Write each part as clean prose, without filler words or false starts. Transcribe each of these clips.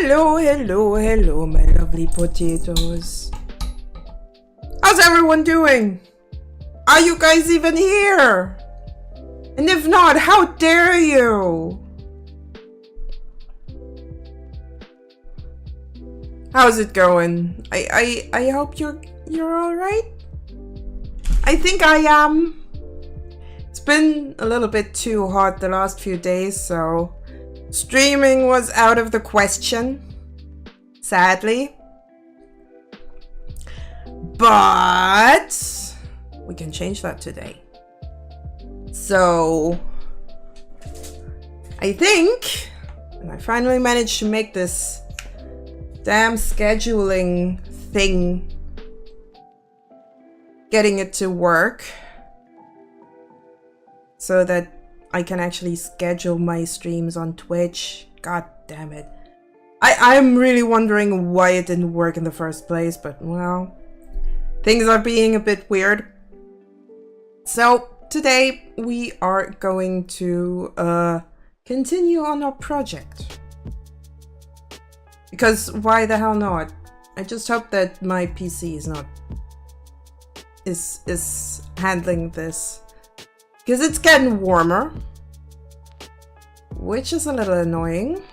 Hello, hello, hello, my lovely potatoes. How's everyone doing? Are you guys even here? And if not, how dare you? How's it going? I hope you're all right. I think I am. It's been a little bit too hot the last few days, so streaming was out of the question, sadly. But we can change that today. So I think, and I finally managed to make this damn scheduling thing, getting it to work so that I can actually schedule my streams on Twitch. God damn it. I'm really wondering why it didn't work in the first place, but well, things are being a bit weird. So today we are going to continue on our project. Because why the hell not? I just hope that my PC is handling this. Because it's getting warmer, which is a little annoying,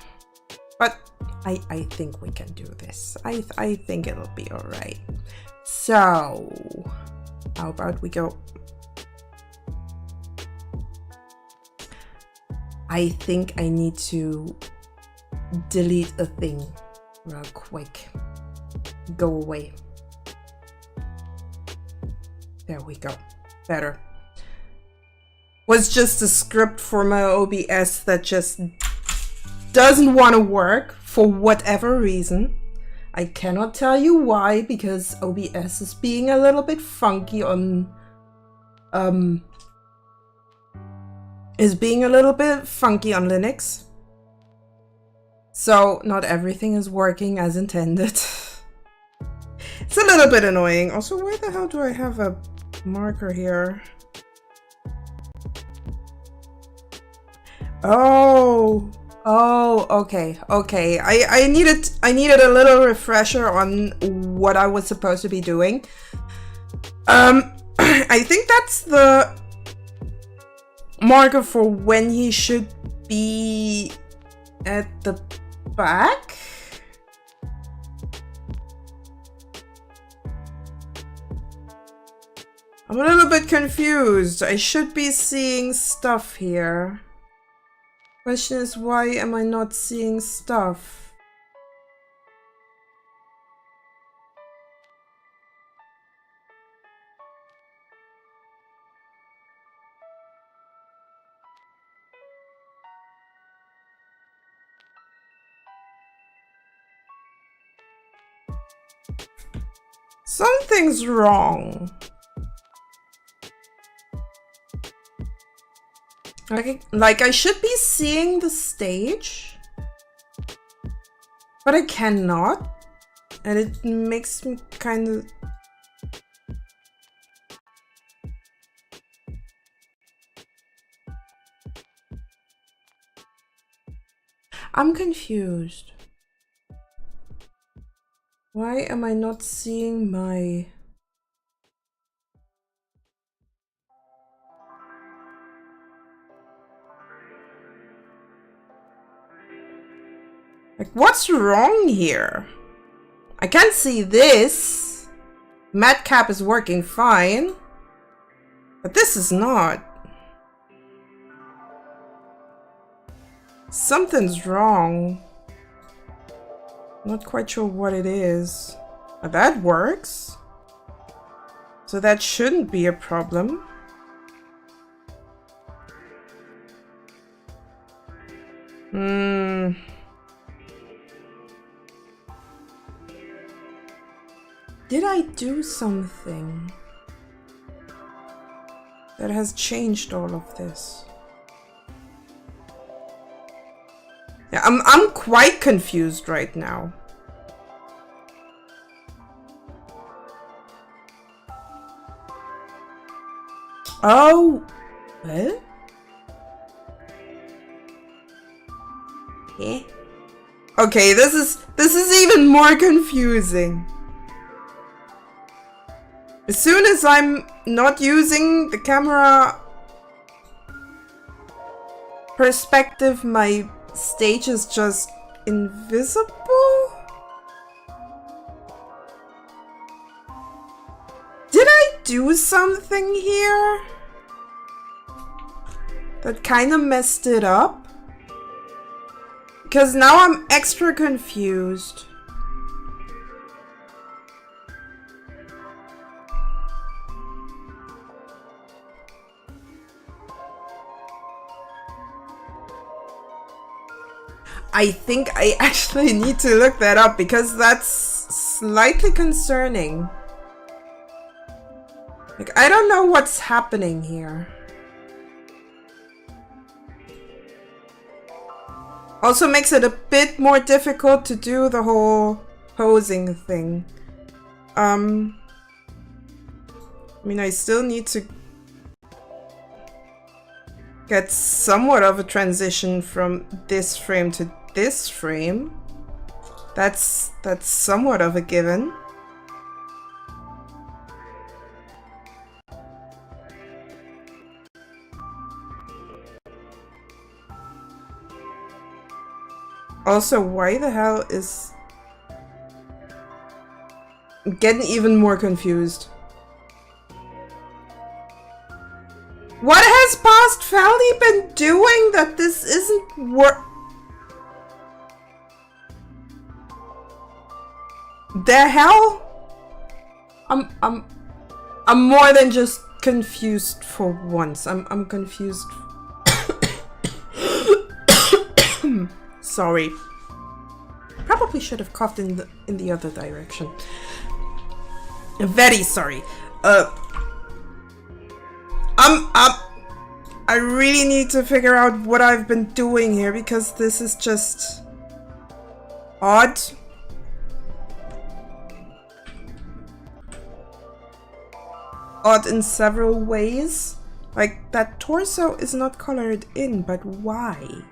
but I think we can do this. I think it'll be all right. So how about we go? I think I need to delete a thing real quick. Go away. There we go. Better. Was just a script for my OBS that just doesn't want to work for whatever reason. I cannot tell you why, because OBS is being a little bit funky on Linux. So not everything is working as intended. It's a little bit annoying. Also, why the hell do I have a marker here? Oh, okay. I needed a little refresher on what I was supposed to be doing. I think that's the marker for when he should be at the back. I'm a little bit confused. I should be seeing stuff here. Question is, why am I not seeing stuff? Something's wrong. Like I should be seeing the stage, but I cannot, and it makes me kind of... I'm confused. Why am I not seeing my... Like, what's wrong here? I can't see this. Madcap is working fine, but this is not. Something's wrong. Not quite sure what it is. But that works. So that shouldn't be a problem. Did I do something that has changed all of this? Yeah, I'm quite confused right now. Oh, what? Yeah. Okay, this is even more confusing. As soon as I'm not using the camera perspective, my stage is just invisible? Did I do something here that kind of messed it up? Because now I'm extra confused. I think I actually need to look that up because that's slightly concerning. Like, I don't know what's happening here. Also makes it a bit more difficult to do the whole posing thing. I mean, I still need to get somewhat of a transition from this frame to this frame. That's somewhat of a given. Also, why the hell is... I'm getting even more confused. What has Past Valley been doing that this isn't the hell? I'm more than just confused for once. I'm confused. Sorry. Probably should have coughed in the other direction. Very sorry. I really need to figure out what I've been doing here because this is just odd. Odd in several ways. Like, that torso is not colored in, but why?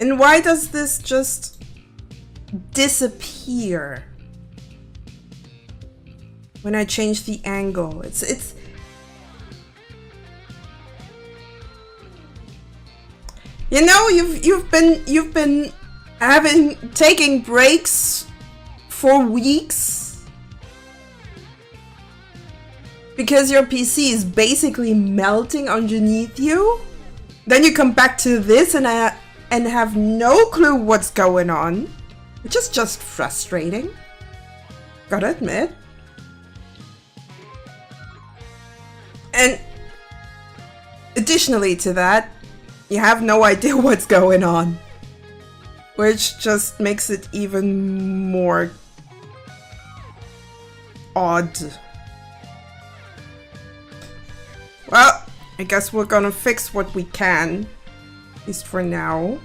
And why does this just disappear when I change the angle? It's you know, you've been taking breaks for weeks because your PC is basically melting underneath you. Then you come back to this and have no clue what's going on, which is just frustrating. Gotta admit. And additionally to that, you have no idea what's going on, which just makes it even more odd. Well, I guess we're gonna fix what we can, at least for now.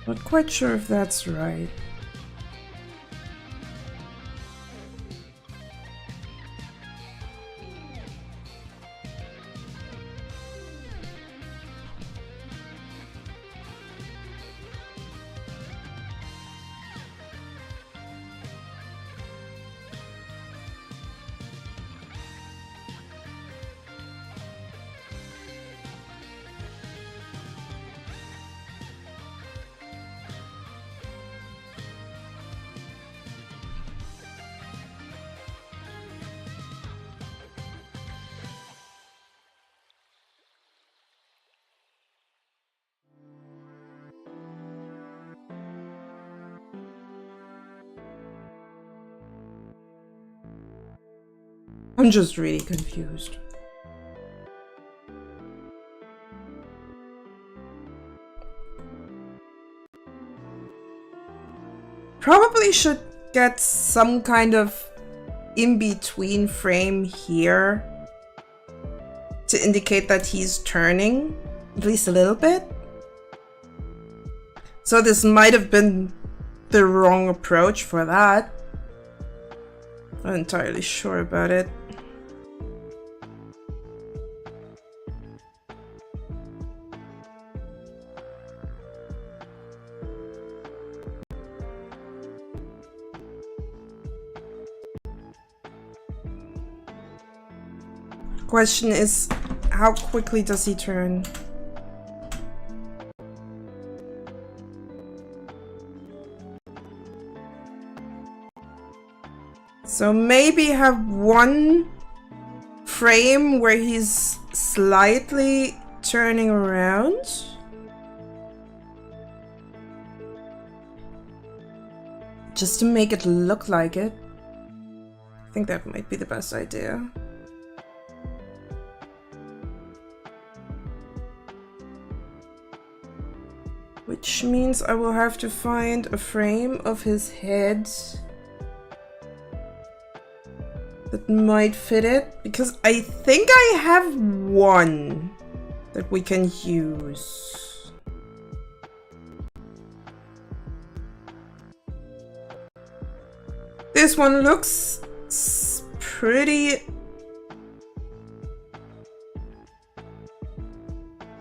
Not quite sure if that's right. I'm just really confused. Probably should get some kind of in-between frame here to indicate that he's turning, at least a little bit. So this might have been the wrong approach for that. Not entirely sure about it. Question is, how quickly does he turn? So maybe have one frame where he's slightly turning around. Just to make it look like it. I think that might be the best idea. Which means I will have to find a frame of his head that might fit it, because I think I have one that we can use. This one looks pretty...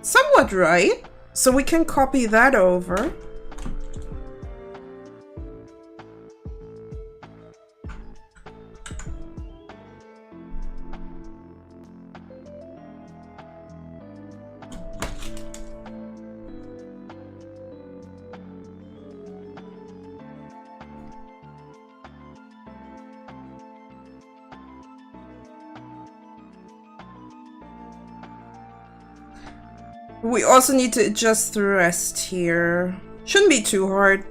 somewhat right. So we can copy that over. We also need to adjust the rest here. Shouldn't be too hard.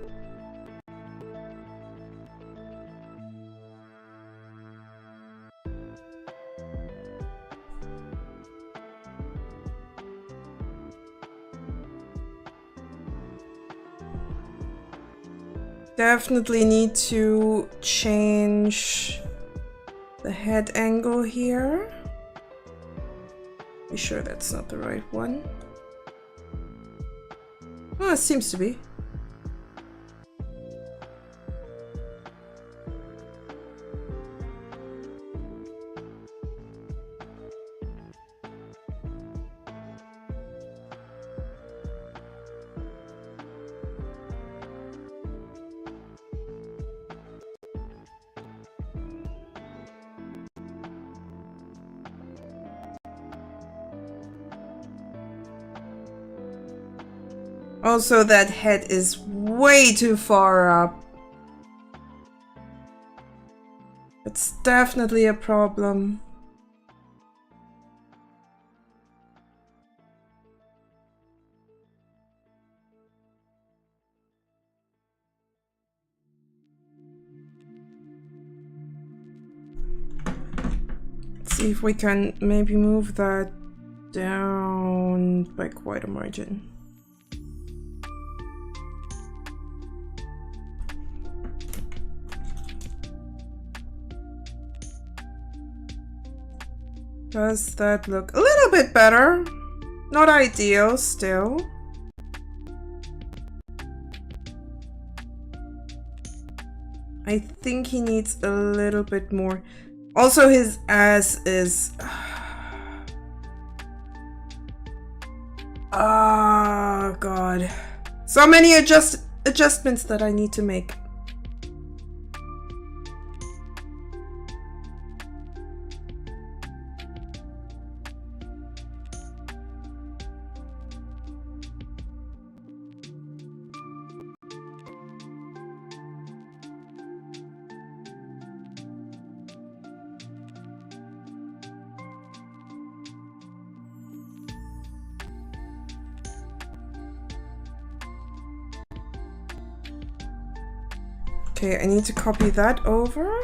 Definitely need to change the head angle here. Be sure that's not the right one. Oh, it seems to be. Also, that head is way too far up. It's definitely a problem. Let's see if we can maybe move that down by quite a margin. Does that look a little bit better? Not ideal still. I think he needs a little bit more. Also, his ass is... oh, God. So many adjustments that I need to make. Okay, I need to copy that over.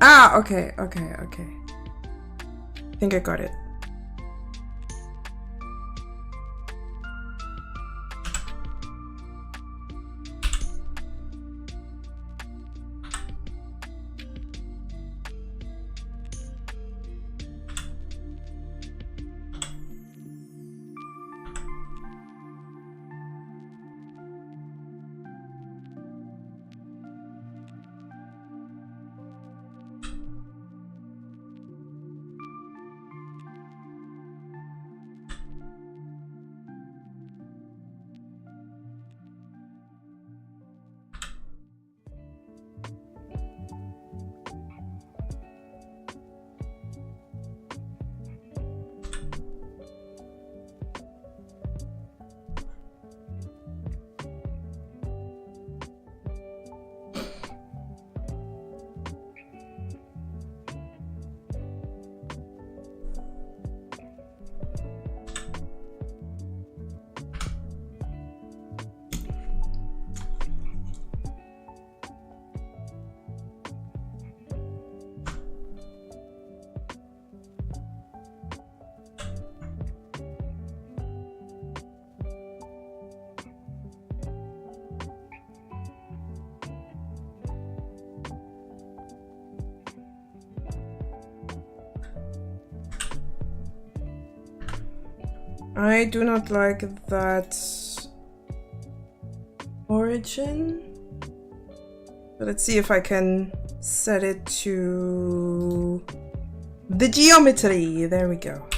Ah, okay, okay, okay. I think I got it. I do not like that origin. But let's see if I can set it to the geometry. There we go.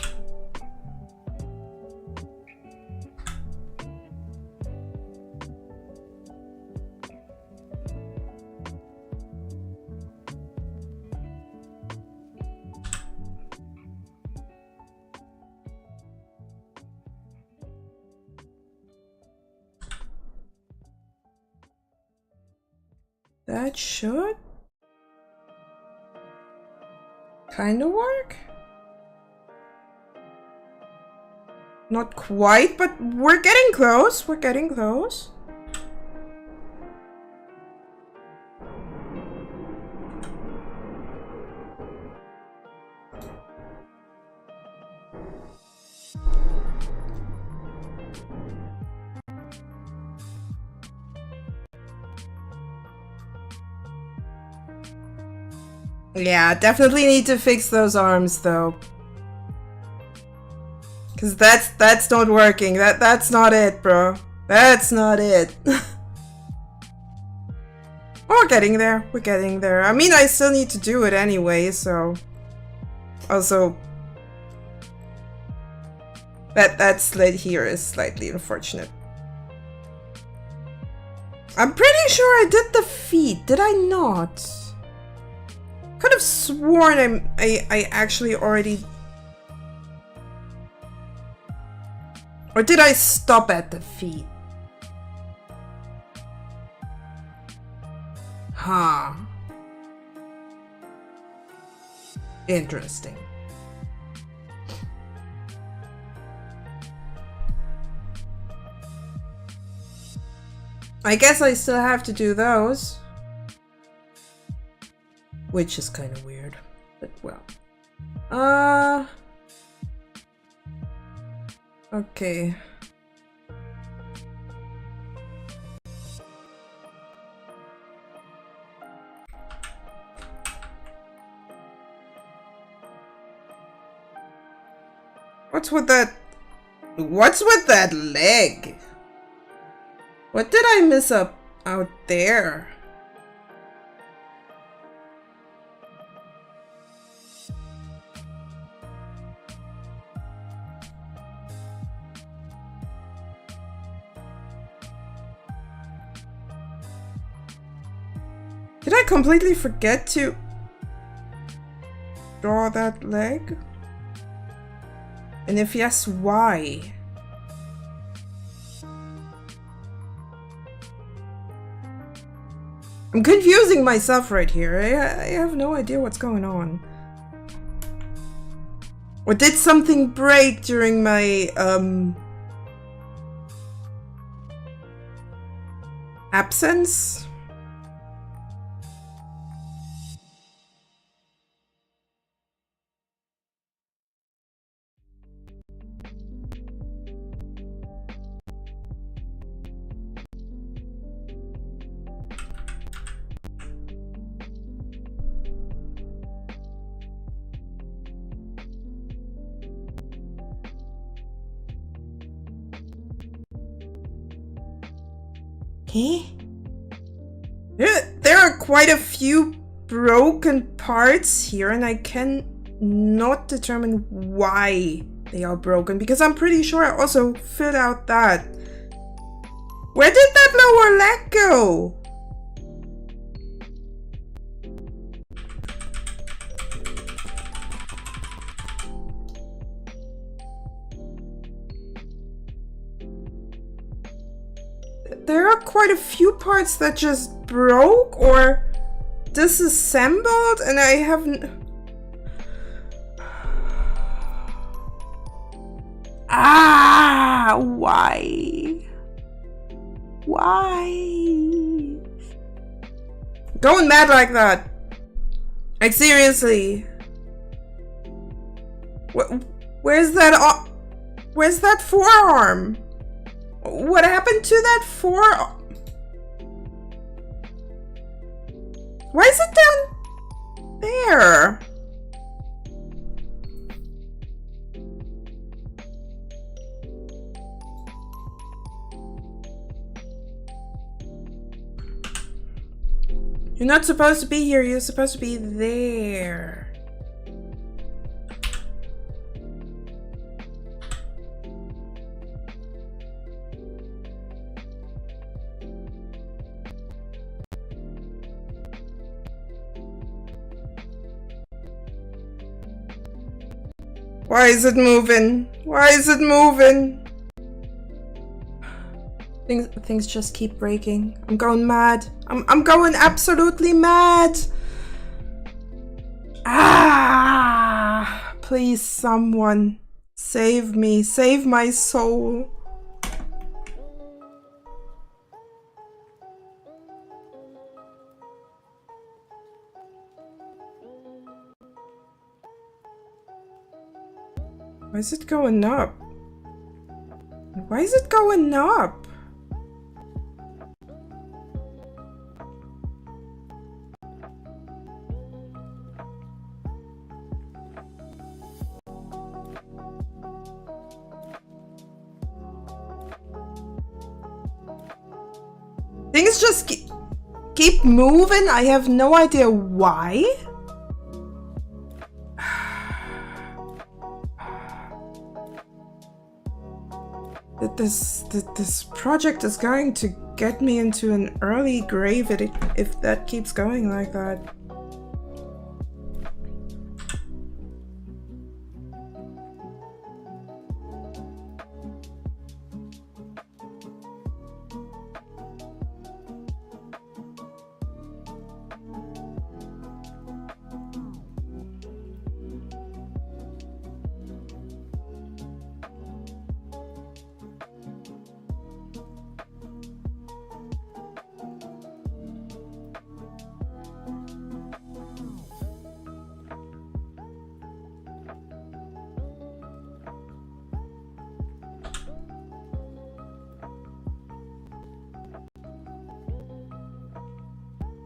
That should kind of work. Not quite, but we're getting close. We're getting close. Yeah, definitely need to fix those arms though. Cause that's not working. That's not it, bro. That's not it. We're getting there. We're getting there. I mean, I still need to do it anyway, so also that slit here is slightly unfortunate. I'm pretty sure I did the feet. Did I not? Could have sworn I actually already. Or did I stop at the feet? Huh. Interesting. I guess I still have to do those. Which is kind of weird. But well. Okay. What's with that leg? What did I miss up out there? Did I completely forget to draw that leg? And if yes, why? I'm confusing myself right here. I have no idea what's going on. Or did something break during my absence? Eh? There are quite a few broken parts here, and I can not determine why they are broken, because I'm pretty sure I also filled out that. Where did that lower leg go? There are quite a few parts that just broke or disassembled, and I haven't... Ah, why? Why? Going mad like that? Like, seriously? Where's that? Where's that forearm? What happened to that forearm? Why is it down there? You're not supposed to be here, you're supposed to be there. Why is it moving? Why is it moving? Things just keep breaking. I'm going mad. I'm going absolutely mad. Ah! Please, someone save me. Save my soul. Why is it going up? Why is it going up? Things just keep moving. I have no idea why. This project is going to get me into an early grave if that keeps going like that.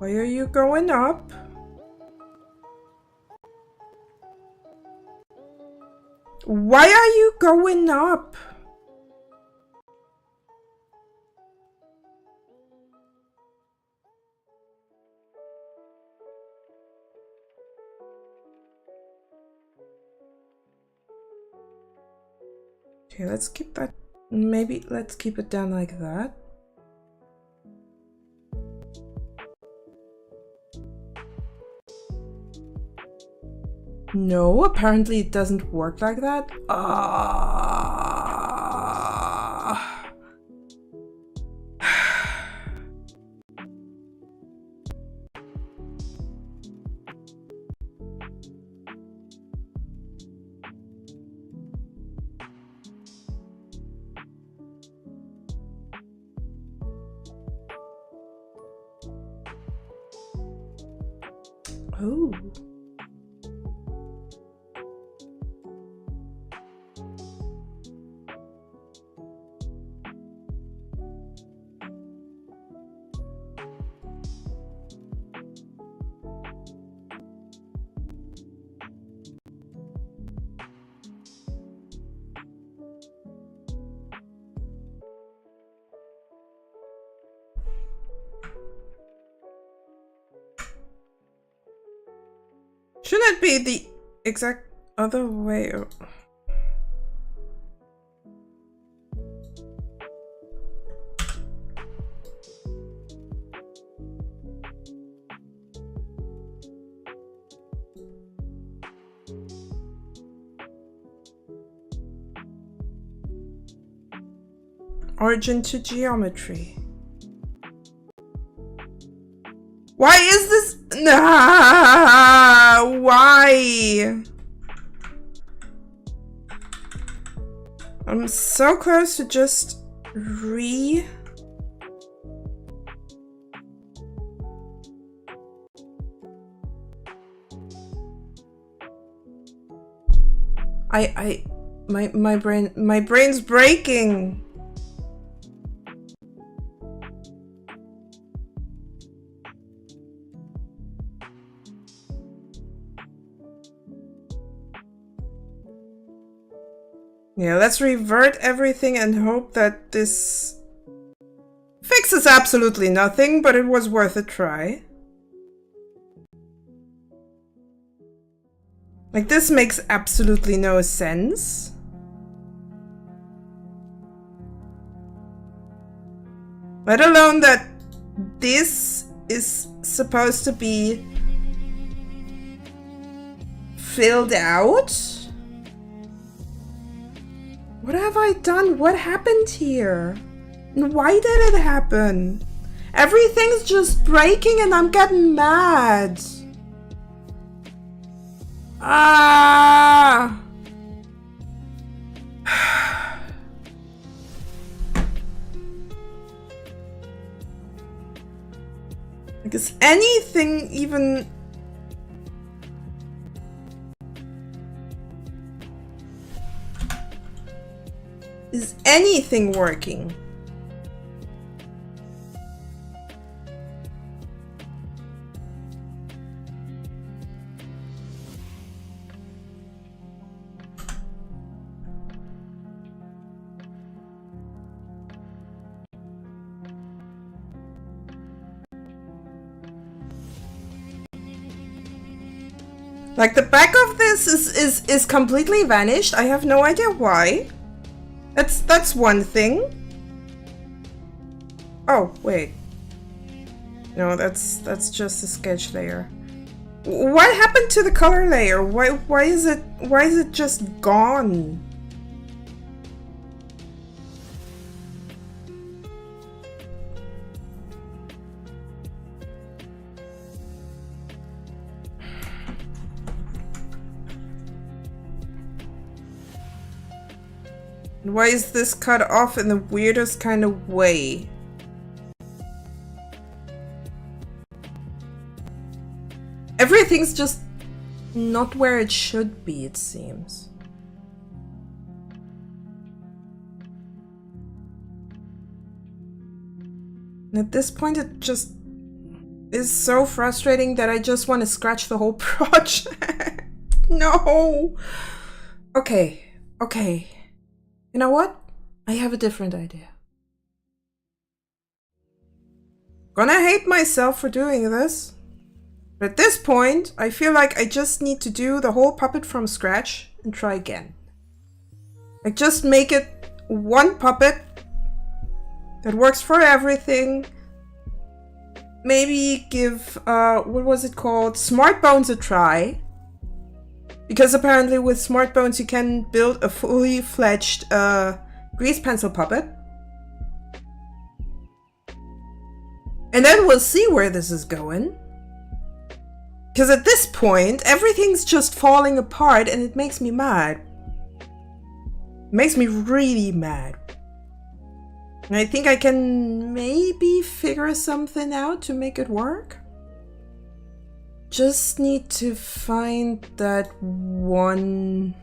Why are you going up? Why are you going up? Okay, let's keep that. Maybe let's keep it down like that. No, apparently it doesn't work like that. Oh. it be the exact other way? Origin to geometry. Why is this? Nah, why? I'm so close to just my brain's breaking. Yeah, let's revert everything and hope that this fixes absolutely nothing, but it was worth a try. Like, this makes absolutely no sense. Let alone that this is supposed to be filled out. What have I done? What happened here? And why did it happen? Everything's just breaking and I'm getting mad. Ah! Like, is anything even... Is anything working? Like, the back of this is completely vanished. I have no idea why. That's one thing. Oh, wait. No, that's just a sketch layer. What happened to the color layer? Why is it just gone? Why is this cut off in the weirdest kind of way? Everything's just not where it should be, it seems. And at this point, it just is so frustrating that I just want to scratch the whole project. No! Okay. You know what? I have a different idea. Gonna hate myself for doing this. But at this point, I feel like I just need to do the whole puppet from scratch and try again. Like, just make it one puppet that works for everything. Maybe give, what was it called? Smart Bones a try. Because apparently with Smart Bones you can build a fully fledged grease pencil puppet. And then we'll see where this is going. Because at this point, everything's just falling apart and it makes me mad. It makes me really mad. And I think I can maybe figure something out to make it work. Just need to find that one.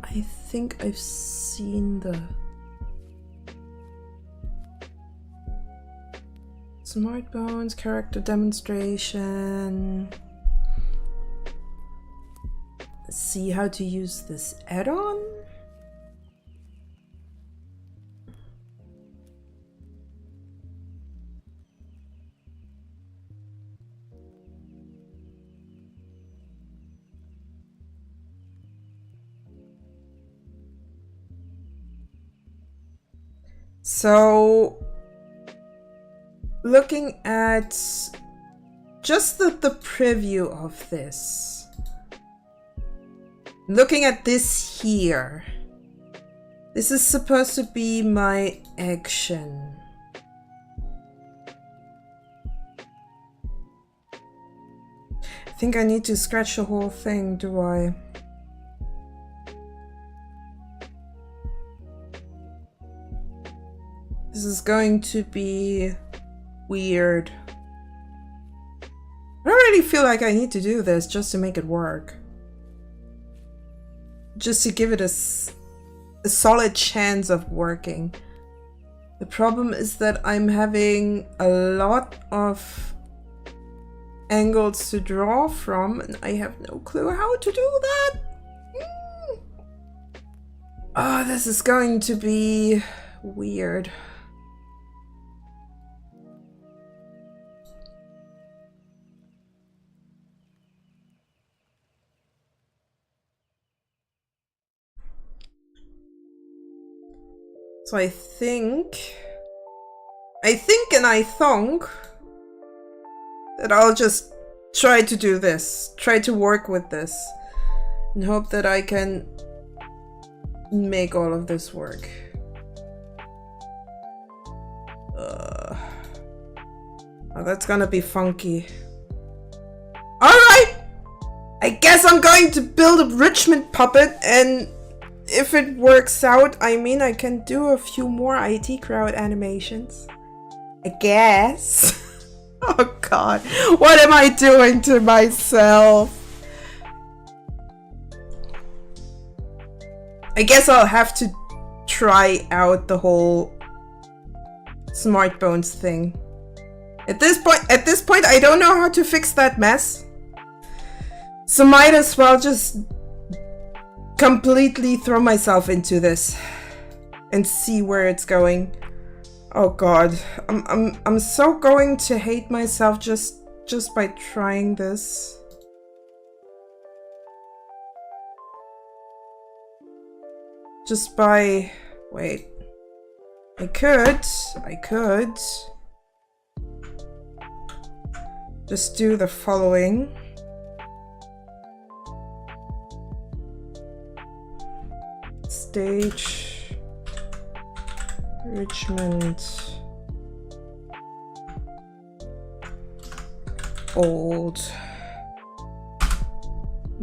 I think I've seen the Smart Bones character demonstration. Let's see how to use this add-on. So, looking at just the preview of this. Looking at this here. This is supposed to be my action. I think I need to scratch the whole thing, do I? This is going to be weird. I don't really feel like I need to do this just to make it work. Just to give it a solid chance of working. The problem is that I'm having a lot of angles to draw from and I have no clue how to do that. Oh, this is going to be weird. So I think and I thunk that I'll just try to do this, try to work with this, and hope that I can make all of this work. Oh, that's gonna be funky. Alright! I guess I'm going to build a Richmond puppet, and if it works out, I mean, I can do a few more IT crowd animations. I guess. Oh god, what am I doing to myself? I guess I'll have to try out the whole Smart Bones thing. At this point, I don't know how to fix that mess. So might as well just completely throw myself into this and see where it's going. Oh god, I'm so going to hate myself just by trying this. Just by... wait. I could just do the following. Stage Richmond old.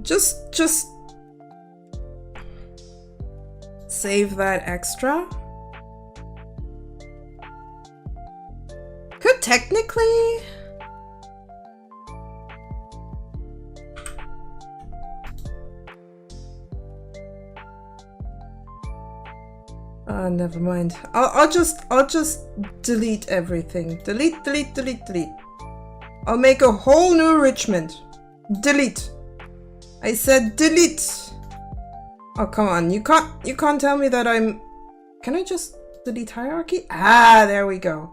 Just save that extra. Could technically. Never mind. I'll just delete everything. Delete. I'll make a whole new Richmond. Delete. I said delete. Oh come on, you can't tell me that I'm... Can I just delete hierarchy? Ah, there we go.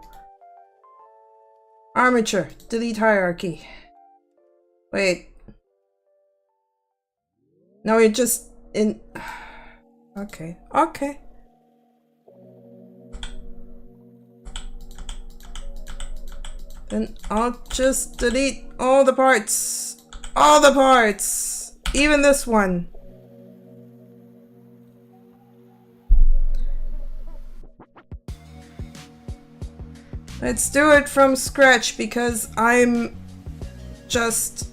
Armature, delete hierarchy. Wait. No, you're just in... Okay. Then I'll just delete all the parts. All the parts! Even this one. Let's do it from scratch because I'm just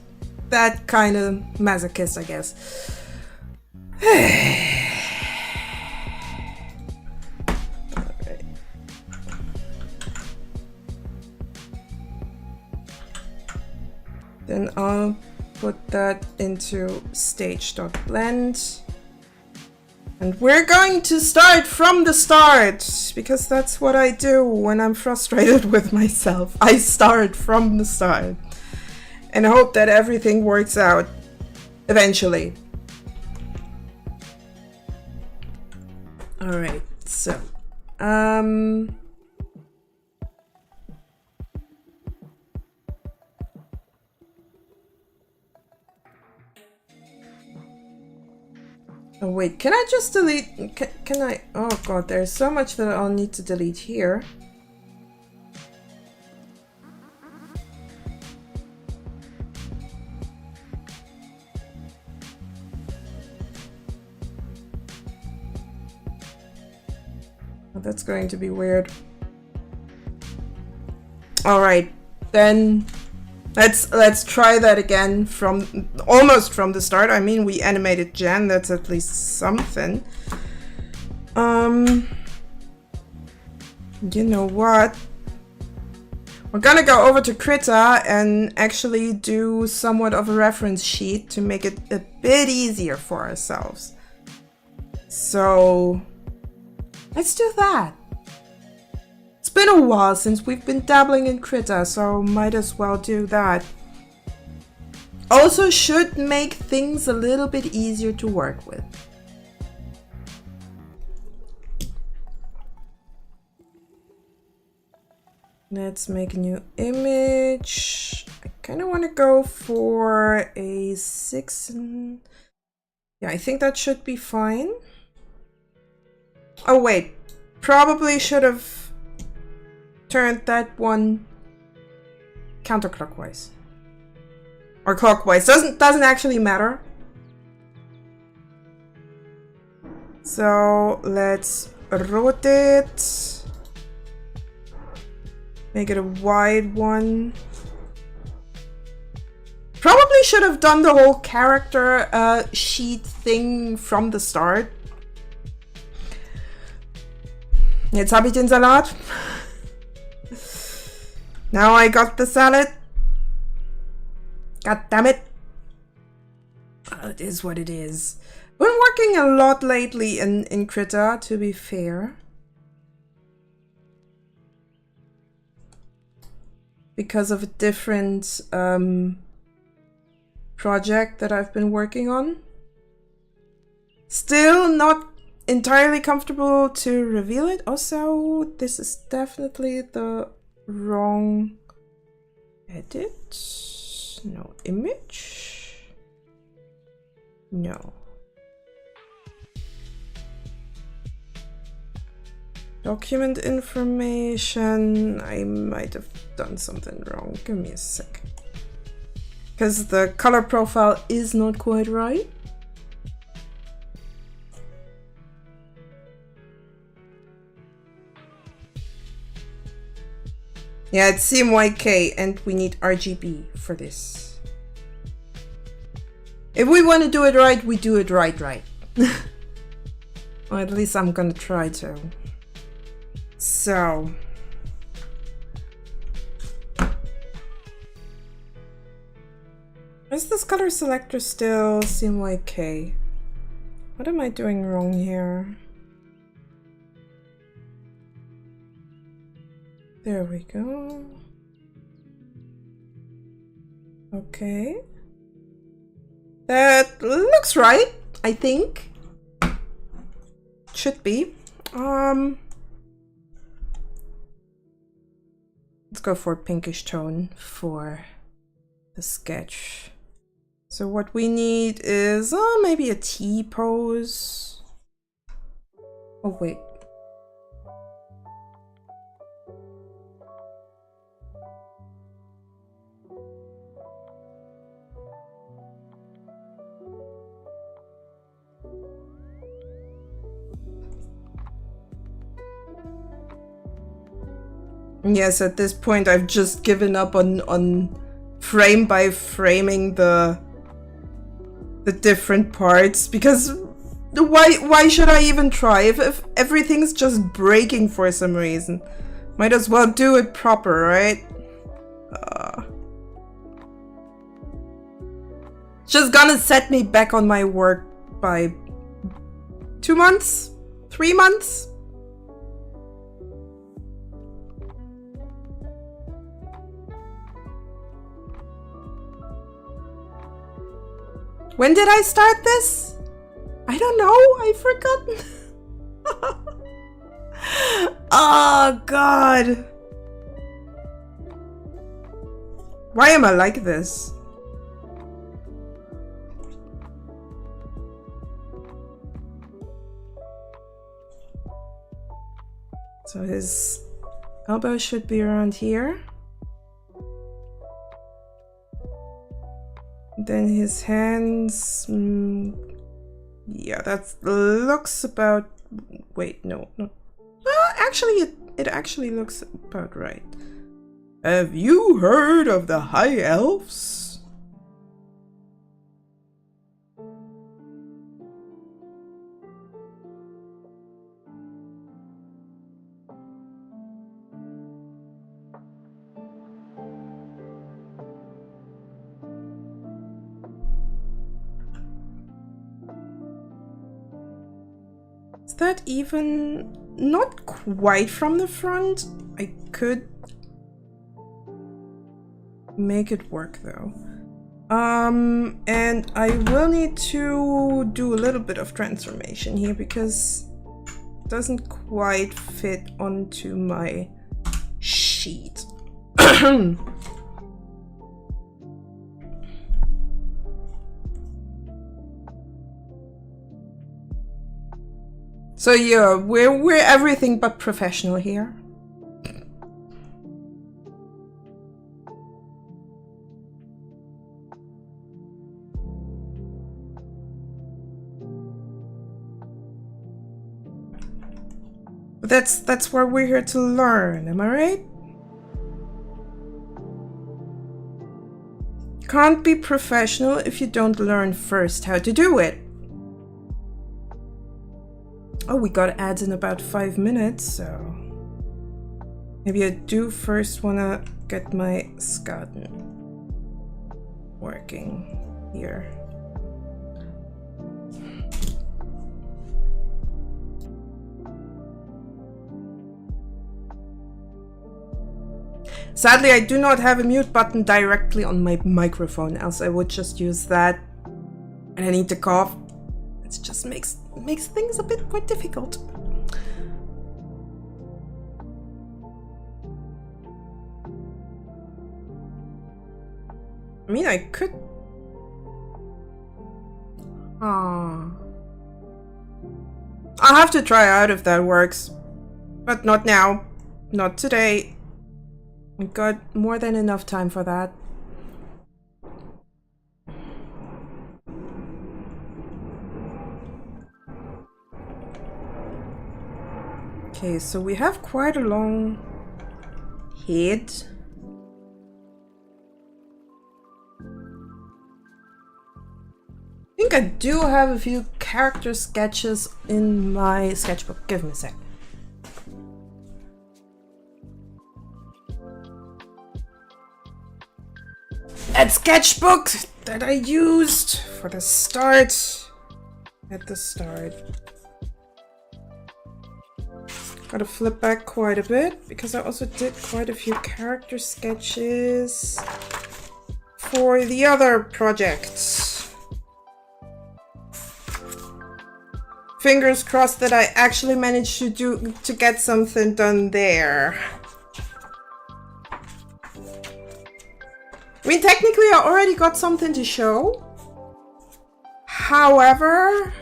that kind of masochist, I guess. Alright. Then I'll put that into stage.blend. And we're going to start from the start, because that's what I do when I'm frustrated with myself. I start from the start and hope that everything works out eventually. All right, so wait, can I just delete? Can I? Oh god, there's so much that I'll need to delete here. Oh, that's going to be weird. All right, then let's try that again from almost from the start. I mean, we animated Jen. That's at least something. You know what? We're gonna go over to Krita and actually do somewhat of a reference sheet to make it a bit easier for ourselves. So let's do that. It's been a while since we've been dabbling in Krita, so might as well do that. Also should make things a little bit easier to work with. Let's make a new image. I kind of want to go for a 6 and... yeah, I think that should be fine. Oh wait, probably should have turned that one counterclockwise. Or clockwise, doesn't actually matter. So let's rotate. Make it a wide one. Probably should have done the whole character sheet thing from the start. Jetzt habe ich den Salat. Now I got the salad. God damn it. Well, it is what it is. Been working a lot lately in Krita, to be fair. Because of a different project that I've been working on. Still not entirely comfortable to reveal it. Also, this is definitely the wrong edit. No image. No. Document information. I might have done something wrong. Give me a sec. Because the color profile is not quite right. Yeah, it's CMYK and we need RGB for this. If we want to do it right, we do it right. Or at least I'm gonna try to. So. Is this color selector still CMYK? What am I doing wrong here? There we go. Okay. That looks right, I think. Should be. Let's go for a pinkish tone for the sketch. So what we need is maybe a T pose. Oh wait. Yes, at this point I've just given up on frame by framing the different parts, because why should I even try if everything's just breaking for some reason? Might as well do it proper, right? Just gonna set me back on my work by 2 months? 3 months? When did I start this? I don't know. I've forgotten. Oh, God. Why am I like this? So his elbow should be around here. Then his hands, yeah, that looks about, wait, no. Actually, it actually looks about right. Have you heard of the High Elves? Is that even not quite from the front? I could make it work though. And I will need to do a little bit of transformation here because it doesn't quite fit onto my sheet. So yeah, we're everything but professional here. But that's why we're here to learn, am I right? Can't be professional if you don't learn first how to do it. Oh, we got ads in about 5 minutes, so maybe I do first wanna get my Skaten working here. Sadly, I do not have a mute button directly on my microphone, else I would just use that. And I need to cough. It just makes things a bit more difficult. I mean, I could... I'll have to try out if that works. But not now. Not today. We've got more than enough time for that. Okay, so we have quite a long head. I think I do have a few character sketches in my sketchbook. Give me a sec. That sketchbook that I used for the start. At the start. Gotta flip back quite a bit because I also did quite a few character sketches for the other projects. Fingers crossed that I actually managed to get something done there. I mean, technically I already got something to show. However,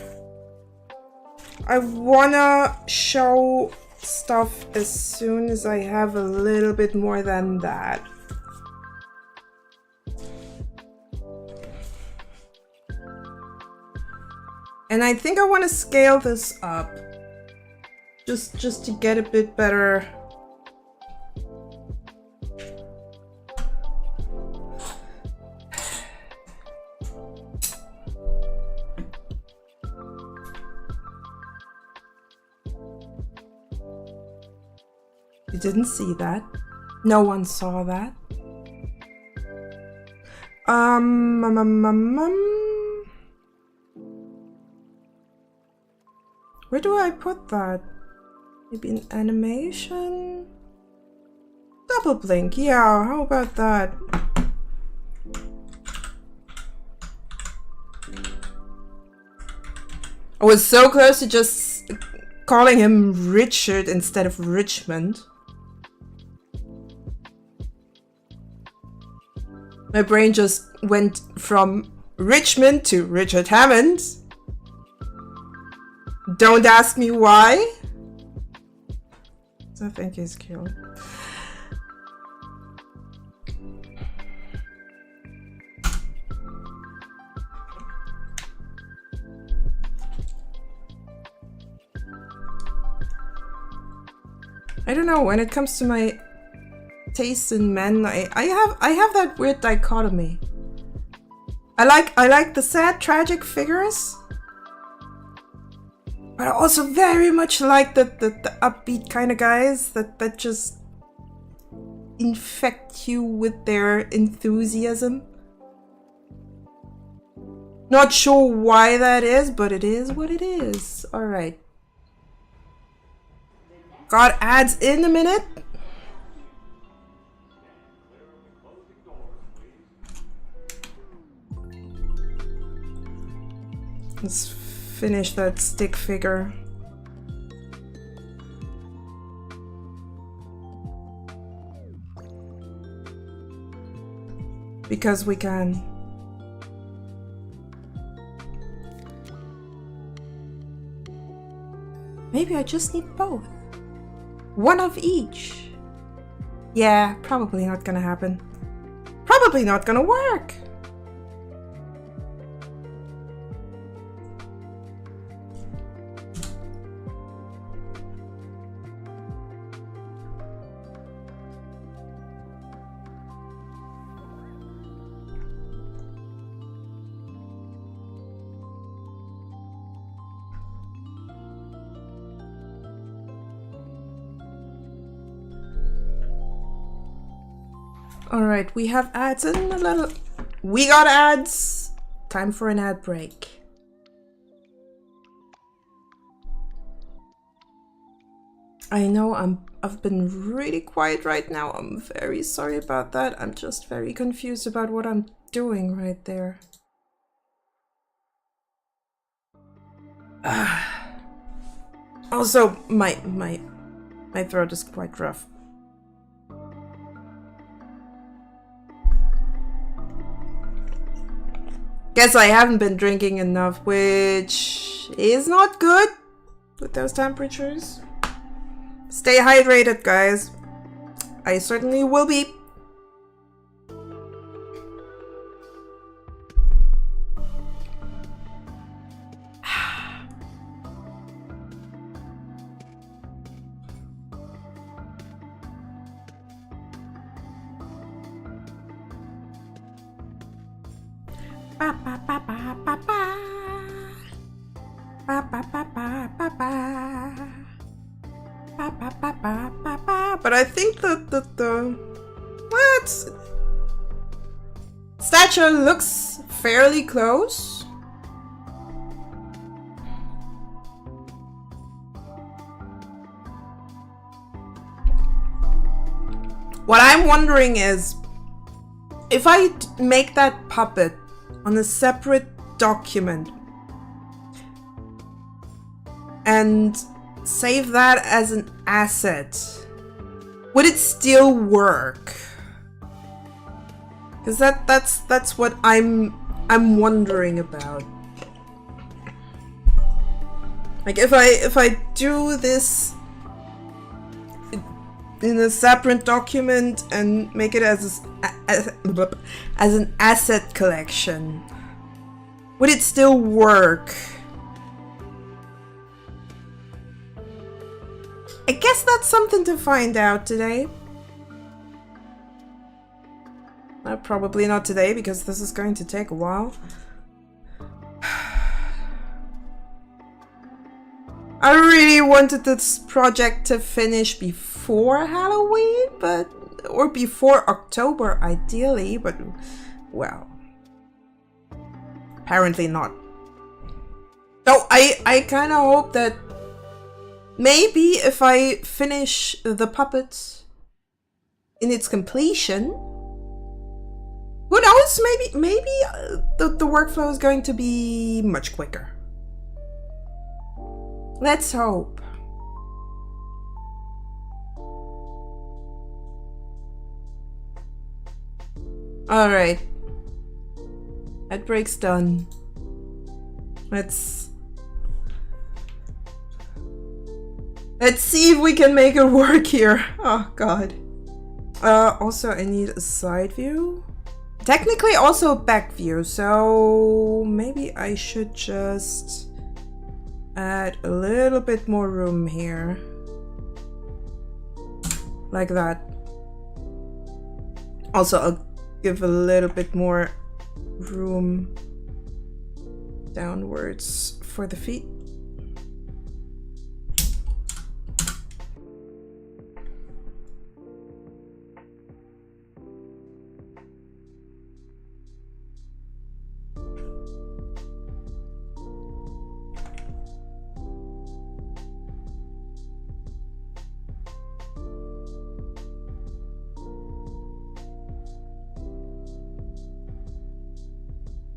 I wanna show stuff as soon as I have a little bit more than that. And I think I want to scale this up just to get a bit better. You didn't see that. No one saw that. Where do I put that? Maybe in animation? Double blink, yeah, how about that? I was so close to just calling him Richard instead of Richmond. My brain just went from Richmond to Richard Hammond. Don't ask me why. I think he's killed. I don't know, when it comes to my taste in men, I have that weird dichotomy. I like the sad, tragic figures, but I also very much like the upbeat kind of guys that just infect you with their enthusiasm. Not sure why that is, but it is what it is. Alright. Got ads in a minute. Let's finish that stick figure. Because we can. Maybe I just need both. One of each. Yeah, probably not gonna happen. Probably not gonna work. Alright, we have ads in a little... We got ads! Time for an ad break. I know I've been really quiet right now. I'm very sorry about that. I'm just very confused about what I'm doing right there. Also, my throat is quite rough. Guess I haven't been drinking enough, which is not good with those temperatures. Stay hydrated, guys. I certainly will be. But I think that the what statue looks fairly close. What I'm wondering is if I make that puppet on a separate document and save that as an asset, would it still work? Because that's what I'm wondering about. Like if I do this in a separate document and make it as an asset collection, would it still work? I guess that's something to find out today. Probably not today, because this is going to take a while. I really wanted this project to finish before Halloween, or before October ideally, but well, apparently not. So I kind of hope that maybe if I finish the puppet in its completion, who knows, maybe the workflow is going to be much quicker. Let's hope. Alright. That break's done. Let's see if we can make it work here. Oh god. Also I need a side view. Technically also a back view, so maybe I should just add a little bit more room here. Like that. Also I'll give a little bit more room downwards for the feet.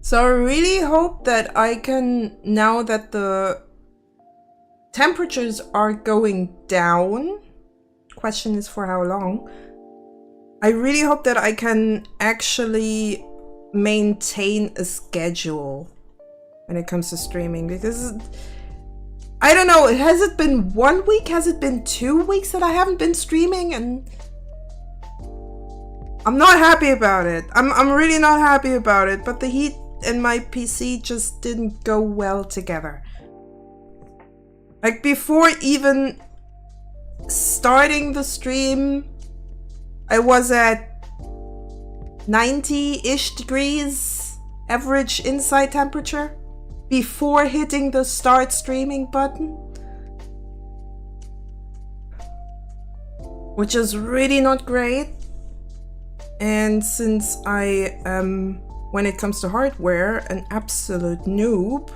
So I really hope that I can, now that the temperatures are going down, question is for how long, I really hope that I can actually maintain a schedule when it comes to streaming, because I don't know, has it been 1 week? Has it been 2 weeks that I haven't been streaming? And I'm not happy about it. I'm really not happy about it, but the heat and my PC just didn't go well together. Like before even starting the stream, I was at 90-ish degrees average inside temperature before hitting the start streaming button, which is really not great. And since I am, when it comes to hardware, an absolute noob,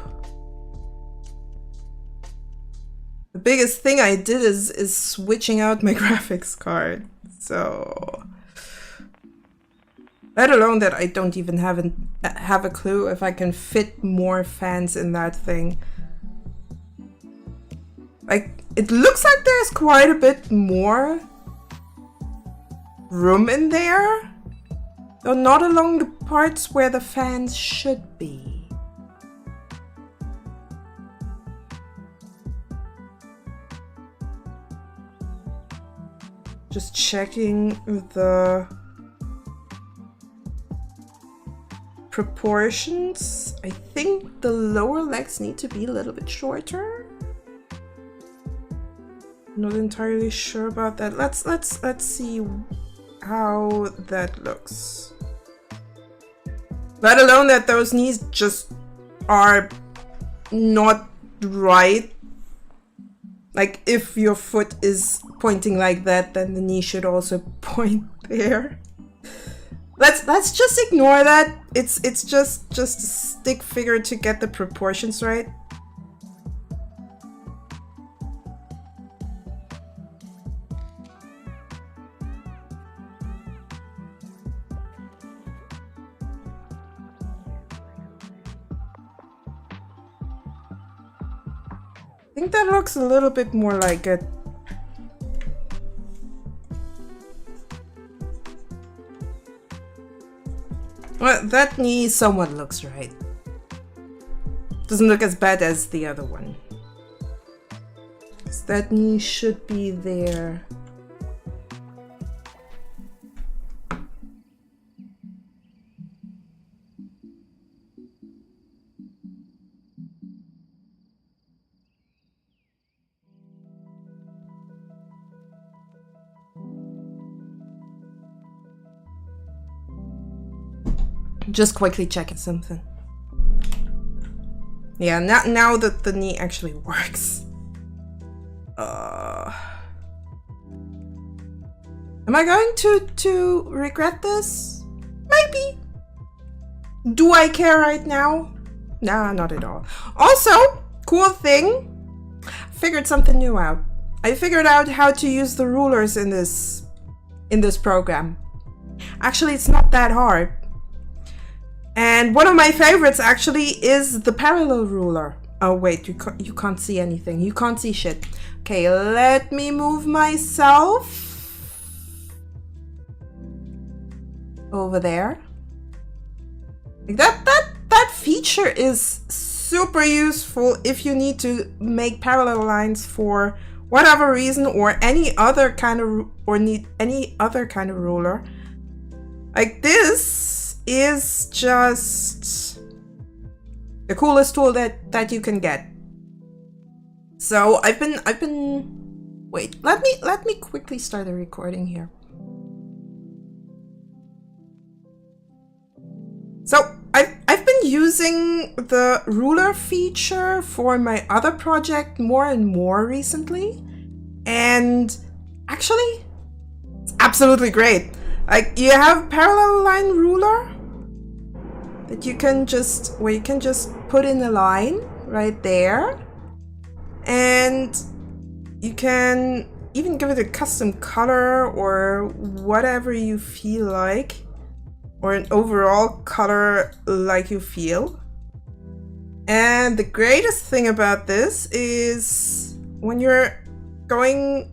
the biggest thing I did is switching out my graphics card. So, let alone that I don't even have a clue if I can fit more fans in that thing. Like, it looks like there's quite a bit more room in there, though not along the parts where the fans should be. Just checking the proportions. I think the lower legs need to be a little bit shorter. Not entirely sure about that. Let's see how that looks. Let alone that those knees just are not right. Like if your foot is pointing like that, then the knee should also point there. Let's just ignore that. It's just a stick figure to get the proportions right. I think that looks a little bit more like it. Well, that knee somewhat looks right. Doesn't look as bad as the other one. So that knee should be there. Just quickly checking something. Yeah, now that the knee actually works. Am I going to regret this? Maybe. Do I care right now? Nah, not at all. Also, cool thing, figured something new out. I figured out how to use the rulers in this program. Actually, it's not that hard. And one of my favorites actually is the parallel ruler. Oh wait, you can't see anything. You can't see shit. Okay, let me move myself over there. Like that feature is super useful if you need to make parallel lines for whatever reason, or any other kind of, or need any other kind of ruler. Like, this is just the coolest tool that you can get. So I've been wait, let me quickly start a recording here. So I've been using the ruler feature for my other project more and more recently, and actually it's absolutely great. Like, you have parallel line ruler that you can just, where you can just put in a line right there, and you can even give it a custom color or whatever you feel like, or an overall color like you feel. And the greatest thing about this is when you're going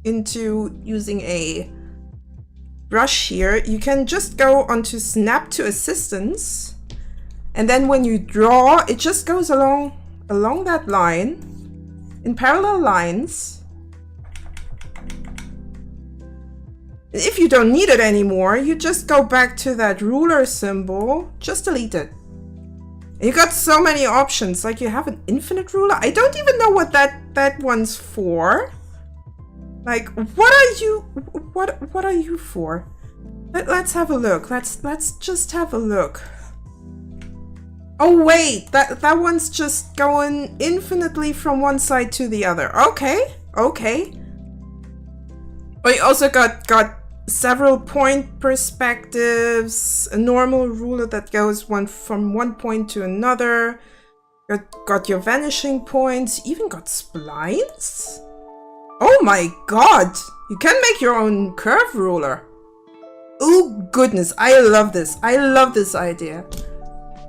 into using a brush here, you can just go onto snap to assistance, and then when you draw, it just goes along that line in parallel lines. If you don't need it anymore, you just go back to that ruler symbol, just delete it. And you got so many options, like you have an infinite ruler. I don't even know what that one's for. Like, what are you for? Let's have a look. Let's just have a look. Oh wait, that one's just going infinitely from one side to the other. Okay. But you also got several point perspectives, a normal ruler that goes from one point to another. Got your vanishing points, even got splines. Oh my god! You can make your own curve ruler. Oh goodness, I love this. I love this idea.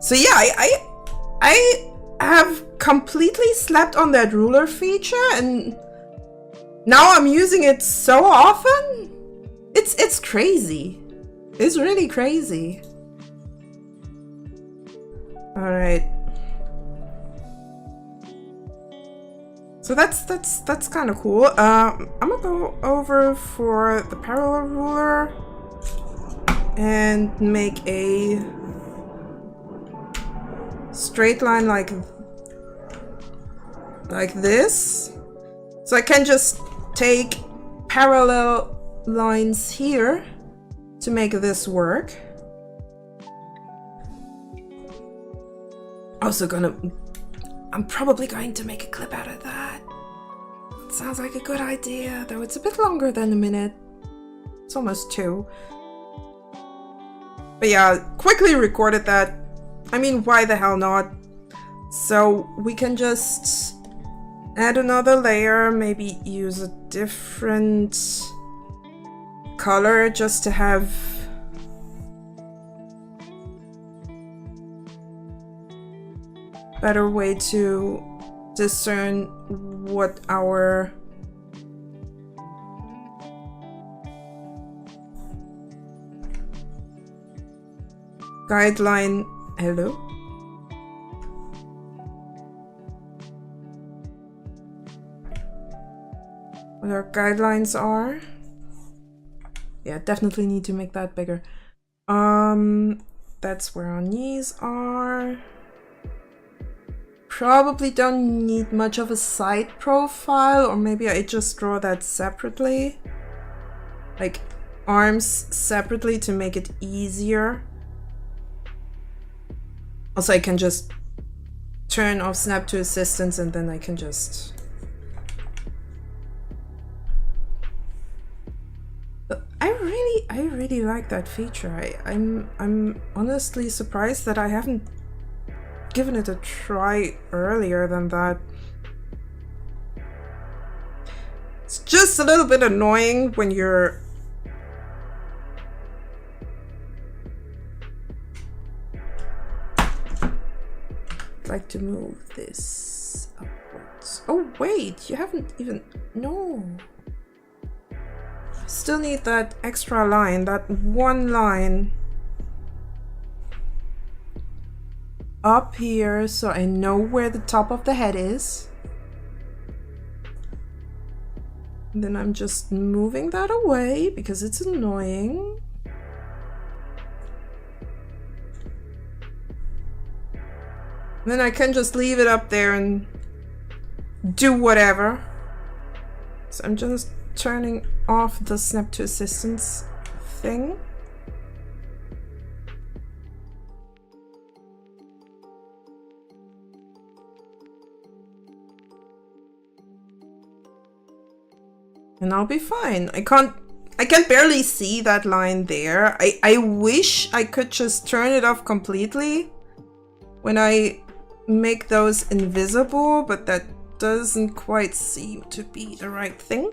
So yeah, I have completely slept on that ruler feature, and now I'm using it so often. It's crazy. It's really crazy. All right. So that's kind of cool. I'm gonna go over for the parallel ruler and make a straight line like this. So I can just take parallel lines here to make this work. I'm probably going to make a clip out of that. Sounds like a good idea, though it's a bit longer than a minute. It's almost 2. But yeah, quickly recorded that. I mean, why the hell not? So we can just add another layer, maybe use a different color just to have better way to discern what our guideline, hello? What our guidelines are. Yeah, definitely need to make that bigger. That's where our knees are. Probably don't need much of a side profile, or maybe I just draw that separately. Like arms separately to make it easier. Also, I can just turn off snap to assistance, and then I can just... I really like that feature. I'm honestly surprised that I haven't given it a try earlier than that. It's just a little bit annoying when you're like to move this upwards. Oh wait, you haven't even... No. Still need that extra line, that one line. up here so I know where the top of the head is. And then I'm just moving that away because it's annoying. And then I can just leave it up there and do whatever. So I'm just turning off the snap to assistance thing. And I'll be fine. I can barely see that line there. I wish I could just turn it off completely when I make those invisible, but that doesn't quite seem to be the right thing.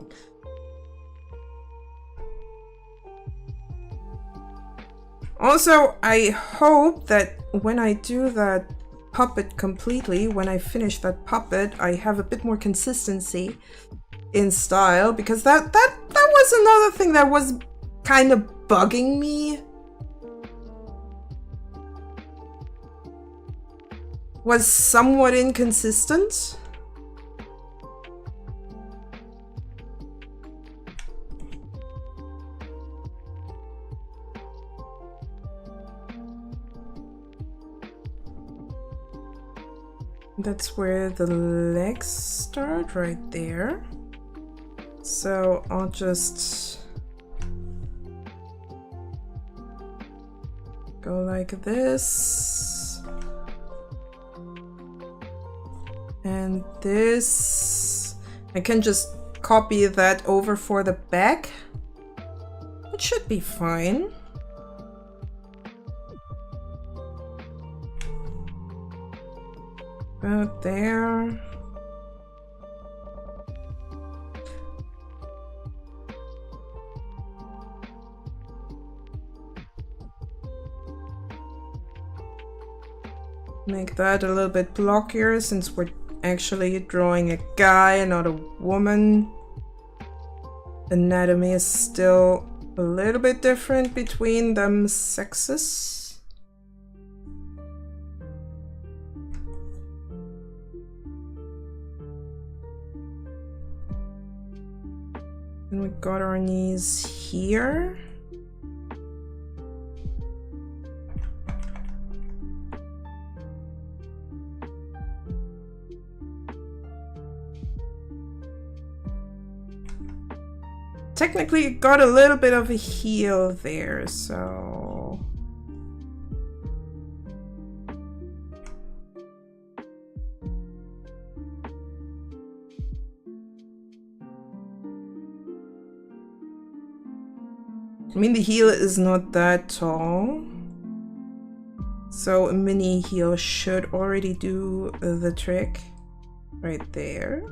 Also, I hope that when I do that puppet completely, when I finish that puppet, I have a bit more consistency in style, because that was another thing that was kind of bugging me. Was somewhat inconsistent. That's where the legs start, right there. So I'll just go like this. And this. I can just copy that over for the back. It should be fine. About there. Make that a little bit blockier since we're actually drawing a guy, not a woman. Anatomy is still a little bit different between them sexes. And we got our knees here. Technically, it got a little bit of a heel there, so... I mean, the heel is not that tall. So a mini heel should already do the trick right there.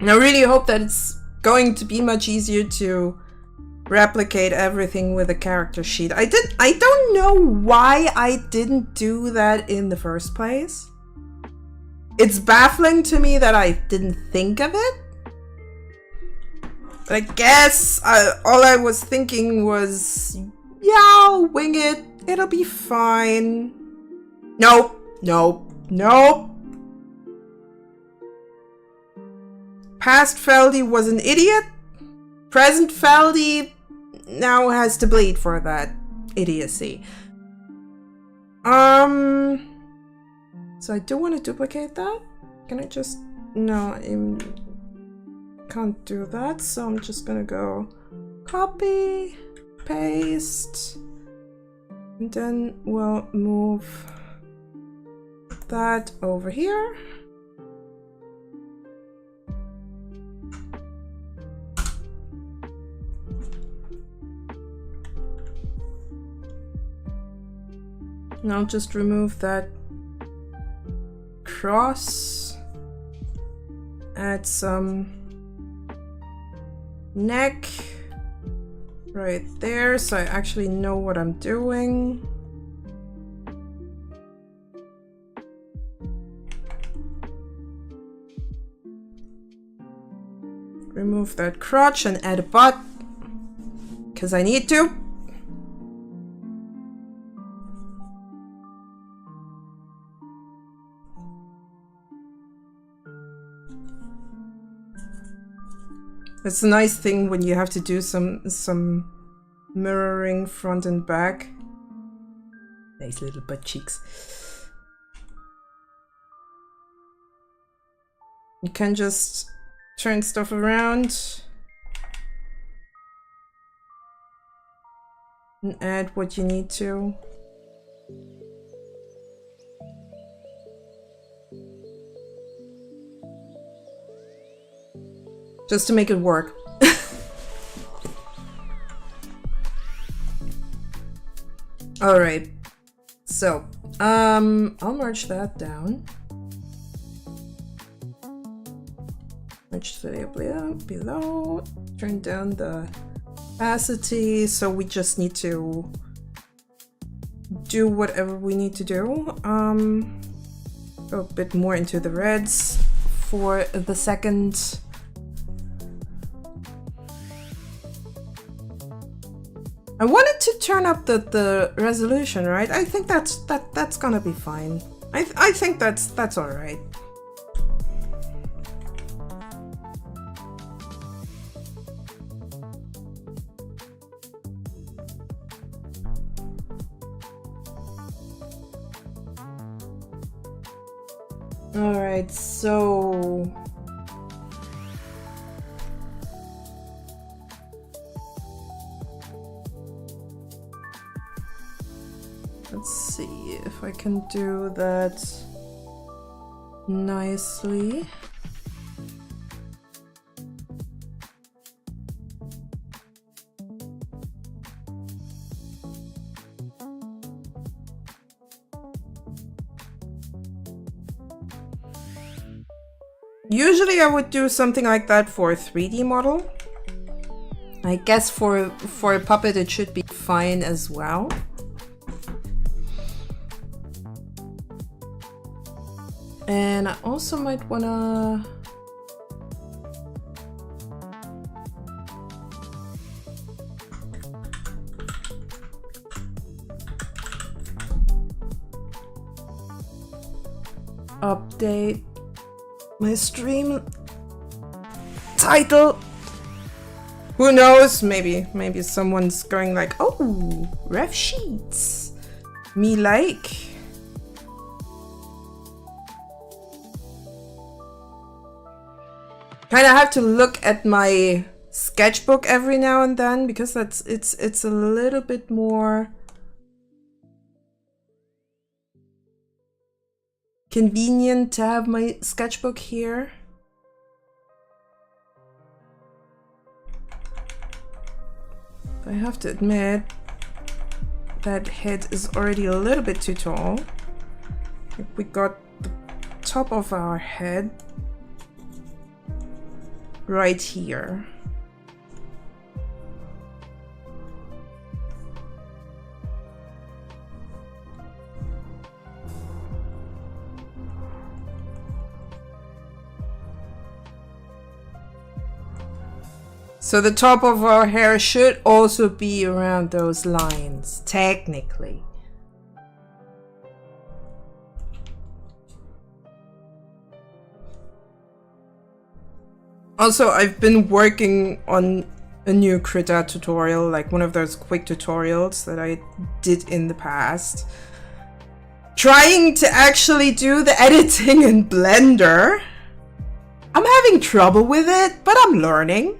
And I really hope that it's going to be much easier to replicate everything with a character sheet. I don't know why I didn't do that in the first place. It's baffling to me that I didn't think of it. But I guess all I was thinking was, yeah, I'll wing it. It'll be fine. Nope, nope, nope. Past Feldy was an idiot. Present Feldy now has to bleed for that idiocy. So I do want to duplicate that. Can I just... No, I can't do that. So I'm just gonna go copy, paste, and then we'll move that over here. And I'll just remove that cross, add some neck right there so I actually know what I'm doing. Remove that crotch and add a butt because I need to. It's a nice thing when you have to do some mirroring front and back. Nice little butt cheeks. You can just turn stuff around and add what you need to. Just to make it work. All right, so I'll merge that down. Merge the below. Turn down the opacity. So we just need to do whatever we need to do. Go a bit more into the reds for the second. I wanted to turn up the resolution, right? I think that's gonna be fine. I think that's all right. All right, so let's see if I can do that nicely. Usually I would do something like that for a 3D model. I guess for a puppet it should be fine as well. And I also might wanna update my stream title. Who knows? Maybe someone's going like, oh, RefSheets. Me like. Kind of have to look at my sketchbook every now and then because it's a little bit more convenient to have my sketchbook here. I have to admit that head is already a little bit too tall. We got the top of our head right here. So the top of our hair should also be around those lines, technically. Also, I've been working on a new Krita tutorial, like one of those quick tutorials that I did in the past. Trying to actually do the editing in Blender. I'm having trouble with it, but I'm learning.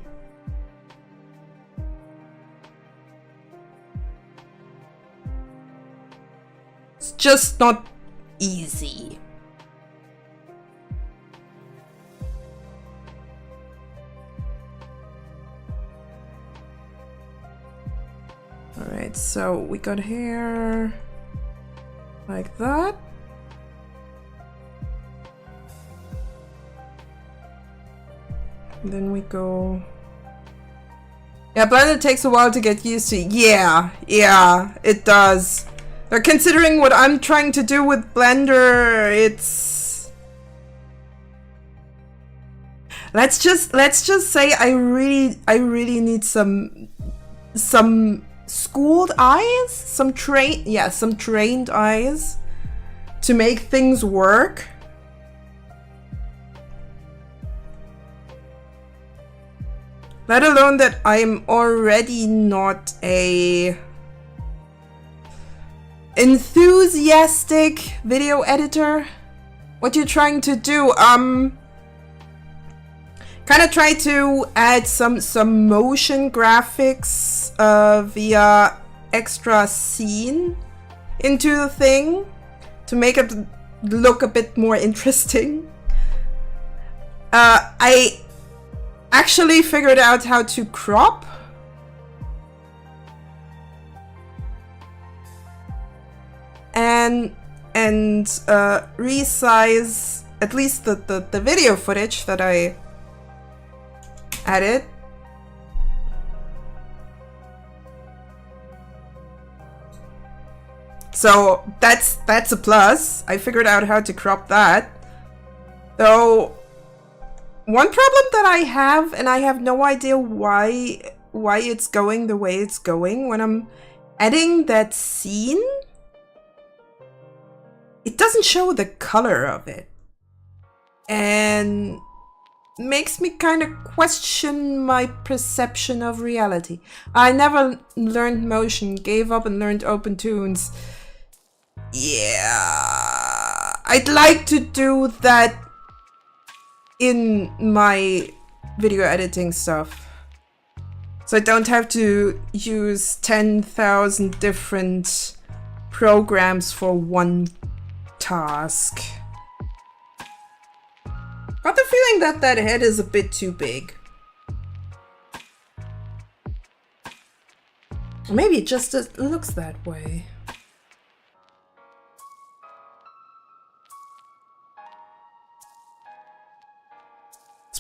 It's just not easy. All right, so we got hair like that. And then we go. Yeah, Blender takes a while to get used to. Yeah, it does. But considering what I'm trying to do with Blender, it's... Let's just say I really need some schooled eyes, some trained eyes to make things work. Let alone that I'm already not a enthusiastic video editor. What you're trying to do, kind of try to add some motion graphics via extra scene into the thing to make it look a bit more interesting. I actually figured out how to crop and resize at least the video footage that I added. So that's a plus. I figured out how to crop that. Though one problem that I have, and I have no idea why it's going the way it's going, when I'm editing that scene, it doesn't show the color of it. And makes me kind of question my perception of reality. I never learned motion, gave up and learned open tunes. Yeah, I'd like to do that in my video editing stuff, so I don't have to use 10,000 different programs for one task. Got the feeling that that head is a bit too big. Or maybe it just looks that way.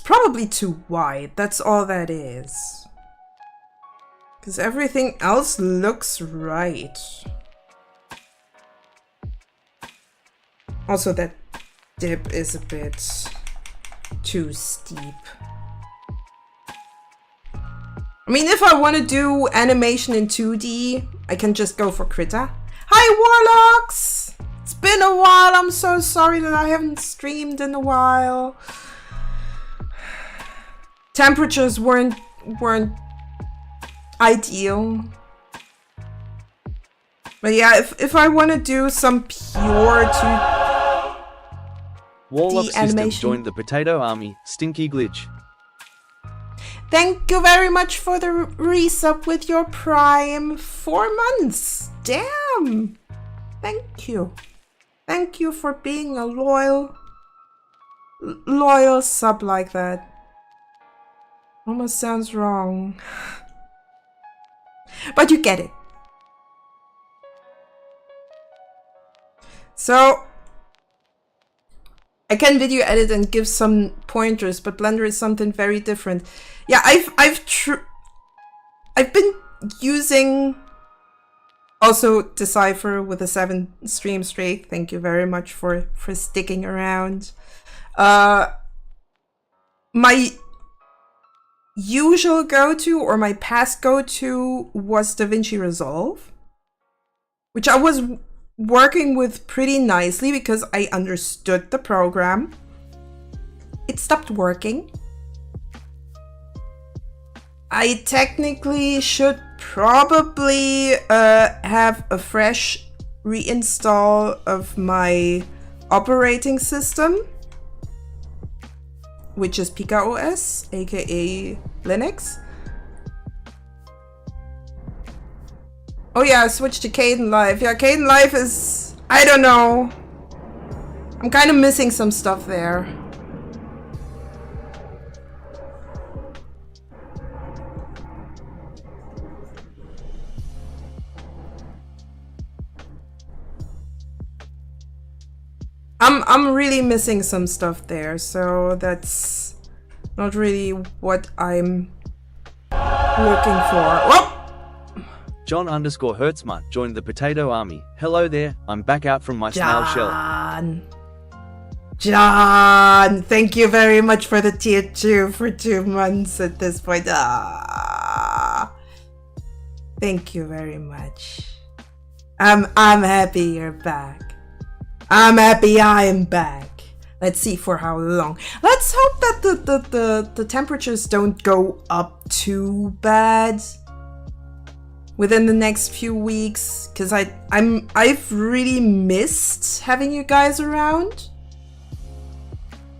Probably too wide, that's all that is. Because everything else looks right. Also, that dip is a bit too steep. I mean, if I want to do animation in 2D, I can just go for Krita. Hi, Warlocks! It's been a while, I'm so sorry that I haven't streamed in a while. Temperatures weren't ideal. But yeah, if I want to do some pure 2D Wall-up system animation. joined the potato army. Stinky glitch. Thank you very much for the resub with your Prime. 4 months. Damn. Thank you. Thank you for being a loyal sub like that. Almost sounds wrong. But you get it. So I can video edit and give some pointers, but Blender is something very different. Yeah, I've been using also Decipher with a 7 stream streak. Thank you very much for sticking around. My usual go-to, or my past go-to, was DaVinci Resolve, which I was working with pretty nicely because I understood the program. It stopped working. I technically should probably have a fresh reinstall of my operating system, which is Pika OS, aka Linux. Oh yeah, I switched to Kdenlive. Yeah, Kdenlive is... I don't know. I'm kind of missing some stuff there. I'm really missing some stuff there, so that's not really what I'm looking for. Whoop! John_Hertzma joined the potato army. Hello there, I'm back out from my snail shell. John, thank you very much for the tier 2 for 2 months at this point. Thank you very much. I'm happy you're back. I'm happy I'm back. Let's see for how long. Let's hope that the temperatures don't go up too bad within the next few weeks, because I've really missed having you guys around.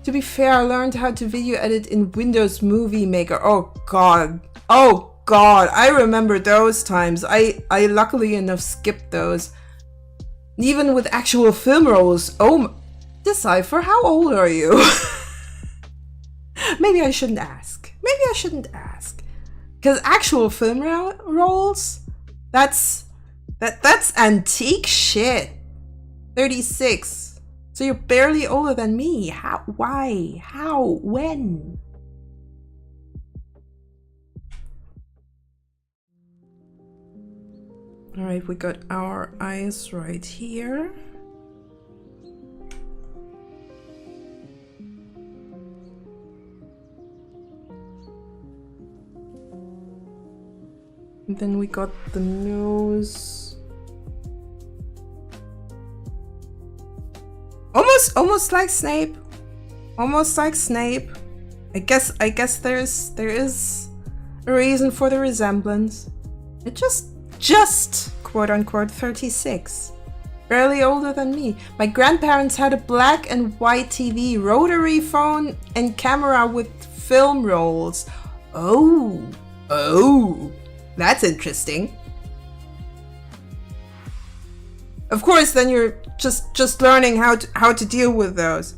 To be fair, I learned how to video edit in Windows Movie Maker. Oh god. Oh god, I remember those times. I luckily enough skipped those. Even with actual film rolls. Oh, Decipher, how old are you? Maybe I shouldn't ask. Maybe I shouldn't ask. Because actual film rolls, that's antique shit. 36. So you're barely older than me. How? Why? How? When? All right, we got our eyes right here. And then we got the nose. Almost like Snape. Almost like Snape. I guess there is a reason for the resemblance. It just quote unquote 36. Barely older than me. My grandparents had a black and white TV, rotary phone, and camera with film rolls. Oh, that's interesting. Of course, then you're just learning how to deal with those.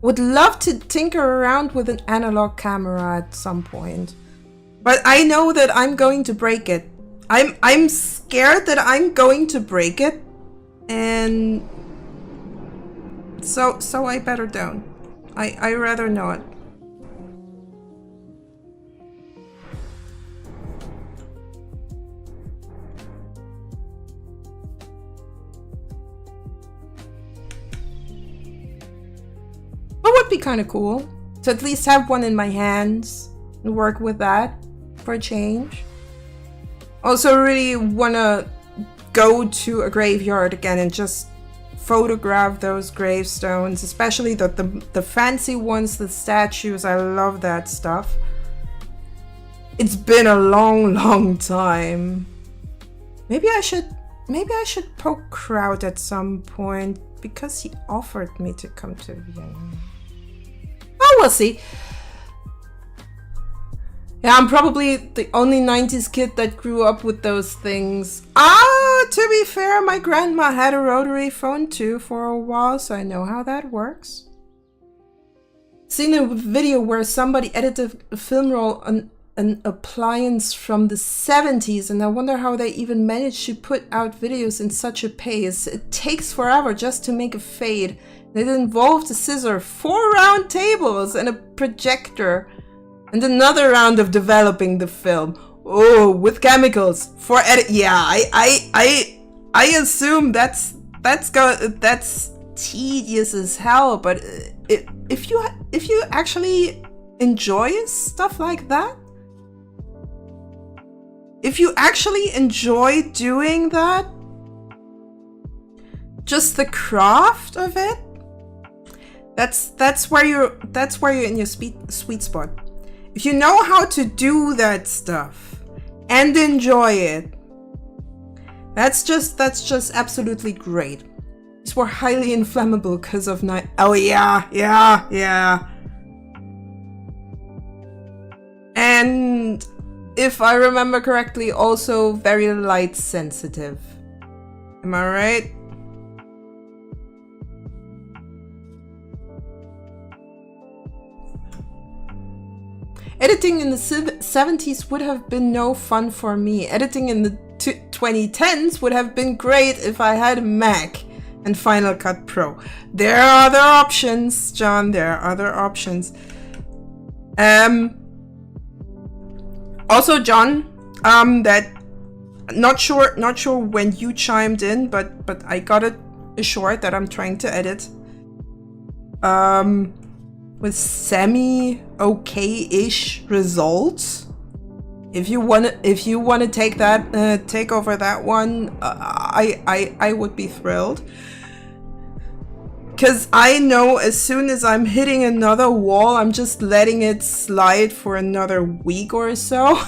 Would love to tinker around with an analog camera at some point, but I know that I'm going to break it. I'm scared that I'm going to break it, and so I better don't. I rather not. It would be kind of cool to at least have one in my hands and work with that for a change. Also really want to go to a graveyard again and just photograph those gravestones, especially the fancy ones, the statues. I love that stuff. It's been a long time. Maybe I should poke Kraut at some point, because he offered me to come to Vienna. Oh, we'll see. Yeah, I'm probably the only 90s kid that grew up with those things. To be fair, my grandma had a rotary phone too for a while, so I know how that works. Seen a video where somebody edited a film roll on an appliance from the 70s, and I wonder how they even managed to put out videos in such a pace. It takes forever just to make a fade. It involved a scissor, 4 round tables, and a projector, and another round of developing the film. Oh, with chemicals for edit. Yeah, I assume that's tedious as hell. But if you actually enjoy stuff like that, if you actually enjoy doing that, just the craft of it, that's where you're in your sweet spot. If you know how to do that stuff and enjoy it, that's just absolutely great. These were highly inflammable because of night. Oh yeah. And if I remember correctly, also very light sensitive. Am I right? Editing in the 70s would have been no fun for me. Editing in the 2010s would have been great if I had a Mac and Final Cut Pro. There are other options, John. There are other options. Also, John, that not sure when you chimed in, but I got a short that I'm trying to edit. With semi-okay-ish results. If you wanna take that take over that one, I would be thrilled. Because I know as soon as I'm hitting another wall, I'm just letting it slide for another week or so.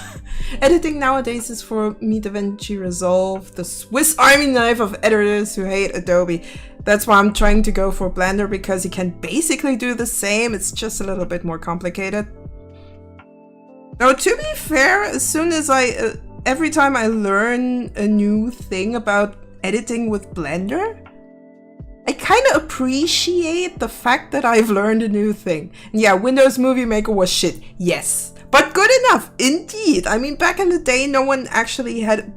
Editing nowadays is for me DaVinci Resolve, the Swiss Army knife of editors who hate Adobe. That's why I'm trying to go for Blender, because you can basically do the same, it's just a little bit more complicated. Now, to be fair, as soon as every time I learn a new thing about editing with Blender, I kind of appreciate the fact that I've learned a new thing. And yeah, Windows Movie Maker was shit, yes. But good enough, indeed. I mean, back in the day, no one actually had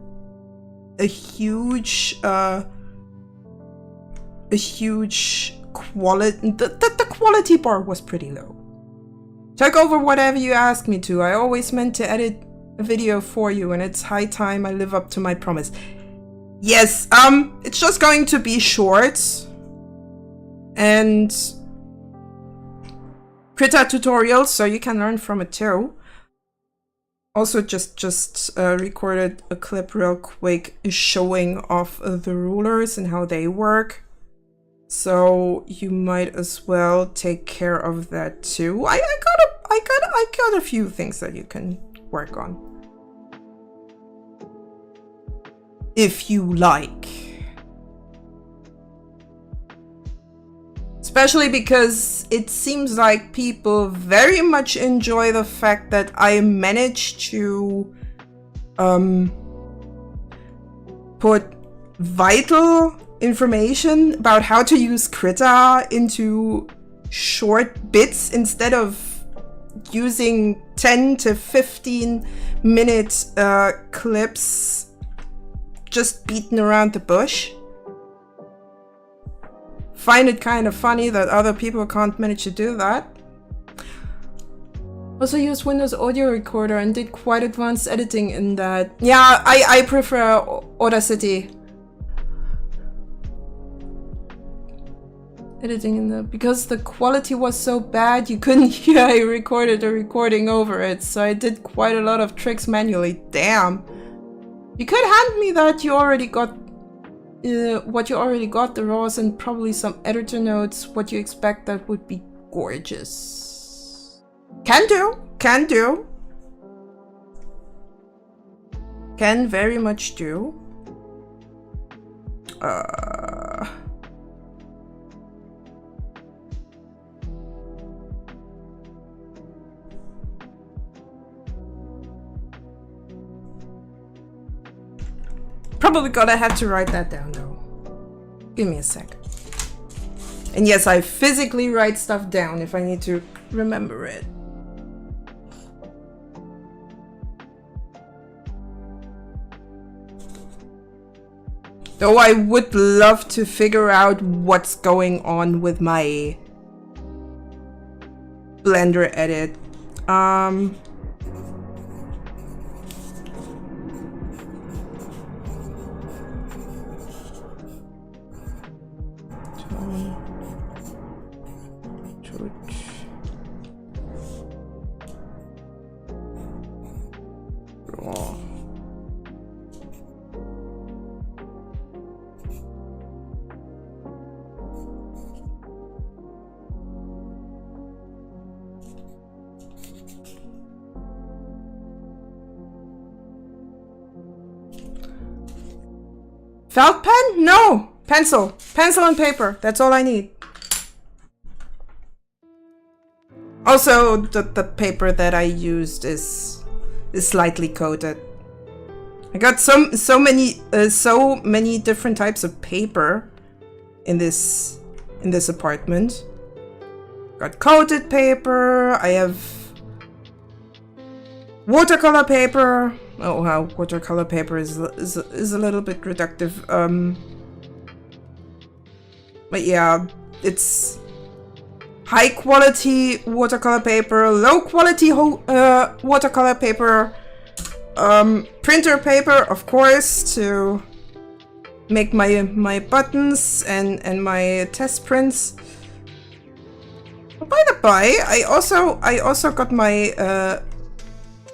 a huge quality. The quality bar was pretty low. Check over whatever you ask me to. I always meant to edit a video for you, and it's high time I live up to my promise. Yes, it's just going to be short. And Krita tutorials, so you can learn from it too. Also just recorded a clip real quick showing off the rulers and how they work. So you might as well take care of that too. I got a few things that you can work on, if you like. Especially because it seems like people very much enjoy the fact that I managed to put vital information about how to use Krita into short bits instead of using 10 to 15 minute clips just beaten around the bush. Find it kind of funny that other people can't manage to do that. Also used Windows Audio Recorder and did quite advanced editing in that. Yeah, I prefer Audacity. Editing in the, because the quality was so bad you couldn't hear I recorded a recording over it, so I did quite a lot of tricks manually. Damn. You could hand me that you already got what you already got, the raws and probably some editor notes, what you expect. That would be gorgeous. Can do, can do. Can very much do. Probably gonna have to write that down though. Give me a sec. And yes, I physically write stuff down if I need to remember it. Though I would love to figure out what's going on with my Blender edit. Felt pen? No! Pencil. Pencil and paper. That's all I need. Also, the paper that I used is slightly coated. I got so many different types of paper in this apartment. Got coated paper. I have watercolor paper. Oh wow, watercolor paper is a little bit reductive. But yeah, it's high quality watercolor paper, low quality watercolor paper, printer paper, of course, to make my buttons and my test prints. By the by, I also got my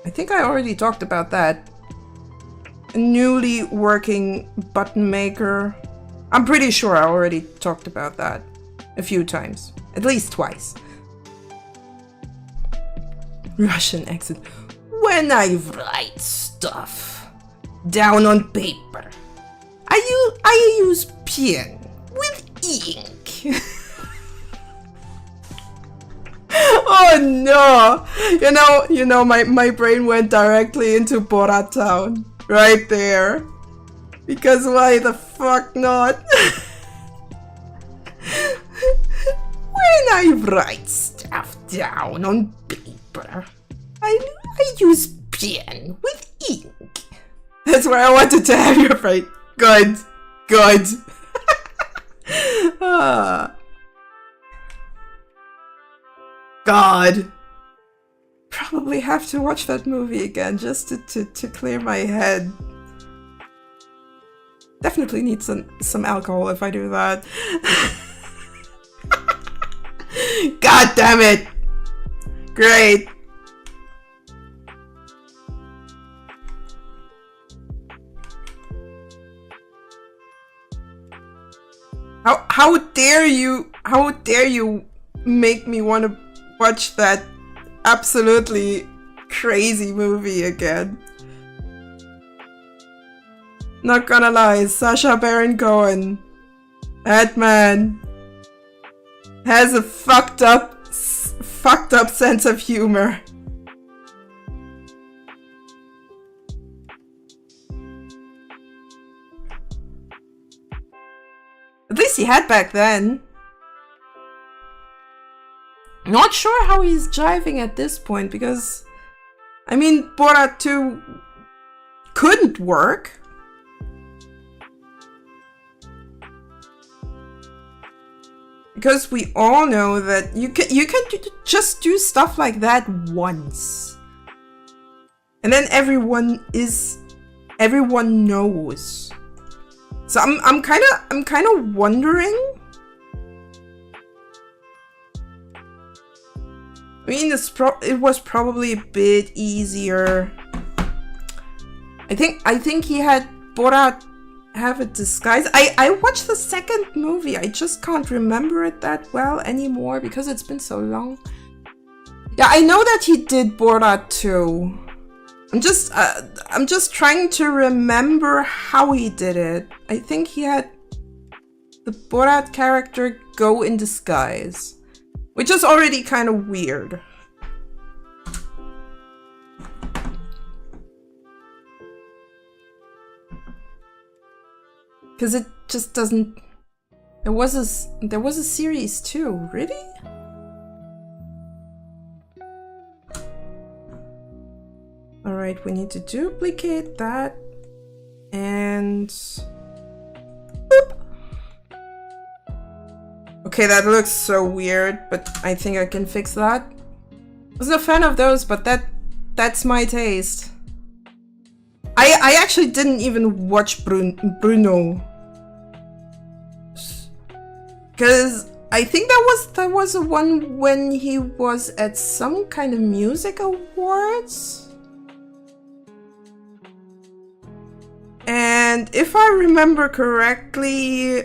I think I already talked about that. A newly working button maker. I'm pretty sure I already talked about that a few times. At least twice. Russian accent. When I write stuff down on paper, I use pen with ink. Oh no! You know, my brain went directly into Borat Town. Right there. Because why the fuck not? When I write stuff down on paper, I use pen with ink. That's where I wanted to have your brain. Good. Good. God. Probably have to watch that movie again just to clear my head. Definitely need some alcohol if I do that. God damn it! Great. How dare you make me want to watch that absolutely crazy movie again. Not gonna lie, Sacha Baron Cohen, that man has a fucked up sense of humor. At least he had back then. Not sure how he's jiving at this point because, I mean, Borat 2 couldn't work. Because we all know that you can just do stuff like that once. And then everyone knows. So I'm kind of wondering. I mean, it was probably a bit easier. I think he had Borat have a disguise. I watched the second movie. I just can't remember it that well anymore because it's been so long. Yeah, I know that he did Borat too. I'm just trying to remember how he did it. I think he had the Borat character go in disguise. Which is already kind of weird. Because it just doesn't... There was a series too, really? Alright, we need to duplicate that. And... Boop. Okay, that looks so weird, but I think I can fix that. I wasn't a fan of those, but that's my taste. I actually didn't even watch Bruno. Because I think that was the one when he was at some kind of music awards. And if I remember correctly,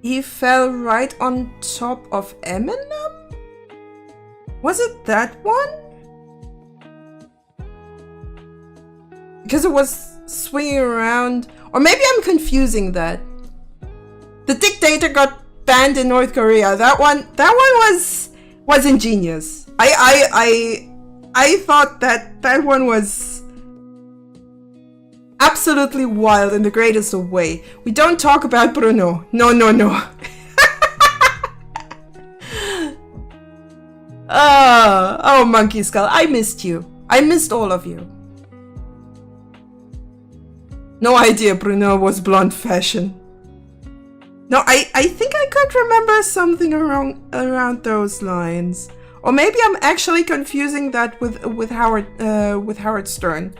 he fell right on top of Eminem? Was it that one? Because it was swinging around. Or maybe I'm confusing that. The dictator got banned in North Korea. That one was ingenious. I thought that one was absolutely wild in the greatest of way. We don't talk about Bruno. No. Oh, Monkey Skull, I missed you. I missed all of you. No idea Bruno was blonde fashion. No, I think I could remember something around those lines. Or maybe I'm actually confusing that with Howard Stern.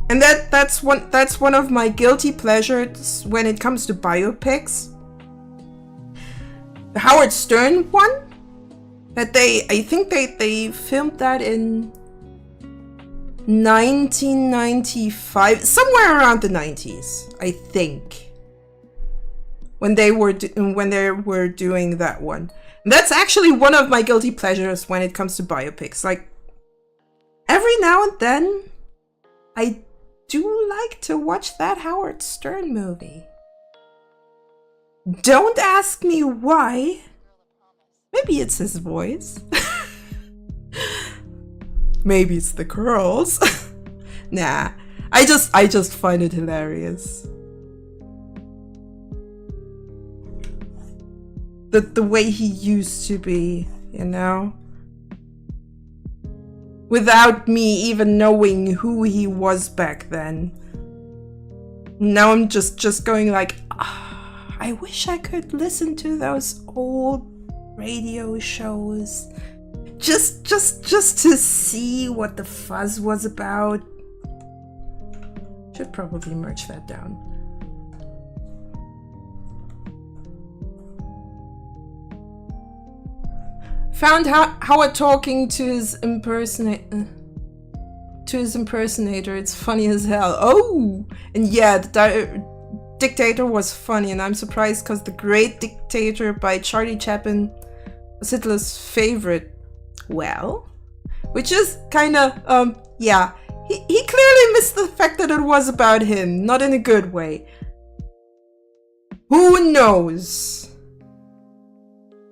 And that's one of my guilty pleasures when it comes to biopics. The Howard Stern one That I think they filmed that in 1995, somewhere around the 90s, I think. When they were doing that one. And that's actually one of my guilty pleasures when it comes to biopics. Like, every now and then, I do like to watch that Howard Stern movie. Don't ask me why. Maybe it's his voice. Maybe it's the curls. Nah, I just find it hilarious. The way he used to be, you know? Without me even knowing who he was back then. Now I'm just going like, I wish I could listen to those old radio shows. Just to see what the fuzz was about. Should probably merge that down. Found Howard talking to his impersonator. It's funny as hell. Oh, and yeah, the Dictator was funny, and I'm surprised because The Great Dictator by Charlie Chaplin was Hitler's favorite. Well, which is kind of yeah. He clearly missed the fact that it was about him, not in a good way. Who knows?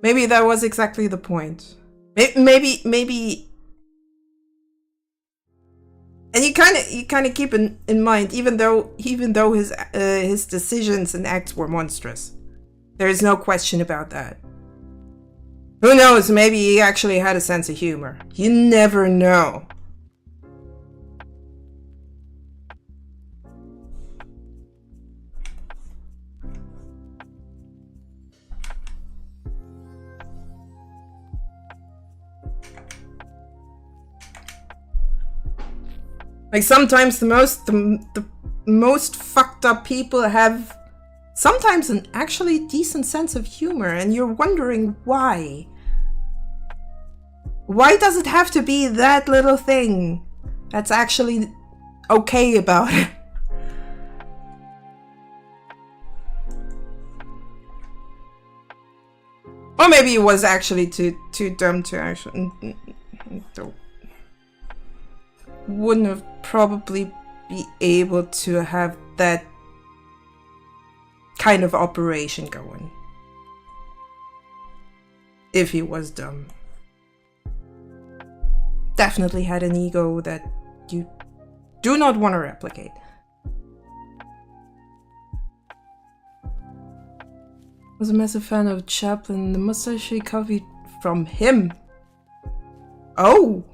Maybe that was exactly the point. Maybe. And you kind of keep in mind, even though his decisions and acts were monstrous, there is no question about that. Who knows? Maybe he actually had a sense of humor. You never know. Like sometimes the most fucked up people have sometimes an actually decent sense of humor, and you're wondering why. Why does it have to be that little thing that's actually okay about it? Or maybe it was actually too dumb to actually... Wouldn't have probably be able to have that kind of operation going if he was dumb. Definitely had an ego that you do not want to replicate. Was a massive fan of Chaplin. The mustache he copied from him. Oh!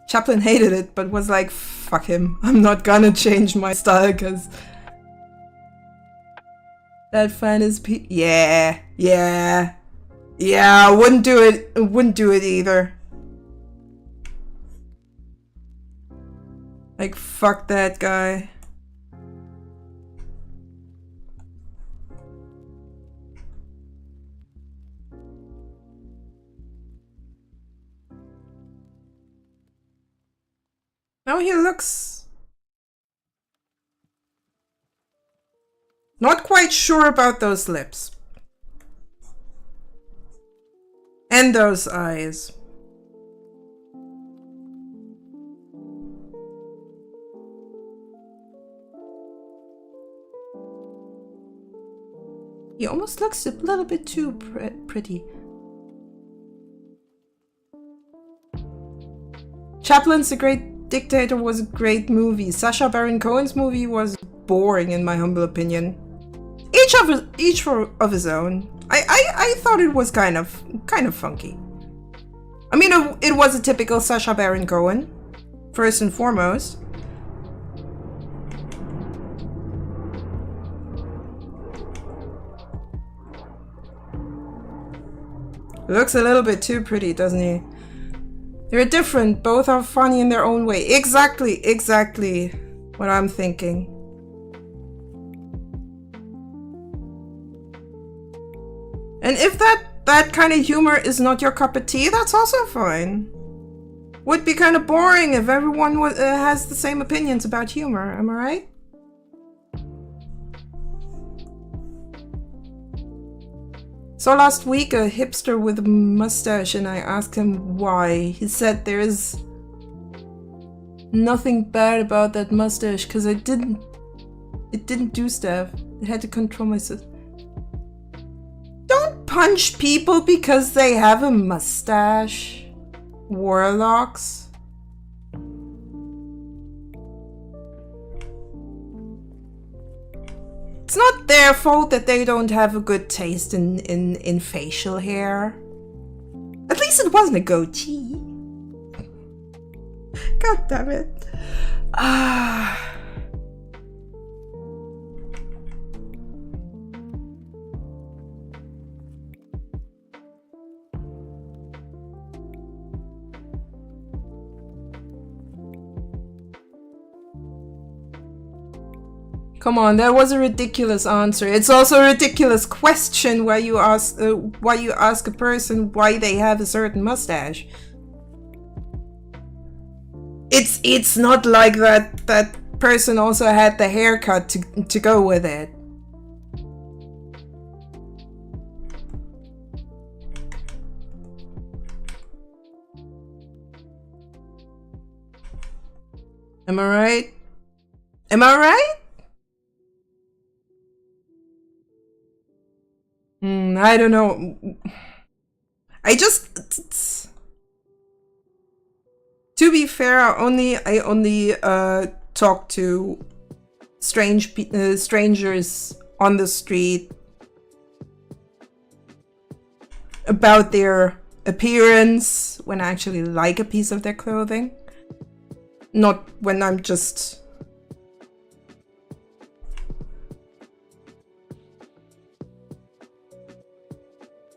Chaplin hated it, but was like, fuck him. I'm not gonna change my style, cause... that fan is yeah, I wouldn't do it either. Like, fuck that guy. Now he looks... not quite sure about those lips. And those eyes. He almost looks a little bit too pretty. Chaplin's The Great Dictator was a great movie. Sacha Baron Cohen's movie was boring in my humble opinion. Each of his own. I thought it was kind of funky. I mean, it was a typical Sacha Baron Cohen, first and foremost. Looks a little bit too pretty, doesn't he? They're different. Both are funny in their own way. Exactly what I'm thinking. And if that that kind of humor is not your cup of tea, that's also fine. Would be kind of boring if everyone has the same opinions about humor, am I right? So last week, a hipster with a mustache, and I asked him why. He said there is nothing bad about that mustache because it didn't do stuff. It had to control myself. Don't punch people because they have a mustache. Warlocks. It's not their fault that they don't have a good taste in facial hair. At least it wasn't a goatee. God damn it. Come on, that was a ridiculous answer. It's also a ridiculous question why you ask a person why they have a certain mustache. It's not like that person also had the haircut to go with it. Am I right? Am I right? I don't know. To be fair, I only talk to strangers on the street about their appearance when I actually like a piece of their clothing. Not when I'm just...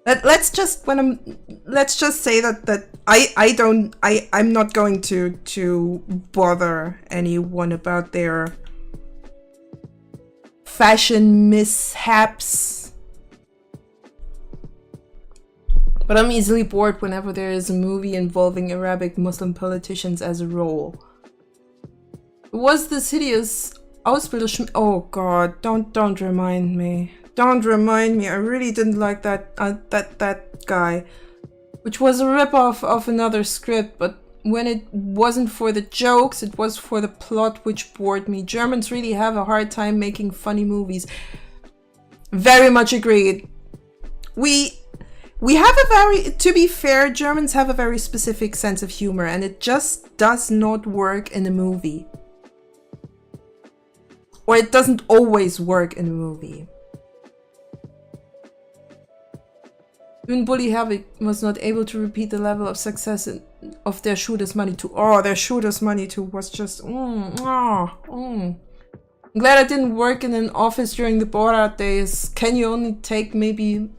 Let's just say that I'm not going to bother anyone about their fashion mishaps. But I'm easily bored whenever there is a movie involving Arabic Muslim politicians as a role. Was this hideous Ausbilder oh god, don't remind me. Don't remind me. I really didn't like that guy, which was a ripoff of another script, but when it wasn't for the jokes, it was for the plot, which bored me. Germans really have a hard time making funny movies. Very much agreed. We have a very, to be fair, Germans have a very specific sense of humor, and it just does not work in a movie. Or it doesn't always work in a movie. Even Bully Havoc was not able to repeat the level of success of their Shooter's Money 2. Oh, their Shooter's Money 2 was just... I'm glad I didn't work in an office during the Borat days. Can you only take maybe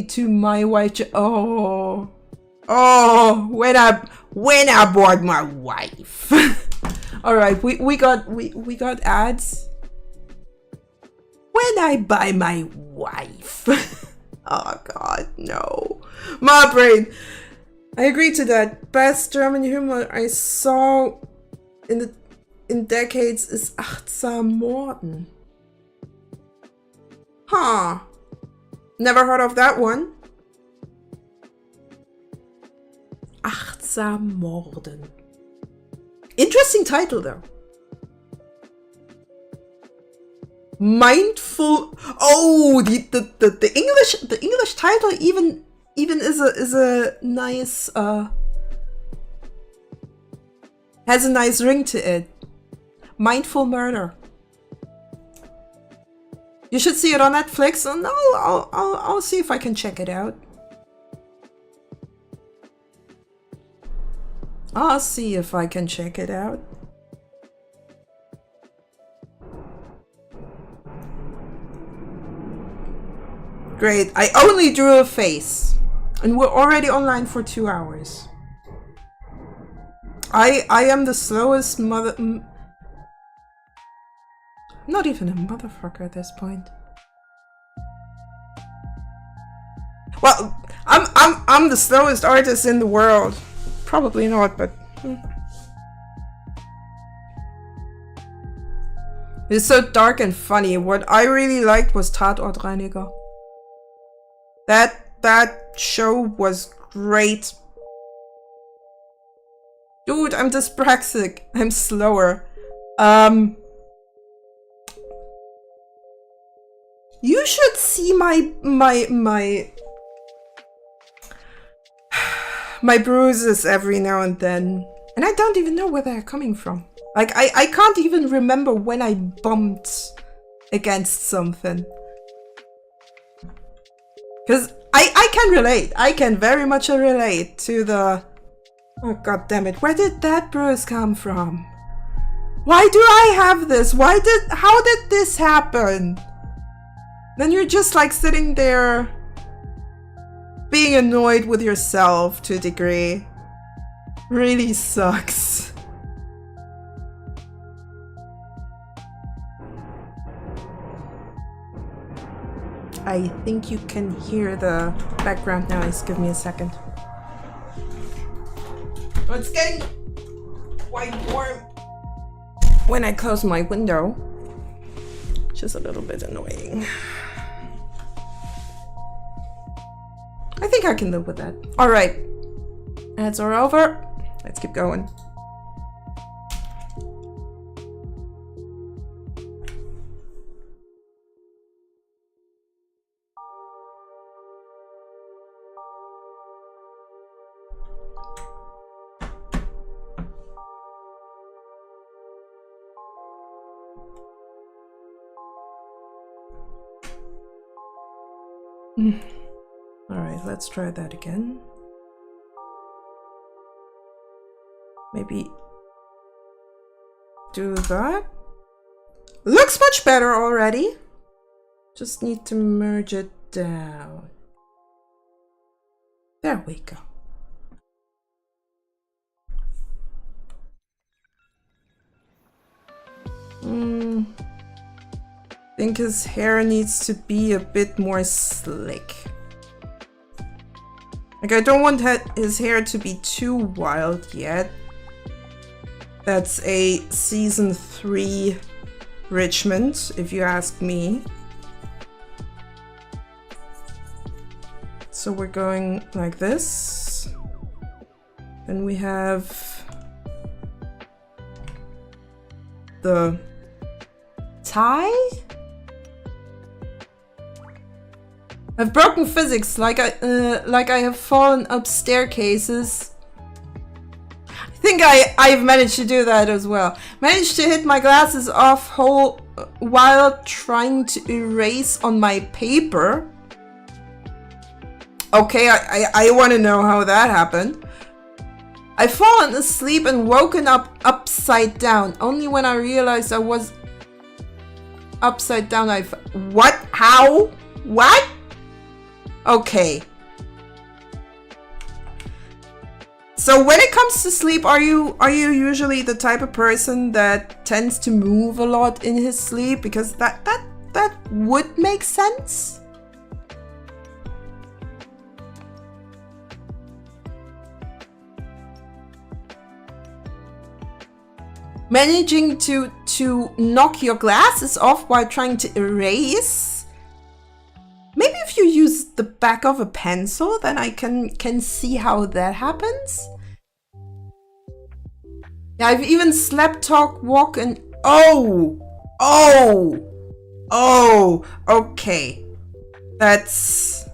2 my wife... Oh, when I bought my wife. All right, we got ads. When I buy my wife. Oh god, no. My brain. I agree to that. Best German humor I saw in decades is Achtsam Morden. Huh. Never heard of that one. Achtsam Morden. Interesting title though. Mindful. Oh, the English title even is a nice has a nice ring to it. Mindful Murder. You should see it on Netflix, and I'll see if I can check it out. I'll see if I can check it out. Great, I only drew a face. And we're already online for 2 hours. I am the slowest mother... Not even a motherfucker at this point. Well, I'm the slowest artist in the world. Probably not, but it's so dark and funny. What I really liked was Tatortreiniger. That show was great. Dude, I'm dyspraxic. I'm slower. You should see my bruises every now and then. And I don't even know where they're coming from. Like, I can't even remember when I bumped against something. Because I can relate. I can very much relate to the... Oh, god damn it. Where did that bruise come from? Why do I have this? How did this happen? Then you're just like sitting there being annoyed with yourself to a degree. Really sucks. I think you can hear the background noise. Give me a second. Oh, it's getting quite warm when I close my window, which is a little bit annoying. I think I can live with that. All right, ads are over. Let's keep going. Alright, let's try that again. Maybe do that. Looks much better already. Just need to merge it down. There we go. I think his hair needs to be a bit more slick. Like, I don't want his hair to be too wild yet. That's a season 3 Richmond, if you ask me. So we're going like this. Then we have the tie. I've broken physics, like I have fallen up staircases. I think I've managed to do that as well. Managed to hit my glasses off whole while trying to erase on my paper. Okay, I want to know how that happened. I've fallen asleep and woken up upside down. Only when I realized I was upside down, what? How? What? Okay. So when it comes to sleep, are you usually the type of person that tends to move a lot in his sleep? Because that would make sense. Managing to knock your glasses off while trying to erase. Maybe if you use the back of a pencil, then I can see how that happens. Yeah, I've even slept, talk, walk, and oh, okay, that's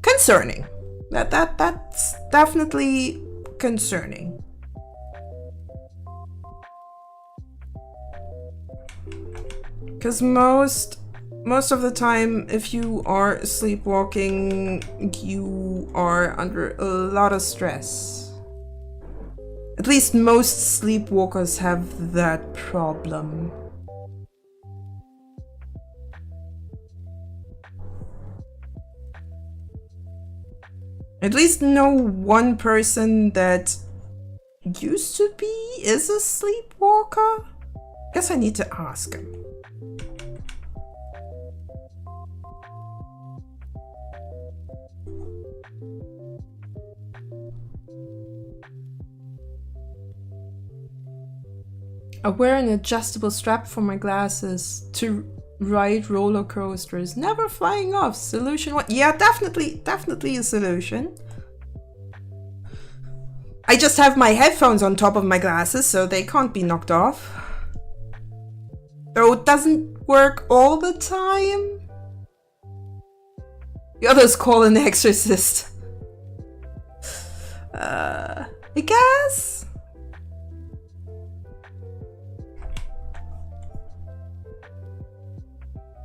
concerning. That's definitely concerning. Because most of the time, if you are sleepwalking, you are under a lot of stress. At least most sleepwalkers have that problem. At least know one person that used to be is a sleepwalker. Guess I need to ask him. I wear an adjustable strap for my glasses to ride roller coasters. Never flying off. Solution one. Yeah, definitely a solution. I just have my headphones on top of my glasses, so they can't be knocked off. Though it doesn't work all the time. The others call an exorcist. I guess.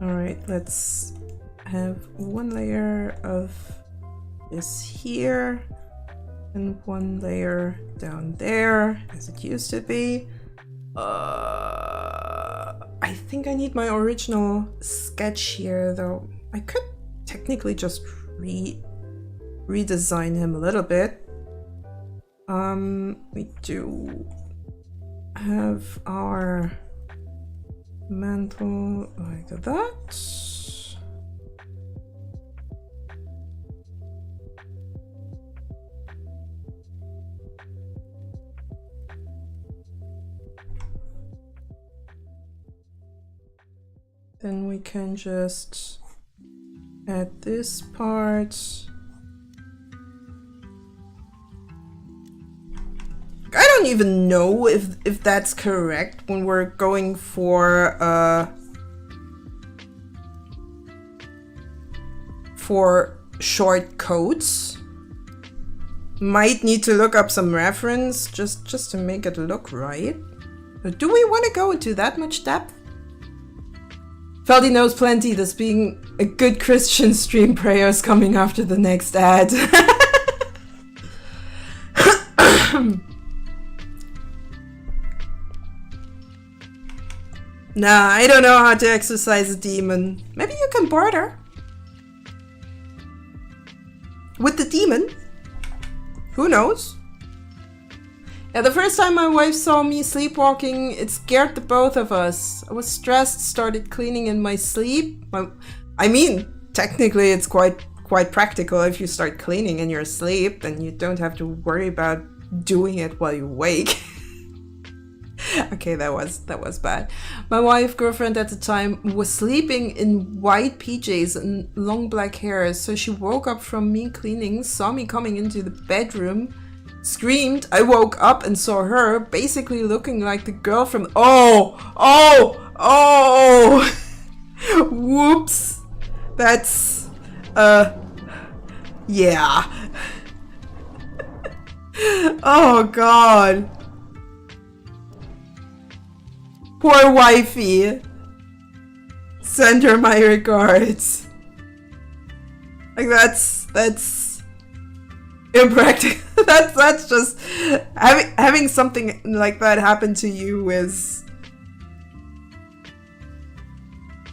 Alright, let's have one layer of this here and one layer down there, as it used to be. I think I need my original sketch here, though. I could technically just redesign him a little bit. We do have our mantle like that. Then we can just add this part. I don't even know if that's correct when we're going for short coats. Might need to look up some reference just to make it look right. But do we want to go into that much depth? Feldy knows plenty, this being a good Christian stream, prayers coming after the next ad. Nah, I don't know how to exercise a demon. Maybe you can barter with the demon. Who knows? Yeah, the first time my wife saw me sleepwalking, it scared the both of us. I was stressed, started cleaning in my sleep. I mean, technically it's quite practical if you start cleaning in your sleep, then you don't have to worry about doing it while you wake. Okay, that was bad. My wife, girlfriend at the time, was sleeping in white PJs and long black hair, so she woke up from me cleaning, saw me coming into the bedroom, screamed. I woke up and saw her basically looking like the girl from whoops. That's yeah. Oh god. Poor wifey. Send her my regards. Like that's impractical. that's just having something like that happen to you is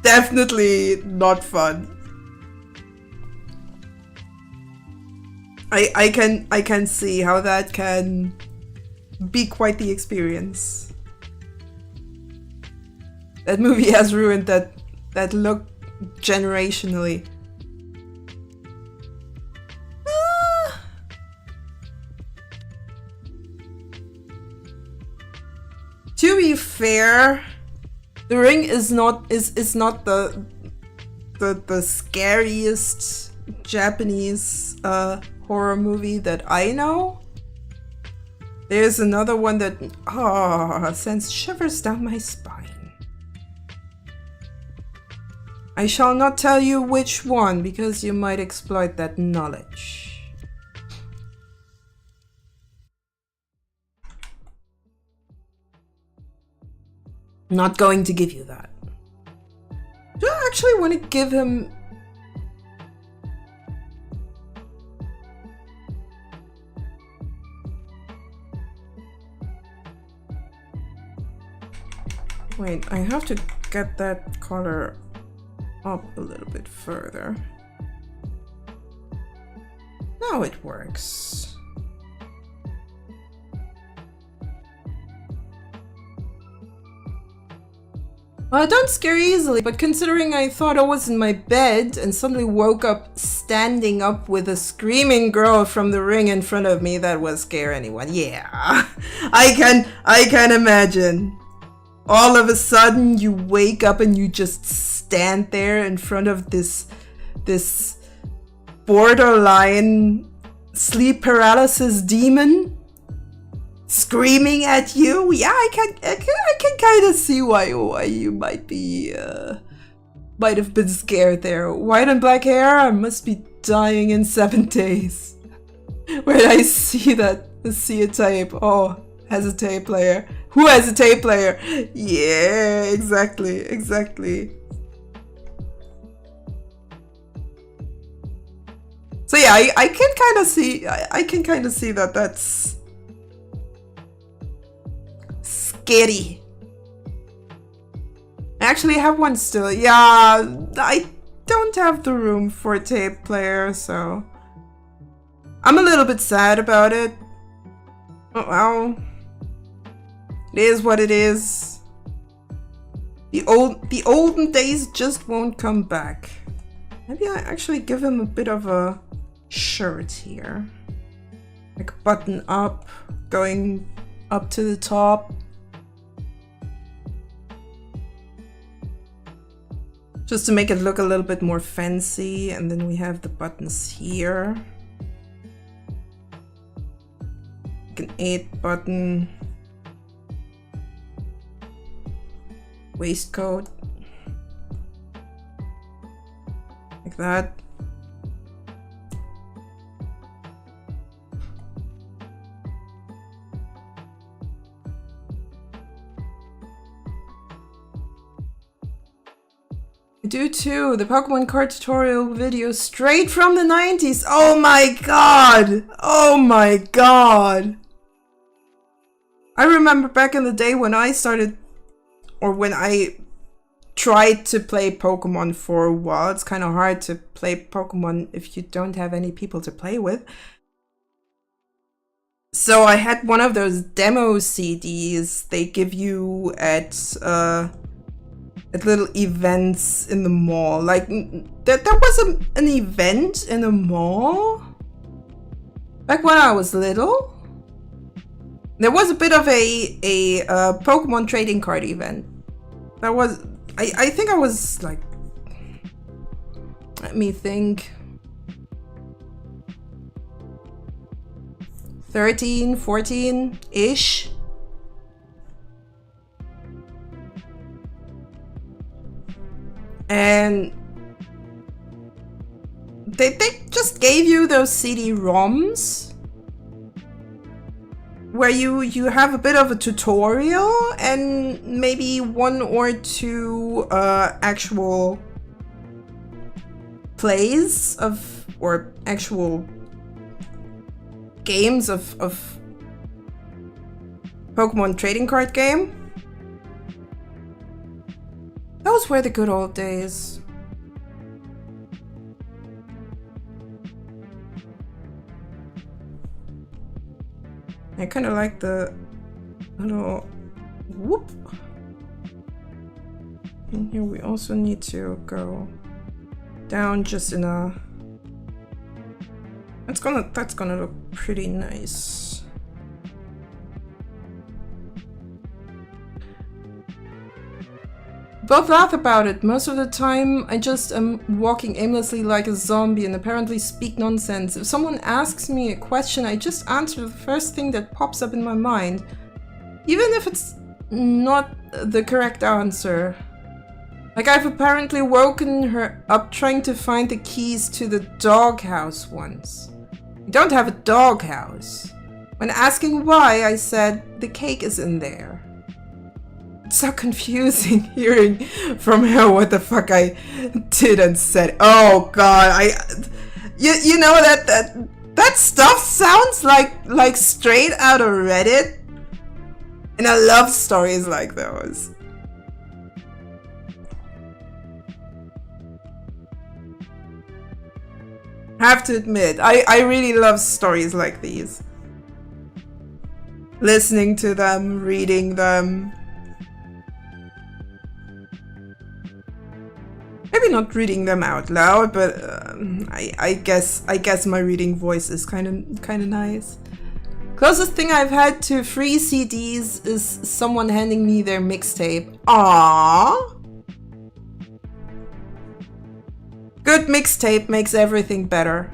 definitely not fun. I can see how that can be quite the experience. That movie has ruined that look generationally. To be fair, The Ring is not the scariest Japanese horror movie that I know. There's another one that sends shivers down my spine. I shall not tell you which one because you might exploit that knowledge. Not going to give you that. Do I actually want to give him... Wait, I have to get that color up a little bit further. Now it works. Well, I don't scare easily, but considering I thought I was in my bed and suddenly woke up standing up with a screaming girl from The Ring in front of me, that would scare anyone. Yeah, I can imagine. all of a sudden you wake up and you just stand there in front of this borderline sleep paralysis demon screaming at you. Yeah, I can kind of see why you might have been scared there. White and black hair, I must be dying in 7 days. When I see a tape, oh, has a tape player. Who has a tape player? Yeah, exactly. So yeah, I can kind of see that that's scary. I actually have one still. Yeah, I don't have the room for a tape player, so I'm a little bit sad about it. Oh well. It is what it is. The olden days just won't come back. Maybe I actually give him a bit of a shirt here. Like button up, going up to the top. Just to make it look a little bit more fancy. And then we have the buttons here. Like an 8 button. Waistcoat. Like that. I do too. The Pokemon card tutorial video straight from the 90s. Oh my god! Oh my god! I remember back in the day when I started, or when I tried to play Pokemon for a while. It's kind of hard to play Pokemon if you don't have any people to play with. So I had one of those demo CDs they give you at little events in the mall. Like, there was an event in a mall back when I was little. There was a bit of a Pokemon trading card event. That was, I think I was like, let me think, 13, 14-ish. And they just gave you those CD-ROMs where you have a bit of a tutorial and maybe 1 or 2 actual plays of, or actual games of Pokemon trading card game. Those were the good old days. I kind of like the little whoop. And here we also need to go down just in a... That's gonna look pretty nice. Both laugh about it. Most of the time I just am walking aimlessly like a zombie and apparently speak nonsense. If someone asks me a question, I just answer the first thing that pops up in my mind, even if it's not the correct answer. Like, I've apparently woken her up trying to find the keys to the doghouse once. I don't have a doghouse. When asking why, I said, the cake is in there. It's so confusing hearing from her what the fuck I did and said. Oh god, you know that stuff sounds like straight out of Reddit, and I love stories like those. I have to admit, I really love stories like these. Listening to them, reading them. Maybe not reading them out loud, but I guess my reading voice is kind of nice. Closest thing I've had to free CDs is someone handing me their mixtape. Aww. Good mixtape makes everything better.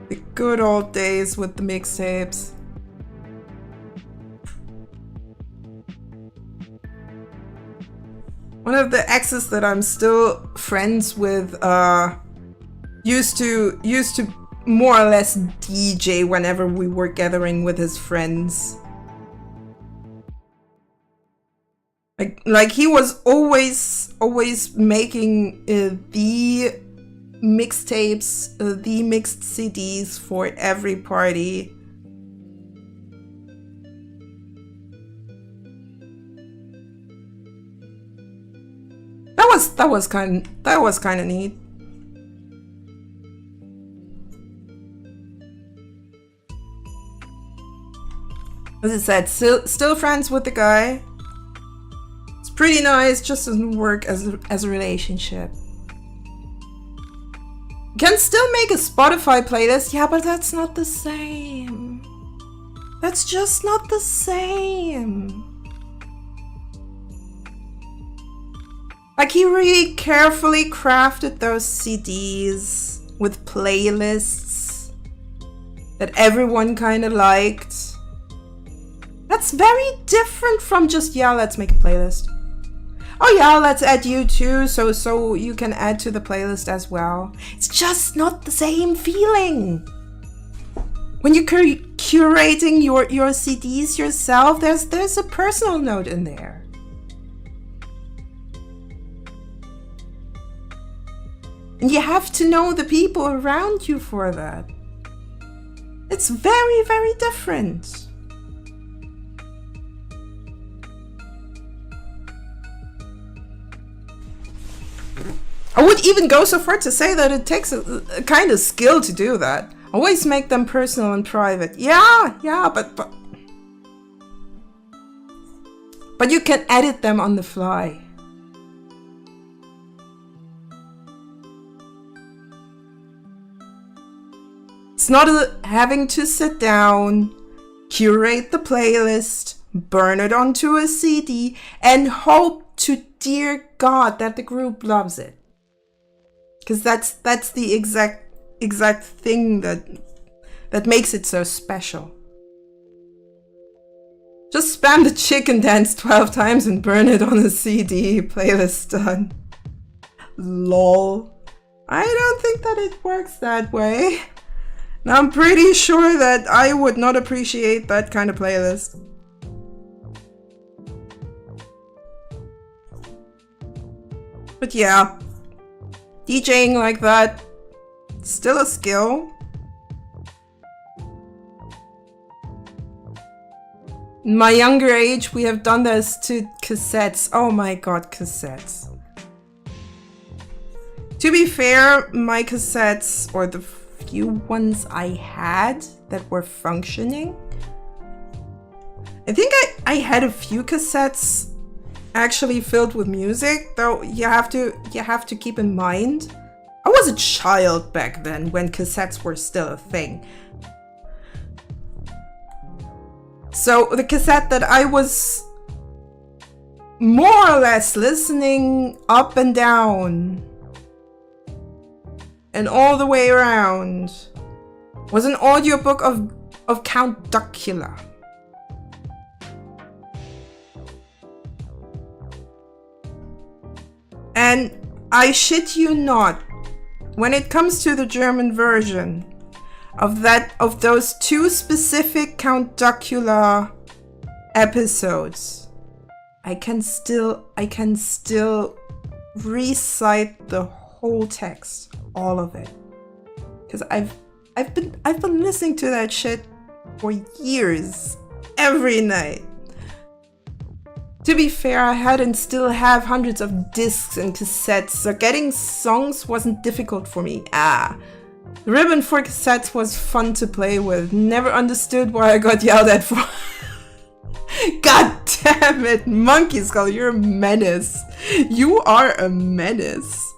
The good old days with the mixtapes. One of the exes that I'm still friends with used to more or less DJ whenever we were gathering with his friends. Like he was always making the mixtapes, the mixed CDs for every party. That was kind of neat. As I said, still friends with the guy. It's pretty nice, just doesn't work as a relationship. Can still make a Spotify playlist, yeah, but that's not the same. That's just not the same. Like, he really carefully crafted those CDs with playlists that everyone kind of liked. That's very different from just, yeah, let's make a playlist. Oh yeah, let's add you too, so you can add to the playlist as well. It's just not the same feeling. When you're curating your CDs yourself, there's a personal note in there. And you have to know the people around you for that. It's very, very different. I would even go so far to say that it takes a kind of skill to do that. Always make them personal and private. Yeah, but you can edit them on the fly. It's not having to sit down, curate the playlist, burn it onto a CD, and hope to dear God that the group loves it. Because that's the exact thing that makes it so special. Just spam the chicken dance 12 times and burn it on a CD, playlist done. Lol. I don't think that it works that way. And I'm pretty sure that I would not appreciate that kind of playlist. But yeah, DJing like that, still a skill. In my younger age, we have done this to cassettes. Oh my god, cassettes. To be fair, my cassettes, or the few ones I had that were functioning, I think I had a few cassettes actually filled with music, though you have to keep in mind I was a child back then when cassettes were still a thing. So the cassette that I was more or less listening up and down and all the way around was an audiobook of Count Duckula. And I shit you not, when it comes to the German version of those two specific Count Duckula episodes, I can still recite the whole text, all of it, because I've been listening to that shit for years, every night. To be fair, I had and still have hundreds of discs and cassettes, so getting songs wasn't difficult for me. The ribbon for cassettes was fun to play with. Never understood why I got yelled at for. God damn it, Monkey Skull, you're a menace. You are a menace.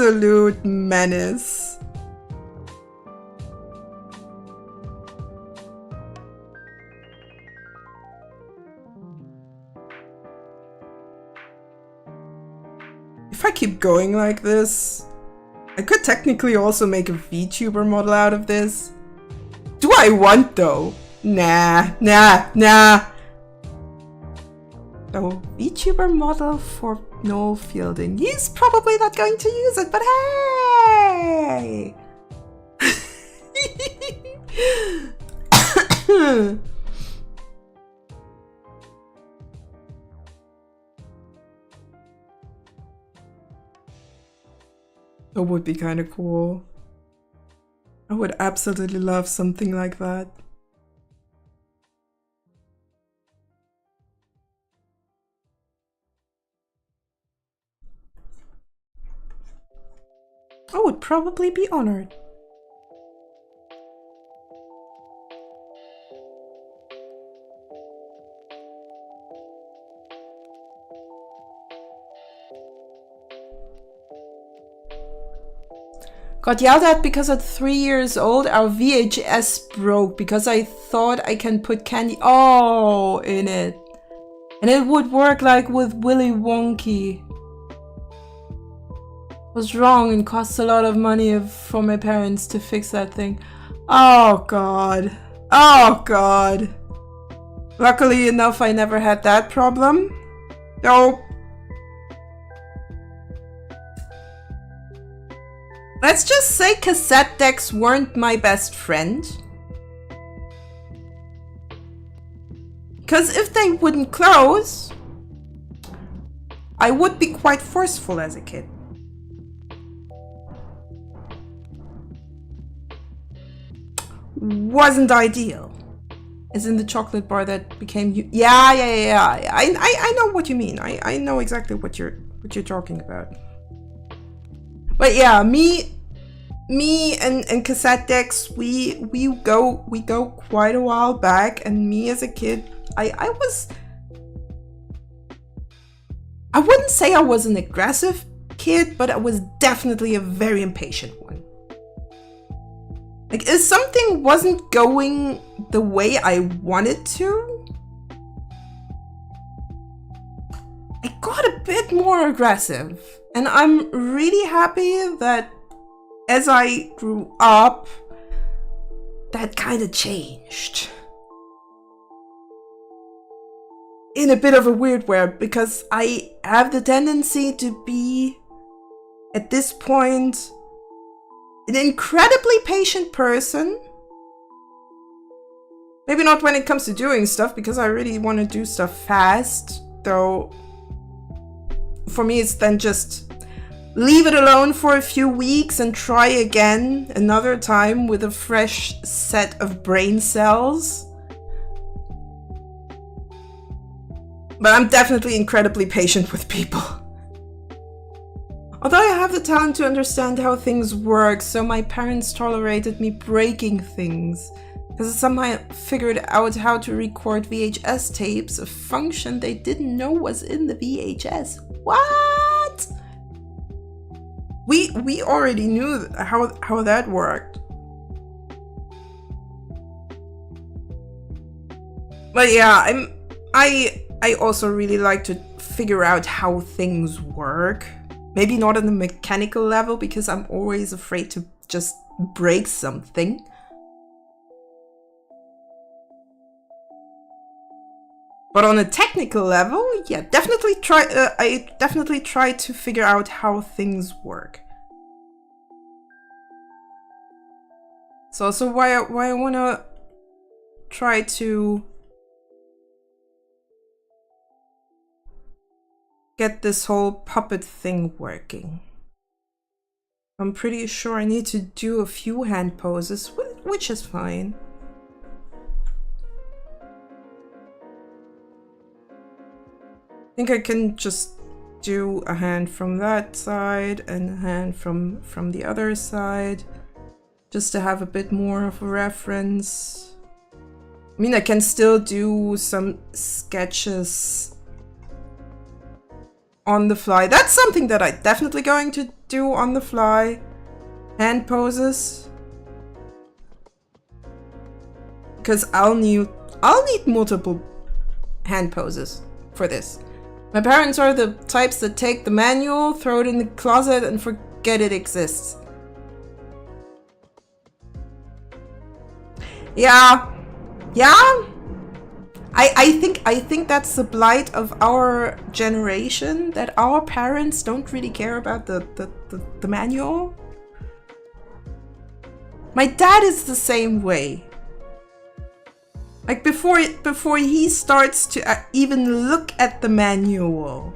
absolute menace. If I keep going like this, I could technically also make a VTuber model out of this. Do I want though? Nah. So, VTuber model for Noel Fielding. He's probably not going to use it, but hey! That would be kind of cool. I would absolutely love something like that. I would probably be honored. Got yelled at because at 3 years old our VHS broke because I thought I can put candy in it. And it would work like with Willy Wonky. Was wrong and cost a lot of money for my parents to fix that thing. Oh god. Oh god. Luckily enough I never had that problem. No. Let's just say cassette decks weren't my best friend. Because if they wouldn't close, I would be quite forceful as a kid. Wasn't ideal. As in the chocolate bar that became you. Yeah. I know what you mean. I know exactly what you're talking about. But yeah, me and cassette decks, we go quite a while back, and me as a kid, I wouldn't say I was an aggressive kid, but I was definitely a very impatient one. Like, if something wasn't going the way I wanted to, I got a bit more aggressive. And I'm really happy that as I grew up, that kind of changed. In a bit of a weird way, because I have the tendency to be, at this point, an incredibly patient person. Maybe not when it comes to doing stuff, because I really want to do stuff fast, though. For me, it's then just leave it alone for a few weeks and try again another time with a fresh set of brain cells. But I'm definitely incredibly patient with people. Although I have the talent to understand how things work, so my parents tolerated me breaking things. Because I somehow figured out how to record VHS tapes, a function they didn't know was in the VHS. What? We already knew how that worked. But yeah, I also really like to figure out how things work. Maybe not on the mechanical level, because I'm always afraid to just break something. But on a technical level, yeah, I definitely try to figure out how things work. It's also why I want to try to get this whole puppet thing working. I'm pretty sure I need to do a few hand poses, which is fine. I think I can just do a hand from that side and a hand from the other side, just to have a bit more of a reference. I mean, I can still do some sketches on the fly. That's something that I'm definitely going to do on the fly hand poses. Because I'll need multiple hand poses for this. My parents are the types that take the manual, throw it in the closet, and forget it exists. Yeah. I think that's the blight of our generation, that our parents don't really care about the manual. My dad is the same way. Like before he starts to even look at the manual.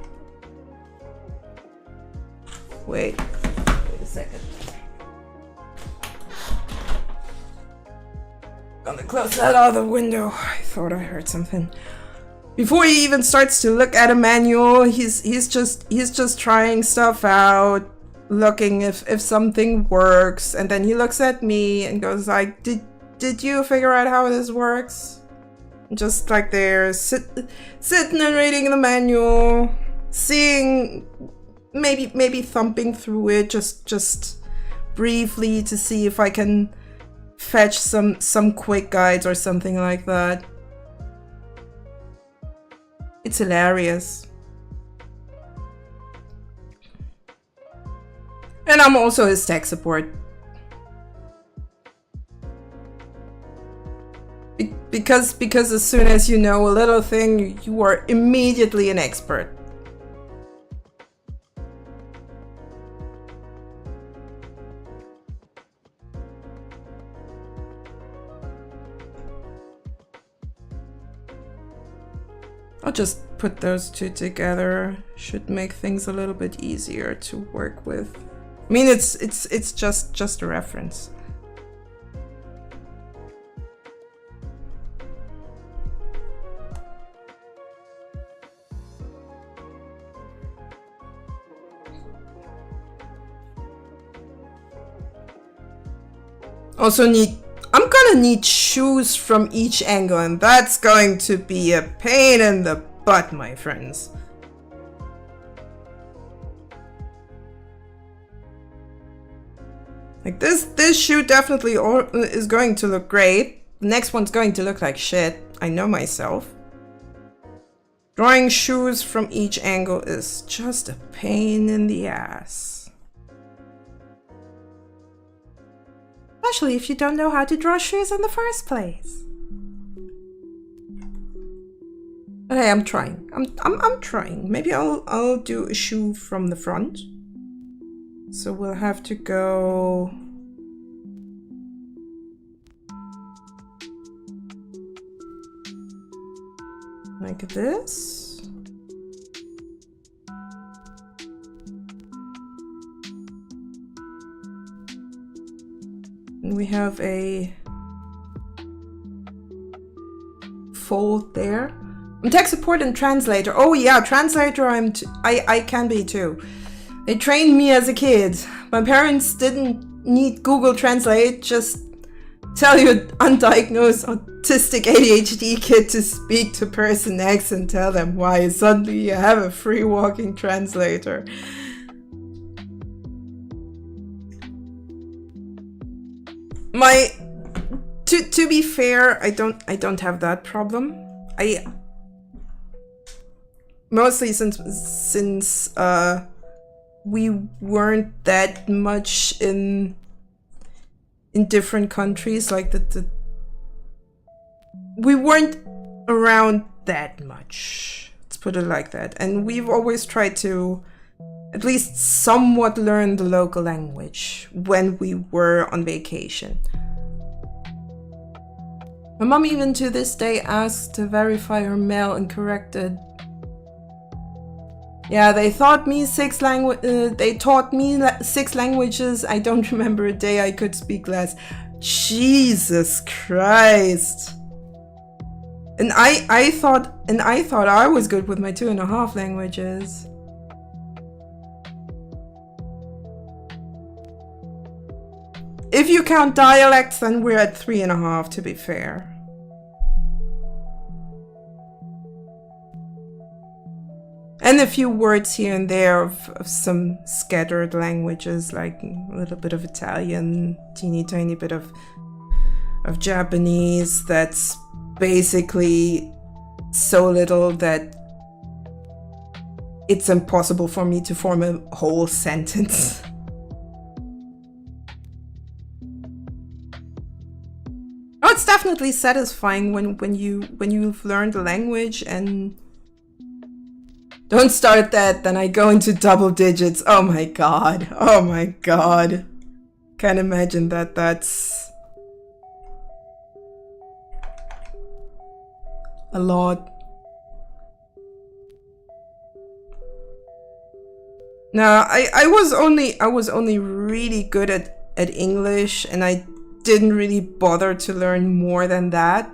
Wait a second. Gonna close that other window. I thought I heard something. Before he even starts to look at a manual, he's just trying stuff out, looking if something works, and then he looks at me and goes like, Did you figure out how this works? Just like there, sitting and reading the manual, seeing, maybe thumping through it just briefly to see if I can fetch some quick guides or something like that. It's hilarious. And I'm also his tech support. Because as soon as you know a little thing, you are immediately an expert. I'll just put those two together. Should make things a little bit easier to work with. I mean, it's just a reference. I'm gonna need shoes from each angle, and that's going to be a pain in the butt, my friends. Like this shoe definitely is going to look great. The next one's going to look like shit. I know myself. Drawing shoes from each angle is just a pain in the ass. Especially if you don't know how to draw shoes in the first place. But hey, I'm trying. I'm trying. Maybe I'll do a shoe from the front. So we'll have to go like this. We have a fold there. I'm tech support and translator. Oh yeah, translator I can be too. They trained me as a kid. My parents didn't need Google Translate, just tell your undiagnosed autistic ADHD kid to speak to person X and tell them why. Suddenly you have a free walking translator. To be fair, I don't have that problem. Mostly since we weren't that much in different countries, like we weren't around that much. Let's put it like that. And we've always tried to at least somewhat learn the local language when we were on vacation. My mom even to this day asks to verify her mail and corrected. Yeah, they taught me 6 languages. I don't remember a day I could speak less. Jesus Christ. And I thought I was good with my 2.5 languages. If you count dialects, then we're at 3.5, to be fair. And a few words here and there of some scattered languages, like a little bit of Italian, teeny tiny bit of Japanese. That's basically so little that it's impossible for me to form a whole sentence. Oh, it's definitely satisfying when you've learned a language and don't start that, then I go into double digits. Oh my god. Oh my god. Can't imagine that. That's a lot. No, I was only really good at English, and I didn't really bother to learn more than that.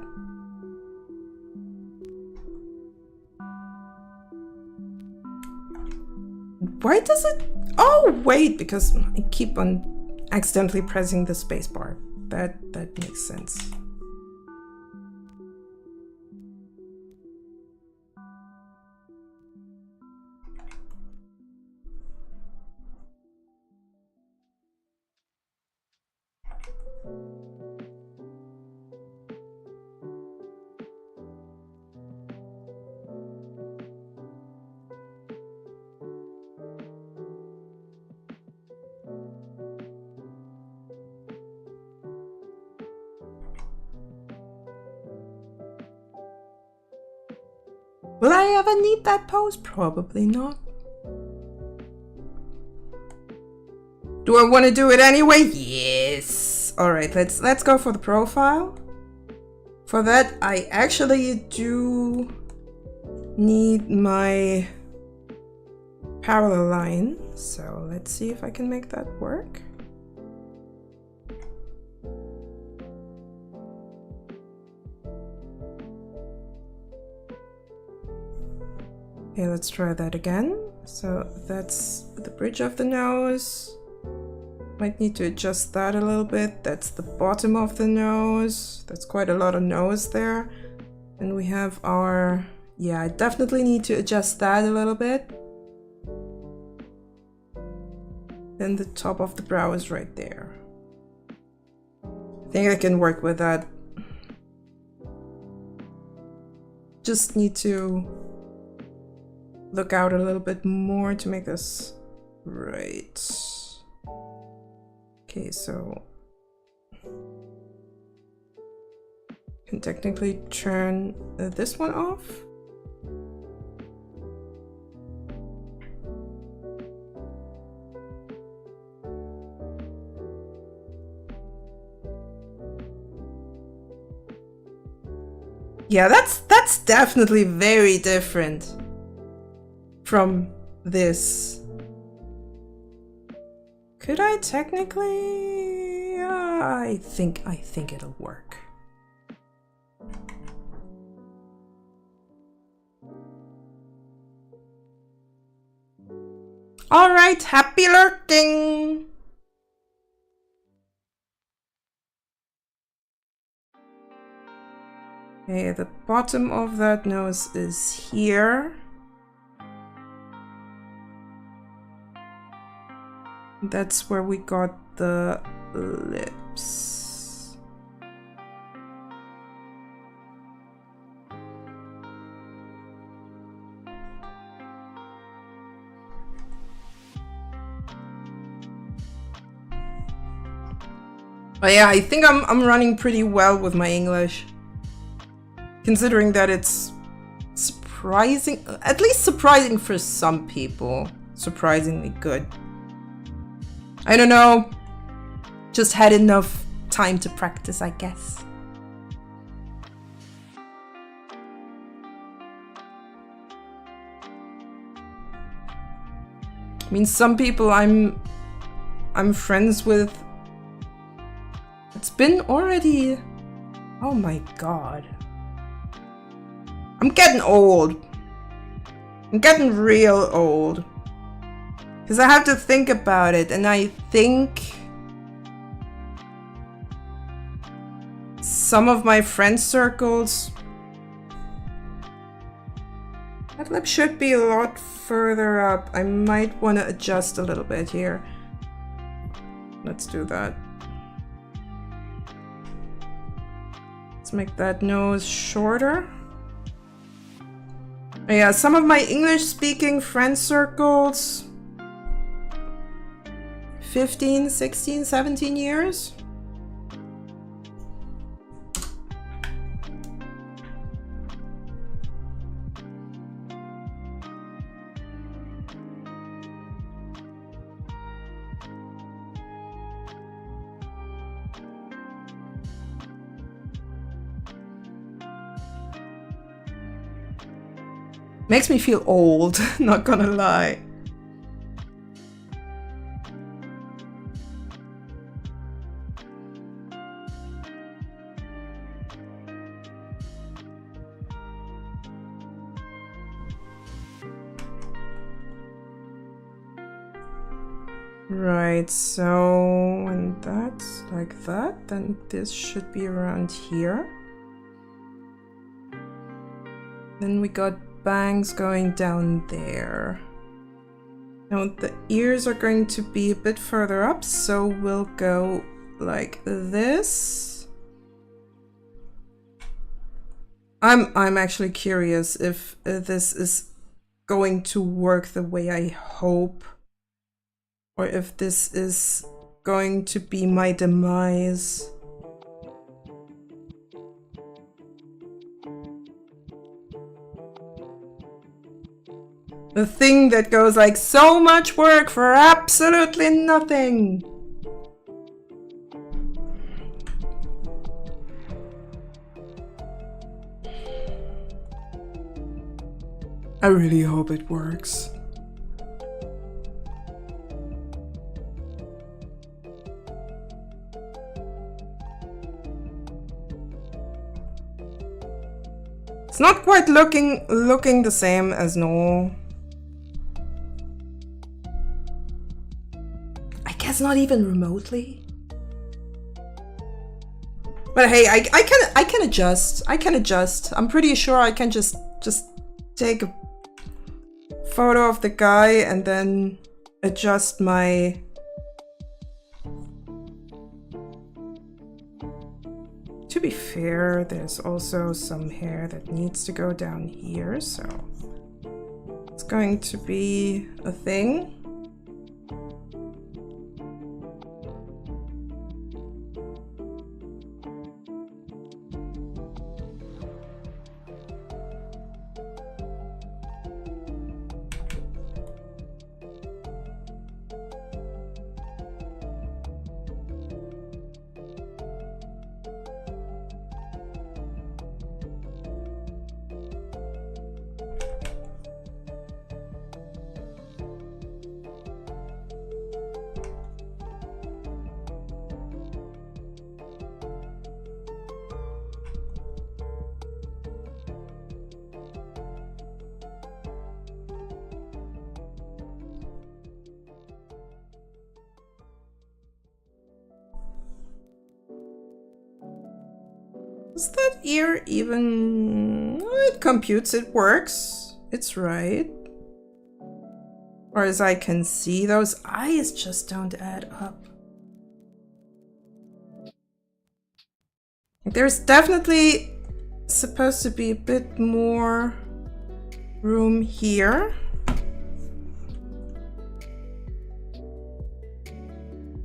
Why does it? Oh wait, because I keep on accidentally pressing the spacebar. That makes sense. Will I ever need that pose? Probably not. Do I want to do it anyway? Yes. All right, let's go for the profile. For that, I actually do need my parallel line. So let's see if I can make that work. Okay, let's try that again. So that's the bridge of the nose. Might need to adjust that a little bit. That's the bottom of the nose. That's quite a lot of nose there. And we have our... Yeah, I definitely need to adjust that a little bit. Then the top of the brow is right there. I think I can work with that. Just need to look out a little bit more to make this right. Okay, so can technically turn this one off. Yeah, that's definitely very different from this. Could I technically? I think it'll work. All right, happy lurking. Okay, the bottom of that nose is here. That's where we got the lips. But yeah, I think I'm running pretty well with my English, considering that it's surprising, at least surprising for some people, surprisingly good. I don't know, just had enough time to practice, I guess. I mean, some people I'm friends with. It's been already, oh my god. I'm getting old. I'm getting real old. Because I have to think about it, and I think some of my friend circles, at Flip should be a lot further up. I might want to adjust a little bit here. Let's do that. Let's make that nose shorter. Yeah, some of my English-speaking friend circles, 15, 16, 17 years. Makes me feel old, not gonna lie. Right, so when that's like that, then this should be around here. Then we got bangs going down there. Now the ears are going to be a bit further up, so we'll go like this. I'm actually curious if this is going to work the way I hope, or if this is going to be my demise. The thing that goes like so much work for absolutely nothing. I really hope it works. It's not quite looking the same as normal. Guess not even remotely. But hey, I can adjust. I can adjust. I'm pretty sure I can just take a photo of the guy and then adjust my To be fair, there's also some hair that needs to go down here, so it's going to be a thing. Is that ear even... It computes, it works. It's right. Or as I can see, those eyes just don't add up. There's definitely supposed to be a bit more room here.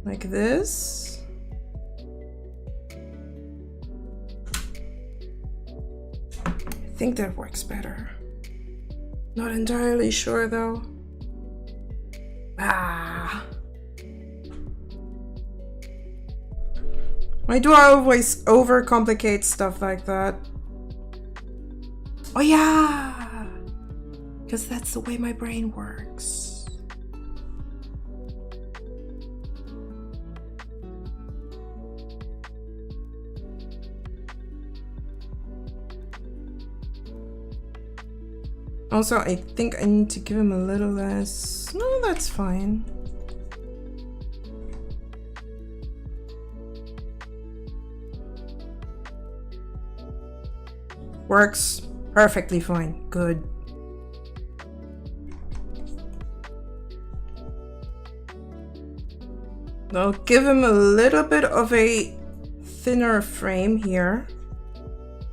Like this. I think that works better. Not entirely sure though. Why do I always overcomplicate stuff like that? Oh yeah! Because that's the way my brain works. Also, I think I need to give him a little less. No, that's fine. Works perfectly fine. Good. I'll give him a little bit of a thinner frame here.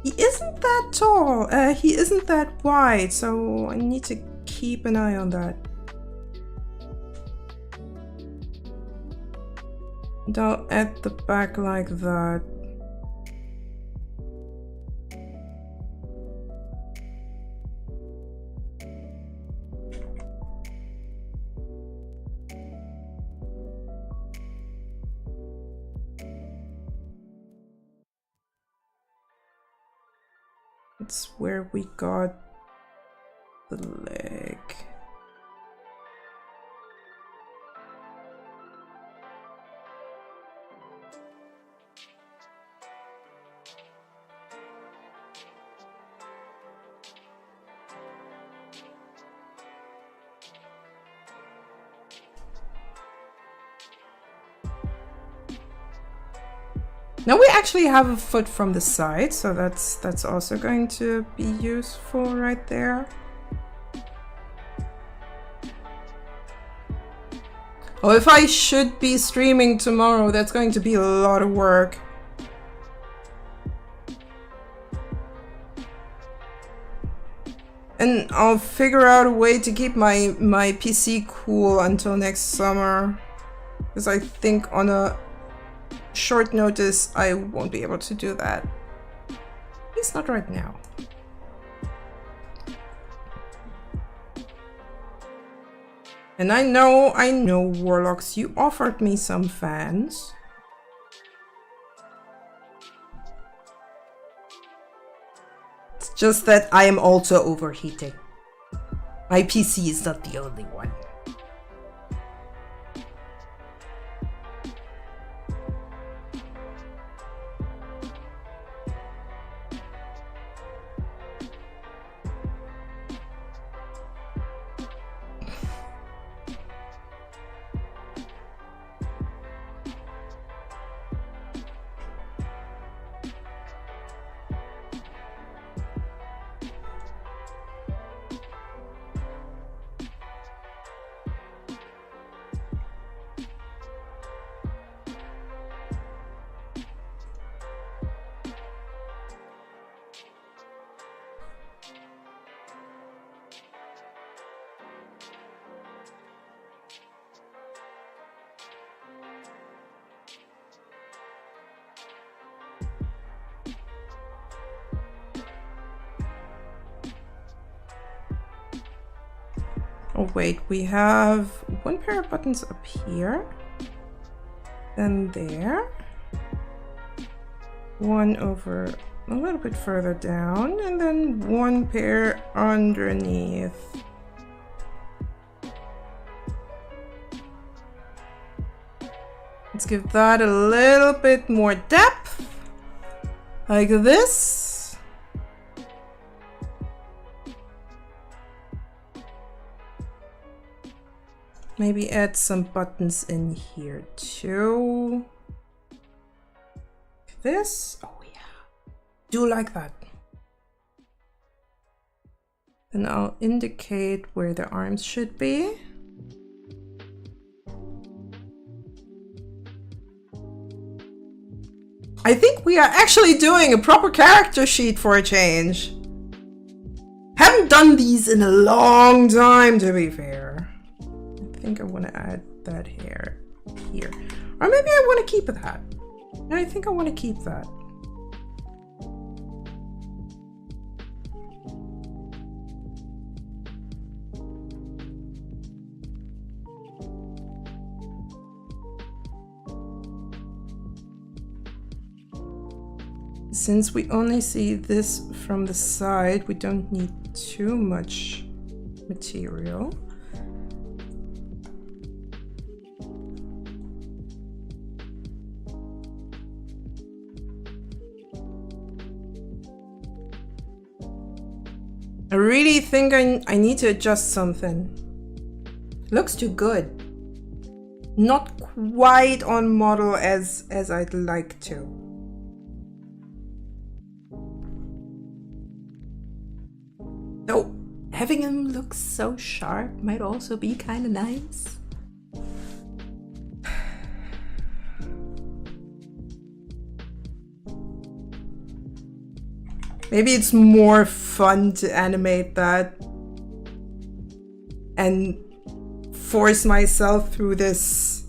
He isn't that tall, he isn't that wide, so I need to keep an eye on that. And I'll add the back like that. That's where we got the leg. Now we actually have a foot from the side, so that's also going to be useful right there. Oh, if I should be streaming tomorrow, that's going to be a lot of work. And I'll figure out a way to keep my PC cool until next summer. Because I think on a short notice, I won't be able to do that. At least not right now. And I know, Warlocks, you offered me some fans. It's just that I am also overheating. My PC is not the only one. Oh wait, we have one pair of buttons up here, then there, one over a little bit further down, and then one pair underneath. Let's give that a little bit more depth, like this. Maybe add some buttons in here too. This, oh yeah, do like that. Then I'll indicate where the arms should be. I think we are actually doing a proper character sheet for a change. Haven't done these in a long time, to be fair. I think I want to add that hair here. Or maybe I want to keep that. No, I think I want to keep that. Since we only see this from the side, we don't need too much material. I really think I need to adjust something. Looks too good. Not quite on model as I'd like to. Though having him look so sharp might also be kind of nice. Maybe it's more fun to animate that and force myself through this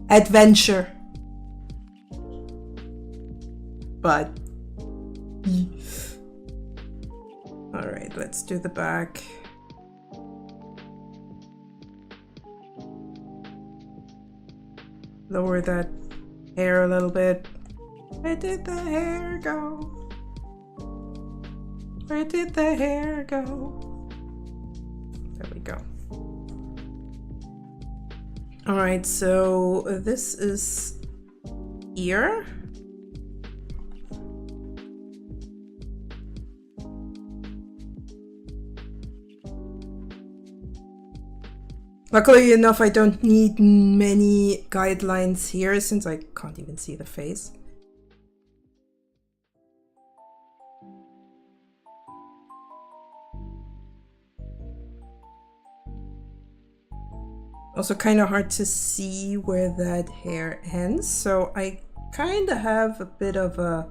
adventure. But all right, let's do the back. Lower that hair a little bit. Where did the hair go? Where did the hair go? There we go. All right, so this is ear. Luckily enough, I don't need many guidelines here since I can't even see the face. Also kind of hard to see where that hair ends, so I kind of have a bit of a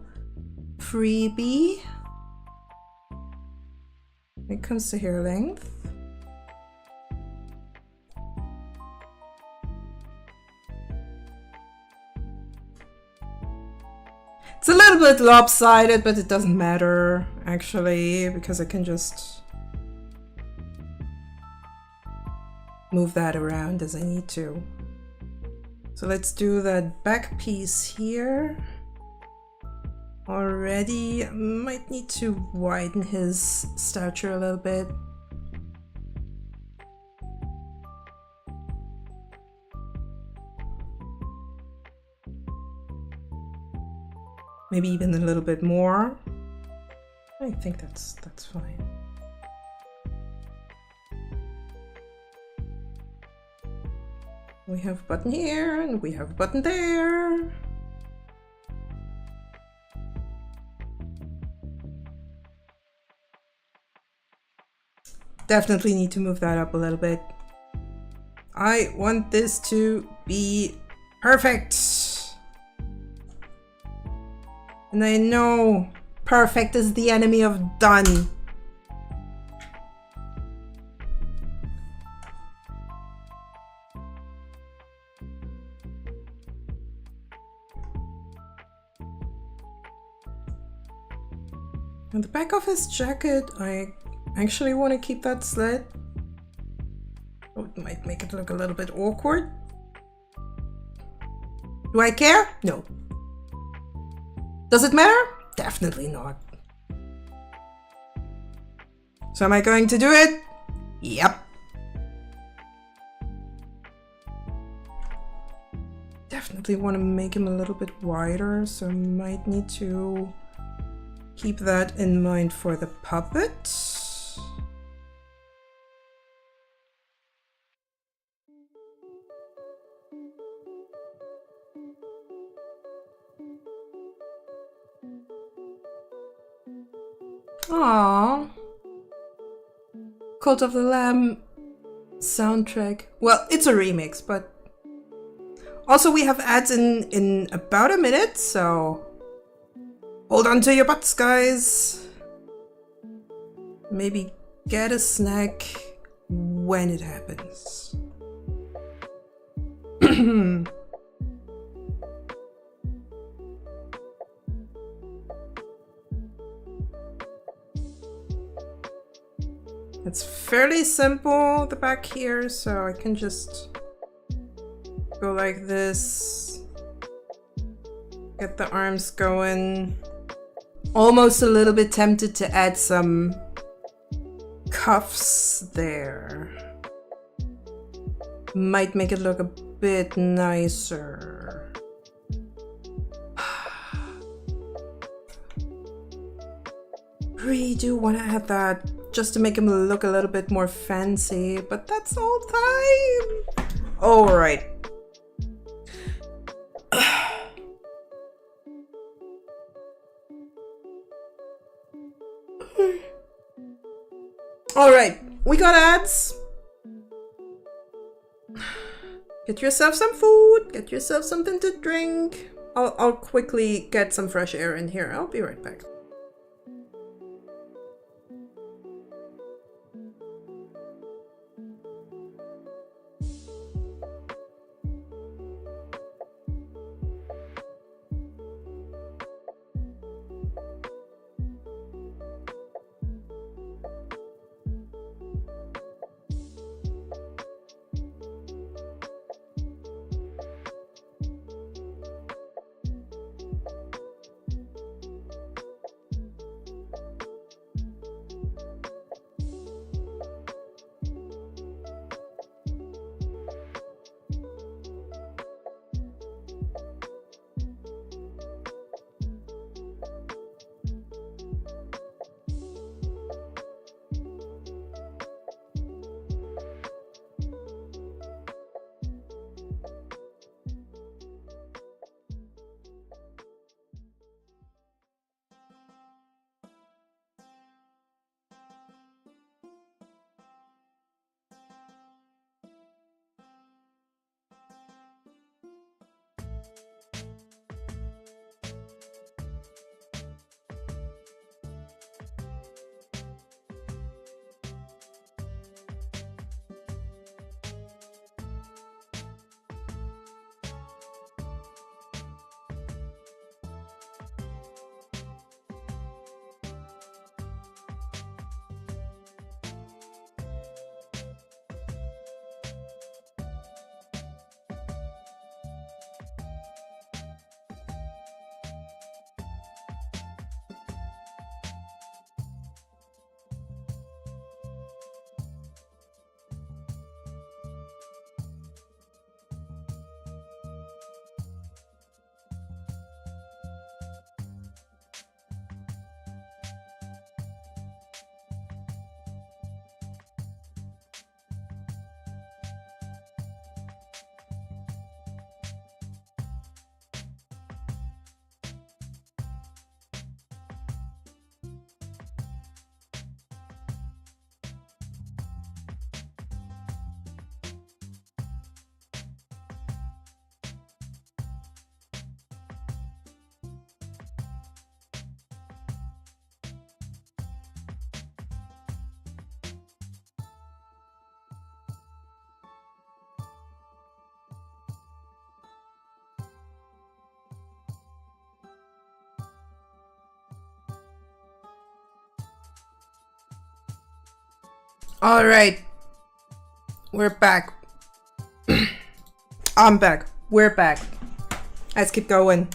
freebie when it comes to hair length. It's a little bit lopsided, but it doesn't matter, actually, because I can just move that around as I need to. So let's do that back piece here. Already, might need to widen his stature a little bit. Maybe even a little bit more. I think that's fine. We have a button here and we have a button there. Definitely need to move that up a little bit. I want this to be perfect. And I know perfect is the enemy of done. On the back of his jacket, I actually want to keep that slit. Oh, it might make it look a little bit awkward. Do I care? No. Does it matter? Definitely not. So am I going to do it? Yep. Definitely want to make him a little bit wider, so I might need to keep that in mind for the puppet. Aww. Cult of the Lamb soundtrack. Well, it's a remix, but also we have ads in about a minute, so hold on to your butts, guys. Maybe get a snack when it happens. It's fairly simple, the back here, so I can just go like this. Get the arms going. Almost a little bit tempted to add some cuffs there. Might make it look a bit nicer. Really do want to add that just to make him look a little bit more fancy, but that's all time. All right. All right, we got ads. Get yourself some food, get yourself something to drink. I'll quickly get some fresh air in here. I'll be right back. All right, we're back. I'm back. We're back. Let's keep going.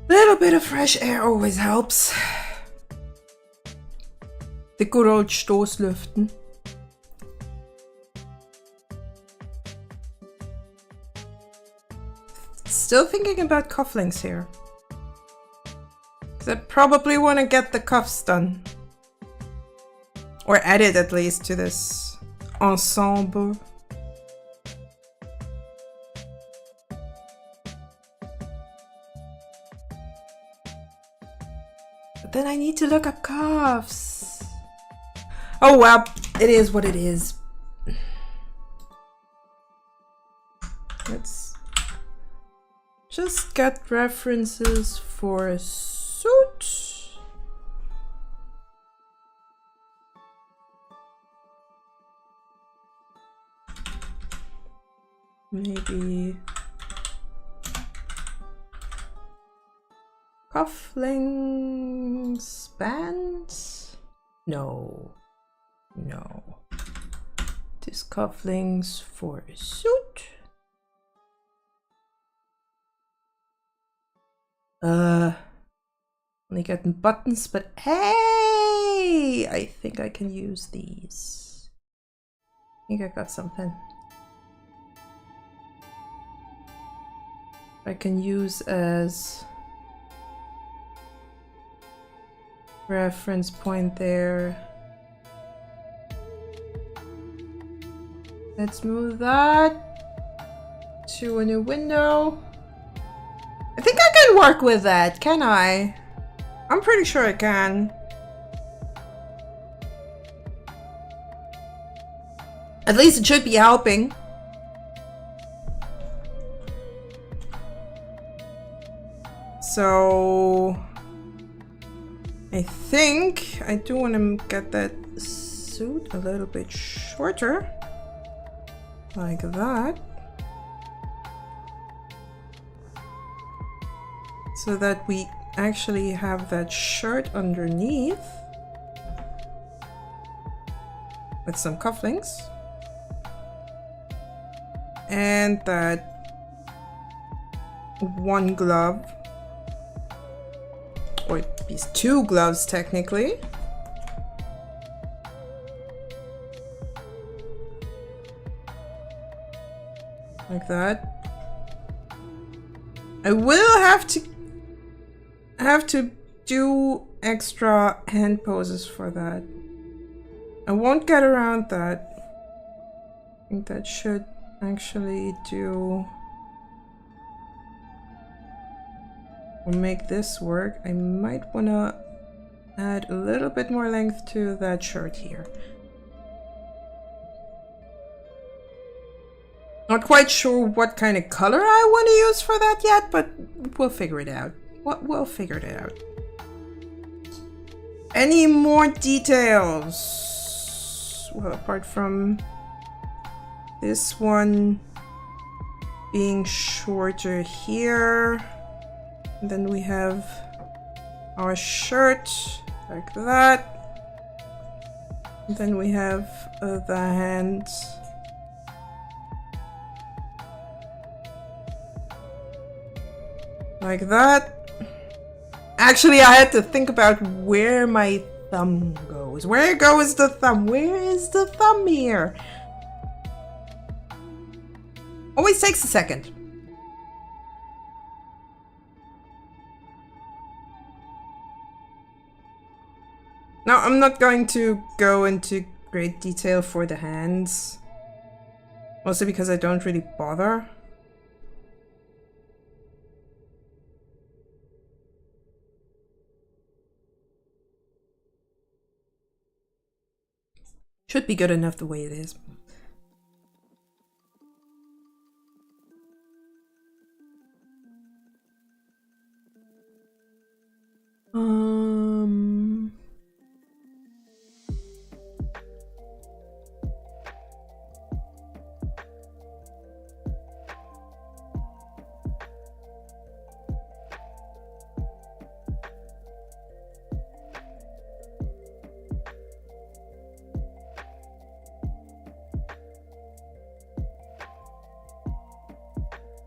Little bit of fresh air always helps. The good old Stoßlüften. Still thinking about cufflinks here. 'Cause I probably want to get the cuffs done. Or added at least to this ensemble. But then I need to look up cuffs. Oh well, it is what it is. Let's just get references for a suit. Maybe cufflinks, bands? No. Just cufflinks for a suit. Only getting buttons, but hey, I think I can use these. I think I got something I can use as reference point there. Let's move that to a new window. I think I can work with that, can I? I'm pretty sure I can. At least it should be helping. So I think I do want to get that suit a little bit shorter, like that, so that we actually have that shirt underneath with some cufflinks, and that one glove, or these two gloves technically, like that. I will have to do extra hand poses for that. I won't get around that. I think that should actually do or make this work. I might want to add a little bit more length to that shirt here. Not quite sure what kind of color I want to use for that yet, but we'll figure it out. We'll figure it out. Any more details? Well, apart from this one being shorter here. And then we have our shirt like that. And then we have the hands. Like that. Actually, I had to think about where my thumb goes. Where goes the thumb? Where is the thumb here? Always takes a second. Now, I'm not going to go into great detail for the hands. Mostly because I don't really bother. Should be good enough the way it is.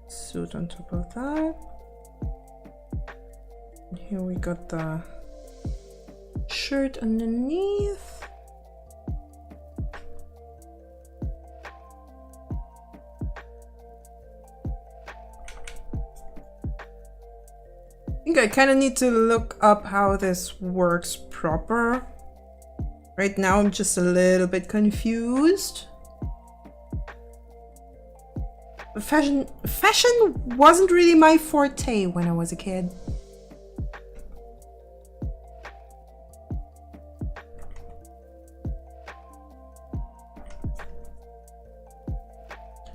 Suit on top of that. And here we got the shirt underneath. I think I kind of need to look up how this works proper. Right now I'm just a little bit confused. Fashion wasn't really my forte when I was a kid.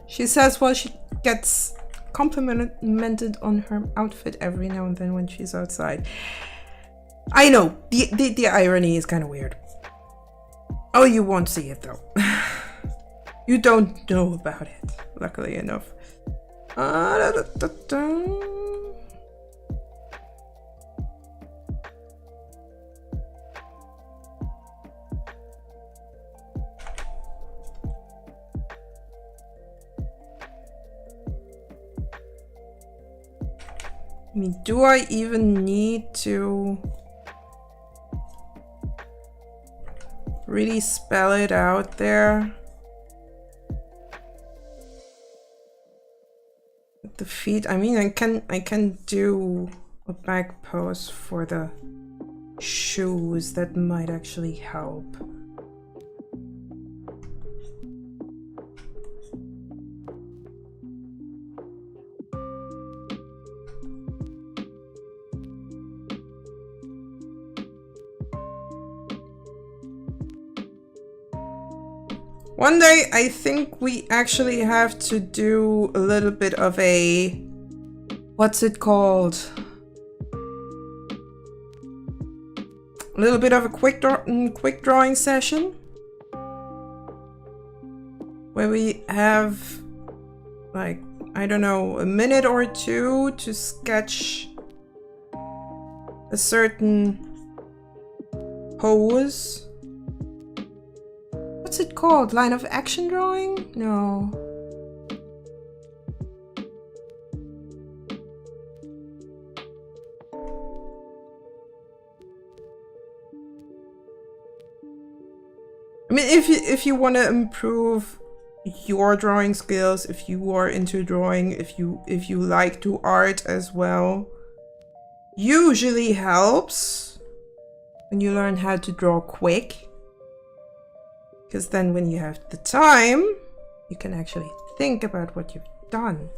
She says, well, she gets complimented on her outfit every now and then when she's outside. I know, the irony is kind of weird. Oh, you won't see it though. You don't know about it, luckily enough. I mean, do I even need to really spell it out there? The feet, I mean, I can do a back pose for the shoes. That might actually help. One day, I think we actually have to do a little bit of a... what's it called? A little bit of a quick drawing session where we have, like, I don't know, a minute or two to sketch a certain pose. What's it called? Line of action drawing? No. I mean, if you want to improve your drawing skills, if you are into drawing, if you like to art as well, usually helps when you learn how to draw quick, because then when you have the time, you can actually think about what you've done.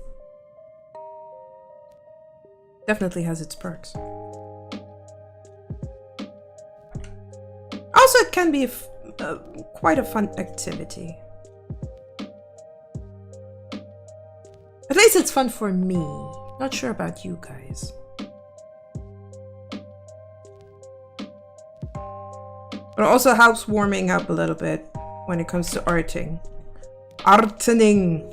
Definitely has its perks. Also, it can be quite a fun activity. At least it's fun for me. Not sure about you guys. But it also helps warming up a little bit when it comes to arting. Artening.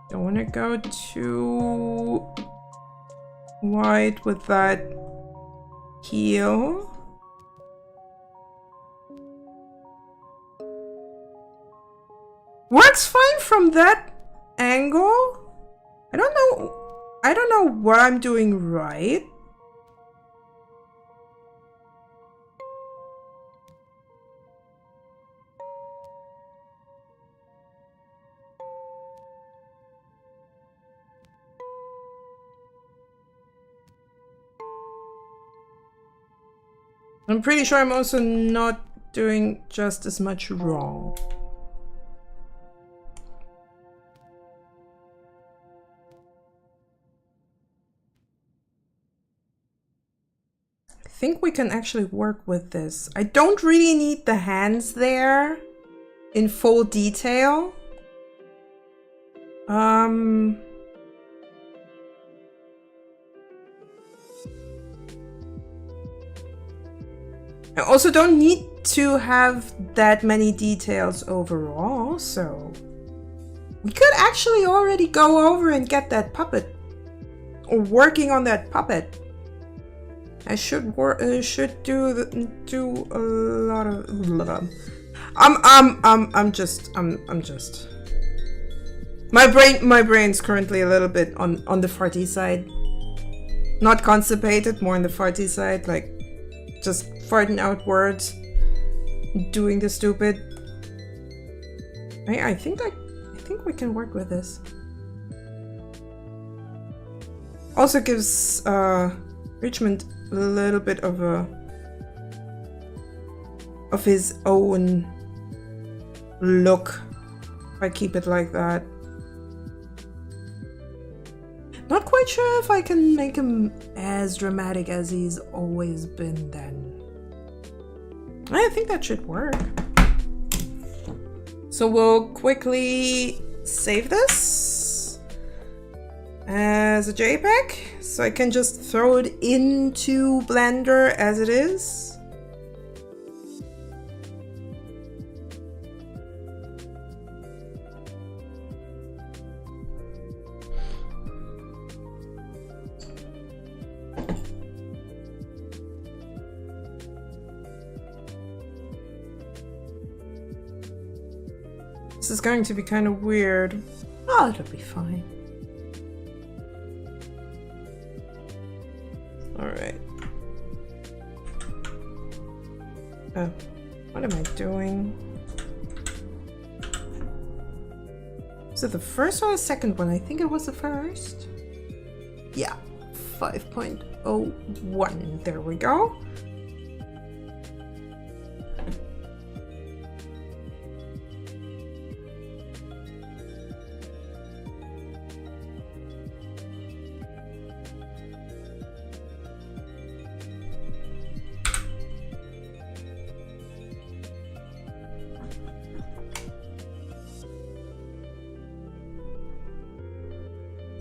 Don't want to go too wide with that heel. Works fine from that angle. I don't know what I'm doing right. I'm pretty sure I'm also not doing just as much wrong. I think we can actually work with this. I don't really need the hands there in full detail. I also don't need to have that many details overall, so we could actually already go over and get that puppet, or working on that puppet. I should do a lot of. I'm just. My brain's currently a little bit on the farty side. Not constipated, more on the farty side, like just farting out words, doing the stupid. I think we can work with this. Also gives Richmond a little bit of his own look if I keep it like that. Not quite sure if I can make him as dramatic as he's always been then. I think that should work. So we'll quickly save this as a JPEG, so I can just throw it into Blender as it is. This is going to be kind of weird. Oh, it'll be fine. Alright. Oh, what am I doing? Is it the first or the second one? I think it was the first. Yeah, 5.01. There we go.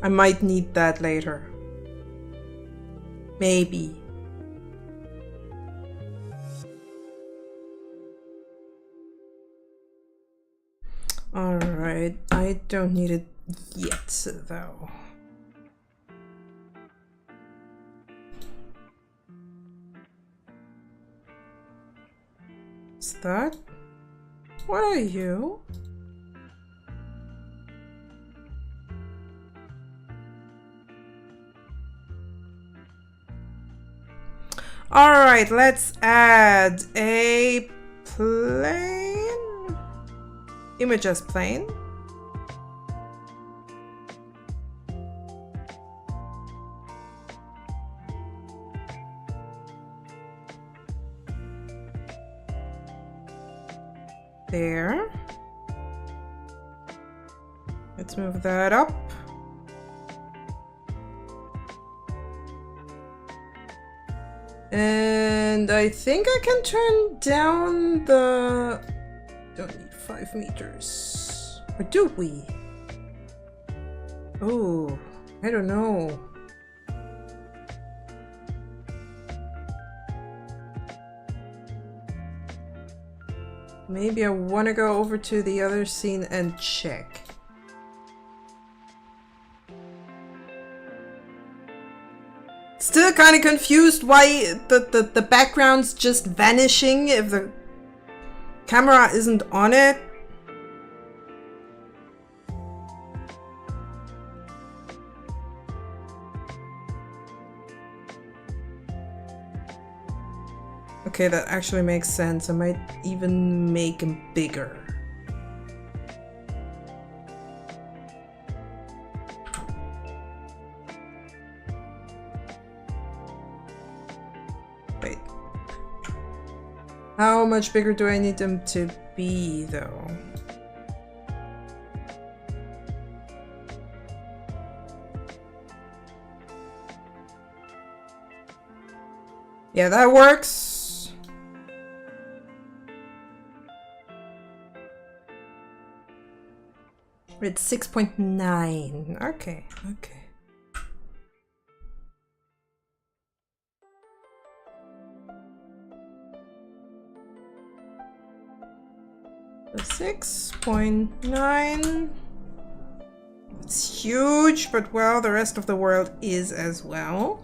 I might need that later. Maybe. Alright, I don't need it yet, though. What's that? What are you? Alright, let's add a plane. Image as plane. There. Let's move that up. And I think I can turn down the... Don't need 5 meters. Or do we? Oh, I don't know. Maybe I want to go over to the other scene and check. Still kind of confused why the background's just vanishing if the camera isn't on it. Okay, that actually makes sense. I might even make him bigger. Wait. How much bigger do I need them to be, though? Yeah, that works. It's 6.9. Okay, okay. The 6.9. It's huge, but well, the rest of the world is as well.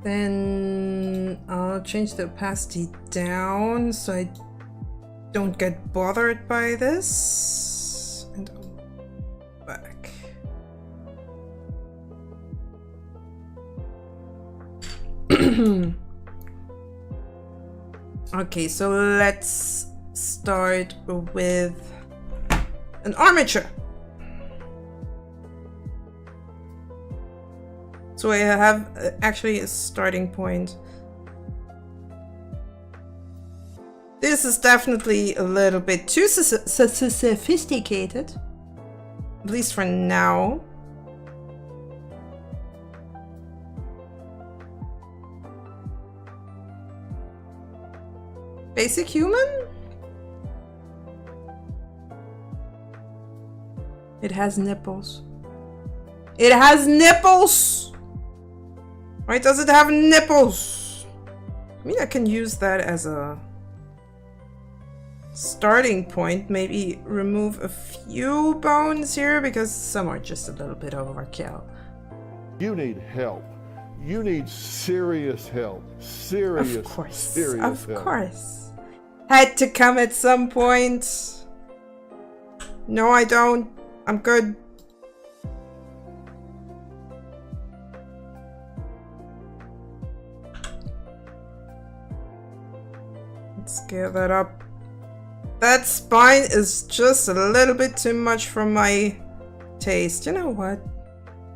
Then I'll change the opacity down so I don't get bothered by this. And back. Okay, so let's start with an armature. So I have actually a starting point. This is definitely a little bit too sophisticated, at least for now. Basic human? It has nipples. It has nipples! Why does it have nipples? I mean, I can use that as a starting point. Maybe remove a few bones here because some are just a little bit overkill. You need help. You need serious help. Serious, Of course. serious Of help. course. Had to come at some point. No, I don't. I'm good. Scale that up. That spine is just a little bit too much for my taste. You know what?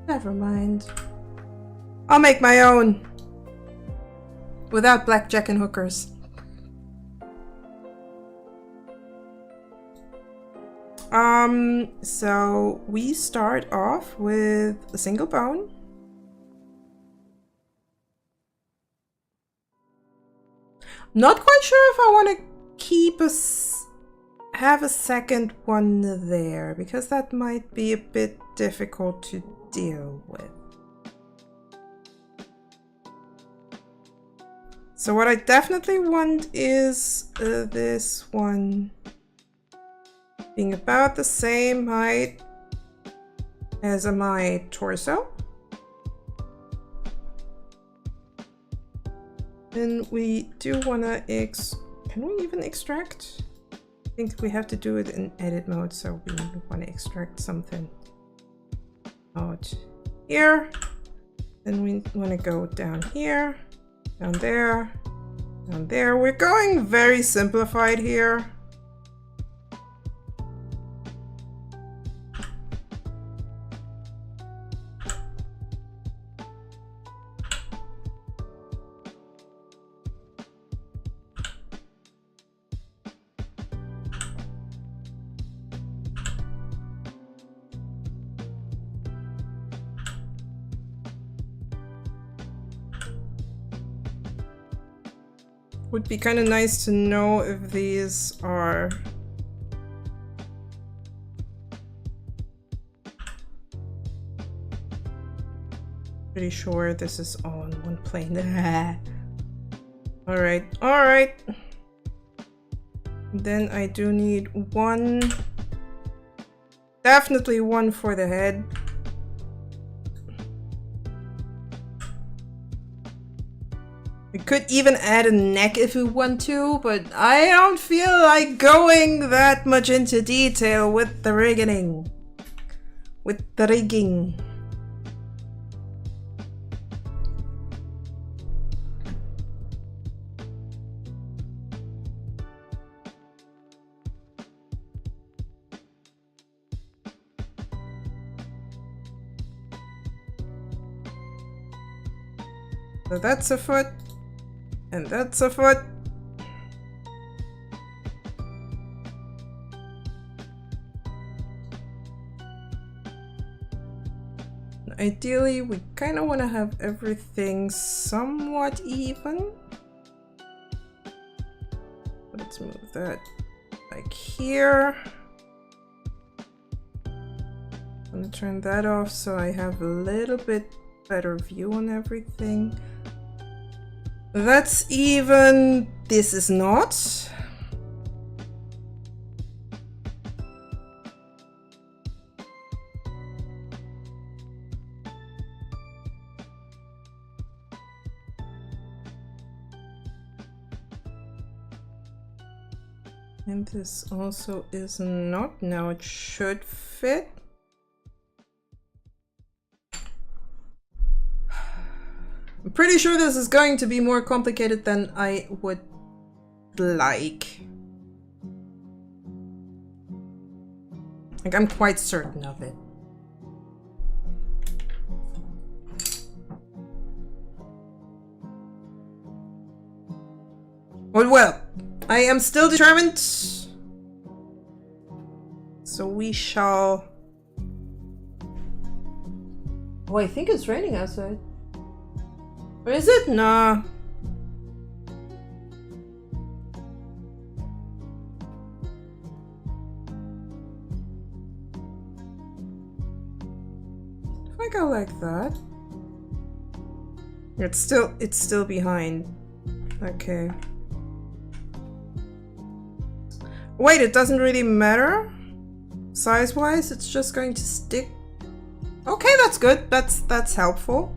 Never mind. I'll make my own. Without blackjack and hookers. So we start off with a single bone. Not quite sure if I want to keep have a second one there, because that might be a bit difficult to deal with. So what I definitely want is this one being about the same height as my torso. And we do want to can we even extract? I think we have to do it in edit mode, so we want to extract something out here. Then we want to go down here, down there, down there. We're going very simplified here. Would be kind of nice to know if these are pretty sure this is all on one plane. Alright, alright. Then I do need one, definitely one for the head. We could even add a neck if we want to, but I don't feel like going that much into detail with the rigging. So that's a foot. And that's a foot. Ideally, we kind of want to have everything somewhat even. Let's move that like here. I'm gonna turn that off so I have a little bit better view on everything. That's even. This is not. And this also is not. Now it should fit. I'm pretty sure this is going to be more complicated than I would like. Like, I'm quite certain of it. Well, I am still determined. So we shall... Oh, I think it's raining outside. Or is it? Nah. If I go like that, it's still behind. Okay. Wait, it doesn't really matter size-wise. It's just going to stick. Okay, that's good. That's helpful.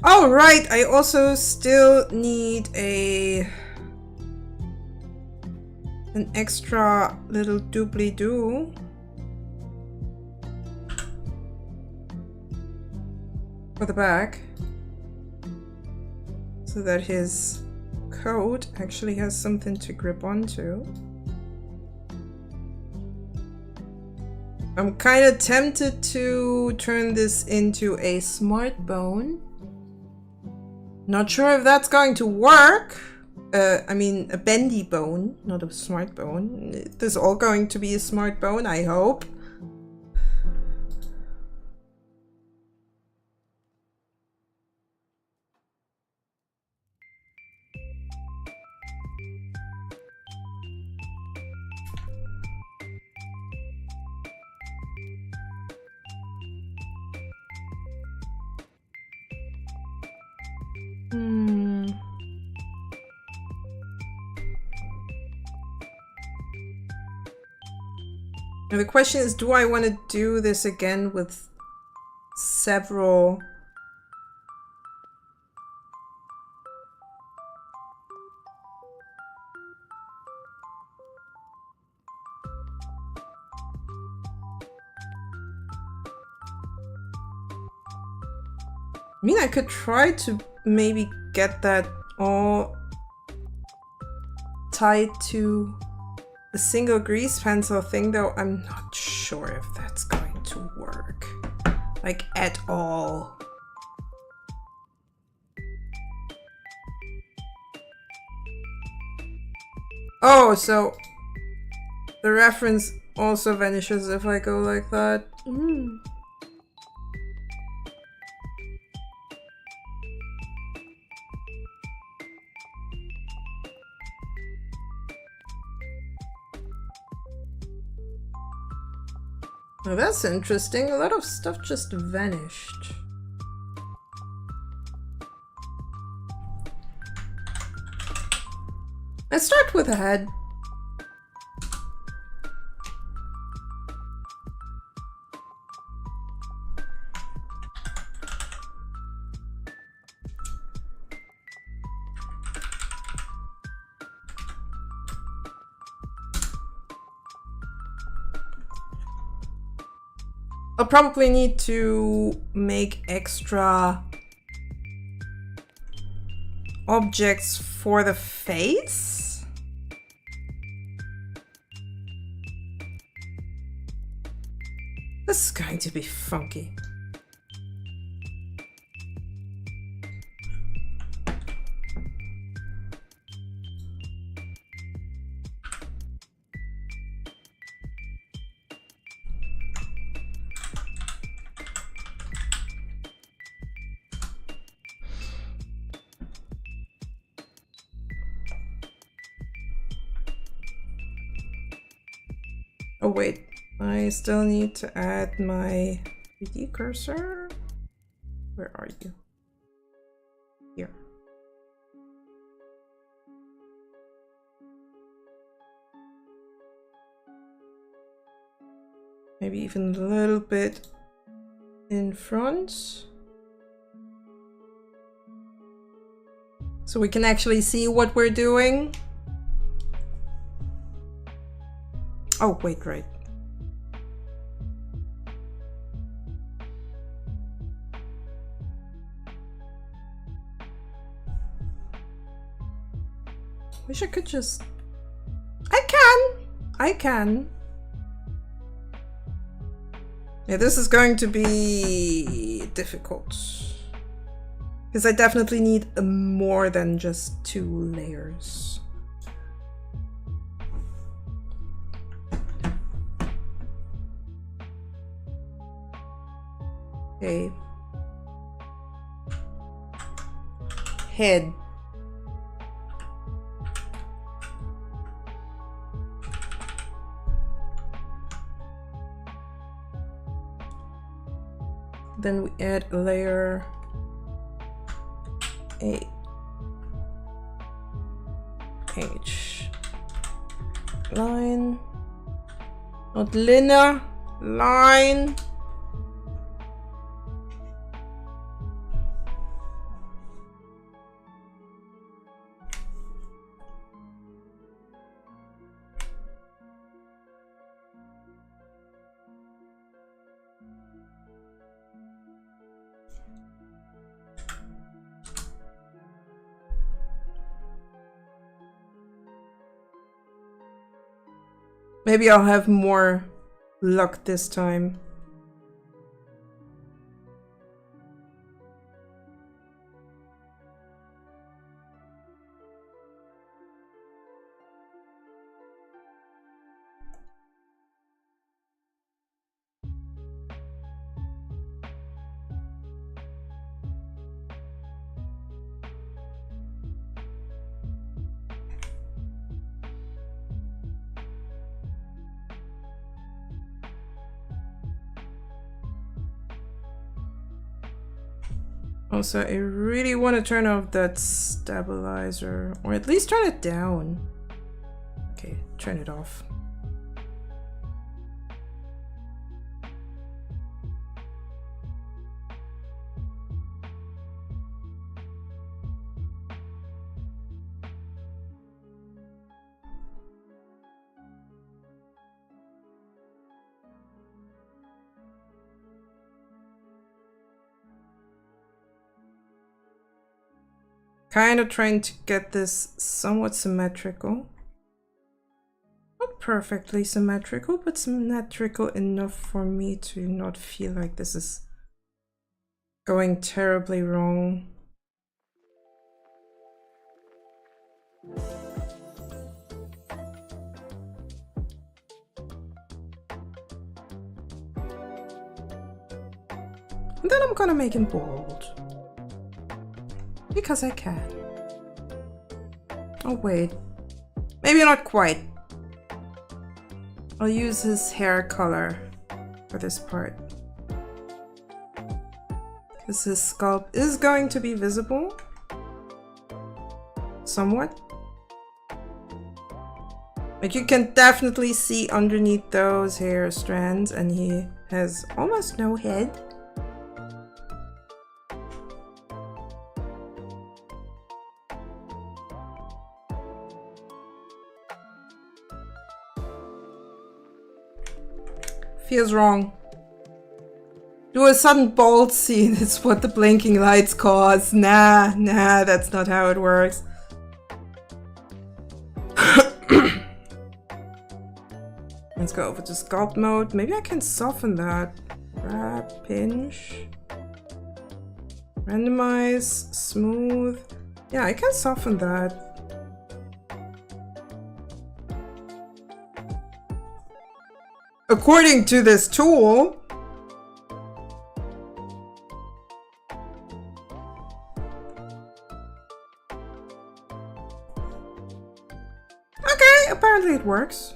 Oh, right, I also still need an extra little doobly-doo. For the back. So that his coat actually has something to grip onto. I'm kind of tempted to turn this into a smart bone. Not sure if that's going to work. I mean, a bendy bone, not a smart bone. This is all going to be a smart bone, I hope. Now the question is, do I want to do this again with several... I mean, I could try to maybe get that all tied to a single grease pencil thing, though I'm not sure if that's going to work. Like, at all. Oh, so the reference also vanishes if I go like that. Oh, that's interesting. A lot of stuff just vanished. Let's start with a head. I'll probably need to make extra objects for the face. This is going to be funky. Oh wait, I still need to add my 3D cursor. Where are you? Here. Maybe even a little bit in front. So we can actually see what we're doing. Oh, wait, right. Wish I could just... I can. Yeah, this is going to be difficult. Because I definitely need more than just 2 layers. Okay. Head. Then we add a layer A H line, not linear line. Maybe I'll have more luck this time. Also, I really want to turn off that stabilizer, or at least turn it down. Okay, turn it off. Kind of trying to get this somewhat symmetrical. Not perfectly symmetrical, but symmetrical enough for me to not feel like this is going terribly wrong. And then I'm gonna make him bold. Because I can. Oh wait. Maybe not quite. I'll use his hair color for this part. Because his scalp is going to be visible. Somewhat. Like you can definitely see underneath those hair strands, and he has almost no head. Feels wrong. Do a sudden bolt scene, it's what the blinking lights cause. Nah, that's not how it works. Let's go over to sculpt mode. Maybe I can soften that. Grab, pinch. Randomize, smooth. Yeah, I can soften that. According to this tool. Okay, apparently it works.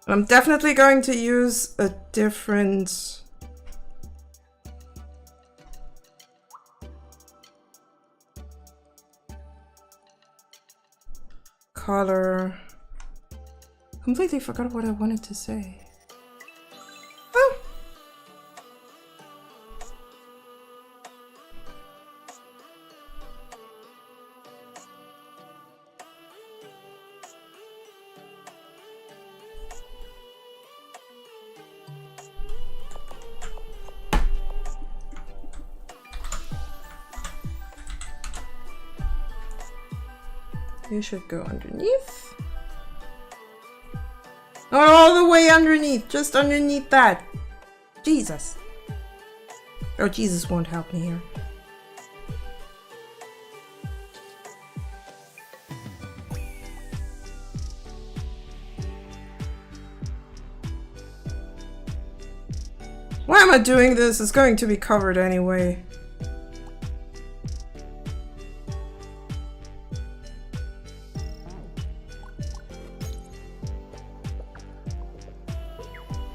I'm definitely going to use a different color. Completely forgot what I wanted to say. Oh. You should go underneath. Not all the way underneath, just underneath that. Jesus. Oh, Jesus won't help me here. Why am I doing this? It's going to be covered anyway.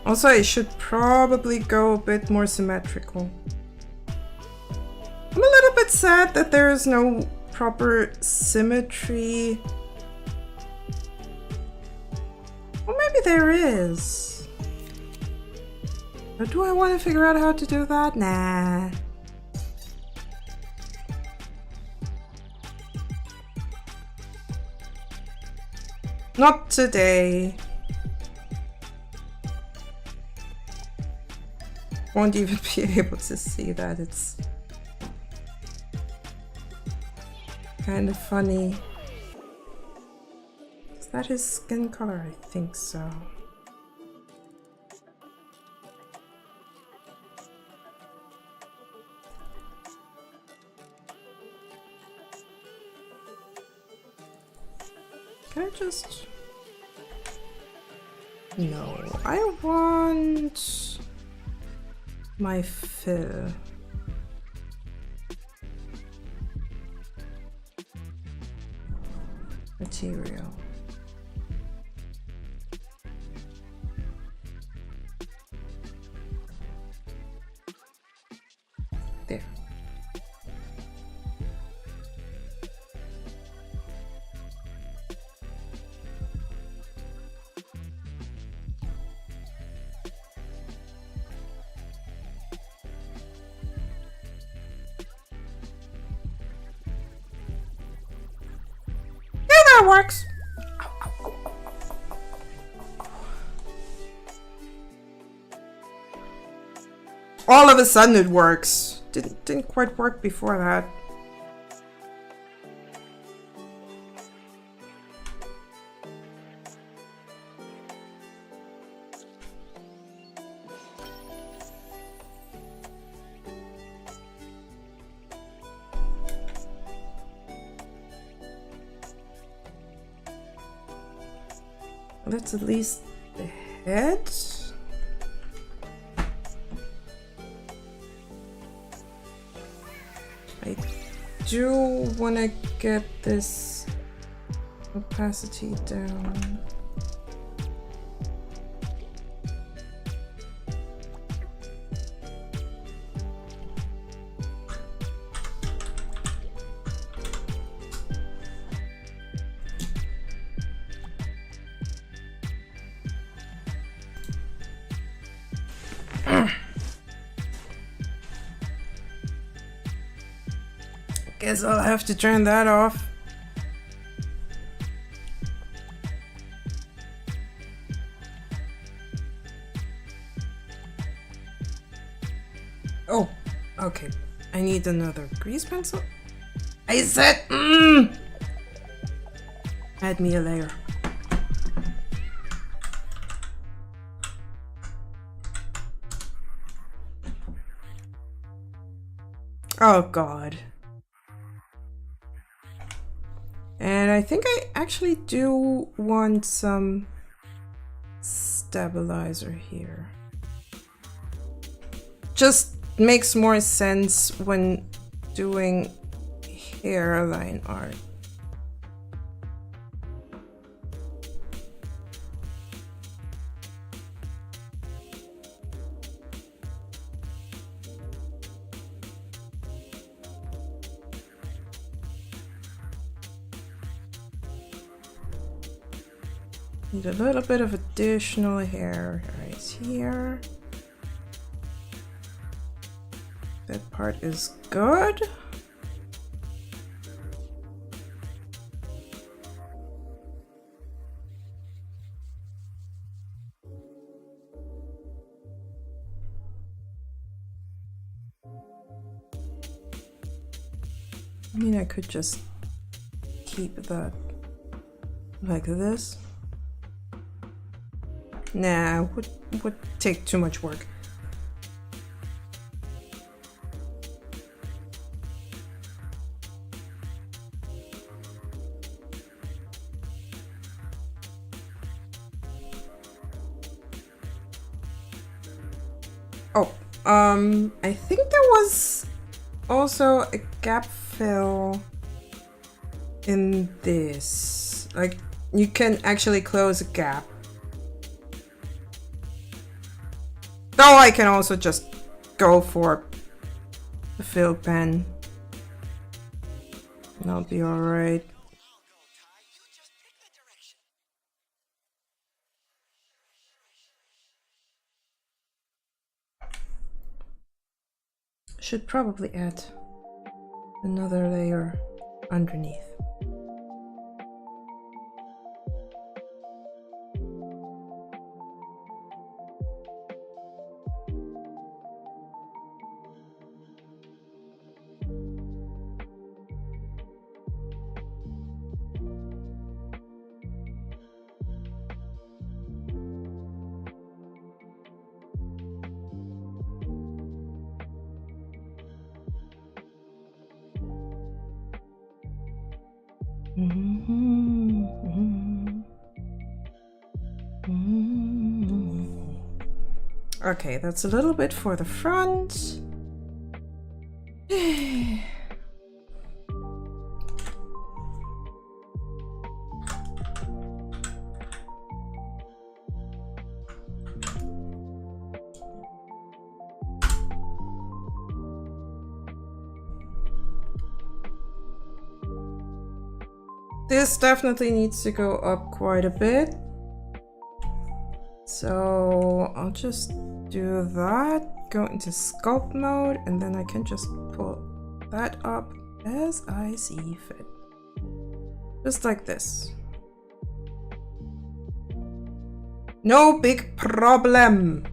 Also, I should probably go a bit more symmetrical. I'm a little bit bit sad that there is no proper symmetry. Well, maybe there is. But do I want to figure out how to do that? Nah. Not today. Won't even be able to see that. It's kind of funny. Is that his skin color? I think so. Can I just... No, I want my fill. Material. There. That works. All of a sudden it works. Didn't quite work before that. That's at least the head. I do want to get this opacity down. Guess I'll have to turn that off. Oh, okay. I need another grease pencil. I said, add me a layer. Oh God. And I think I actually do want some stabilizer here. Just makes more sense when doing hairline art. Need a little bit of additional hair right here. That part is good. I mean, I could just keep that like this. Nah, would take too much work. Oh, I think there was also a gap fill in this. Like, you can actually close a gap. Though I can also just go for the fill pen. I'll be alright. Should probably add another layer underneath. Okay, that's a little bit for the front. This definitely needs to go up quite a bit. So I'll just do that, go into sculpt mode, and then I can just pull that up as I see fit. Just like this. No big problem.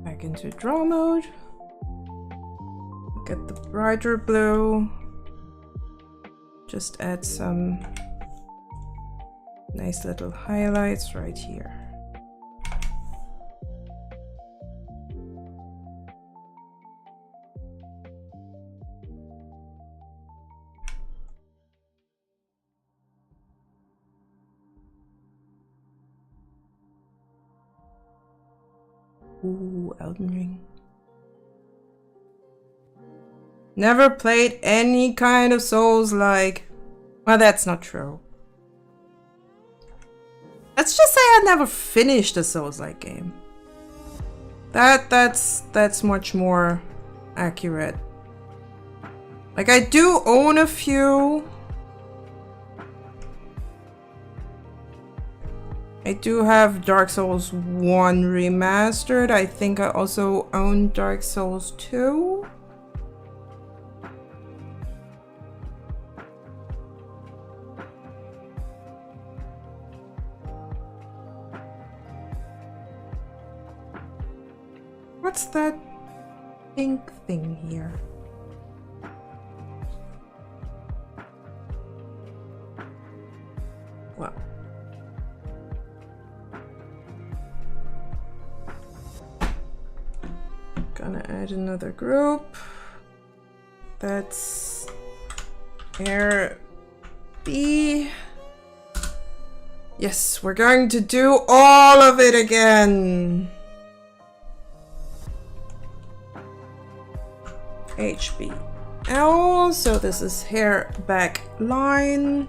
Back into draw mode. Get the brighter blue. Just add some nice little highlights right here. Ooh, Elden Ring. Never played any kind of Souls-like. Well, that's not true. Let's just say I never finished a Souls-like game. That's much more accurate. Like, I do own a few. I do have Dark Souls 1 remastered. I think I also own Dark Souls 2. What's that pink thing here? Well. Gonna add another group. That's air B. Yes, we're going to do all of it again. HBL, so this is hair back line.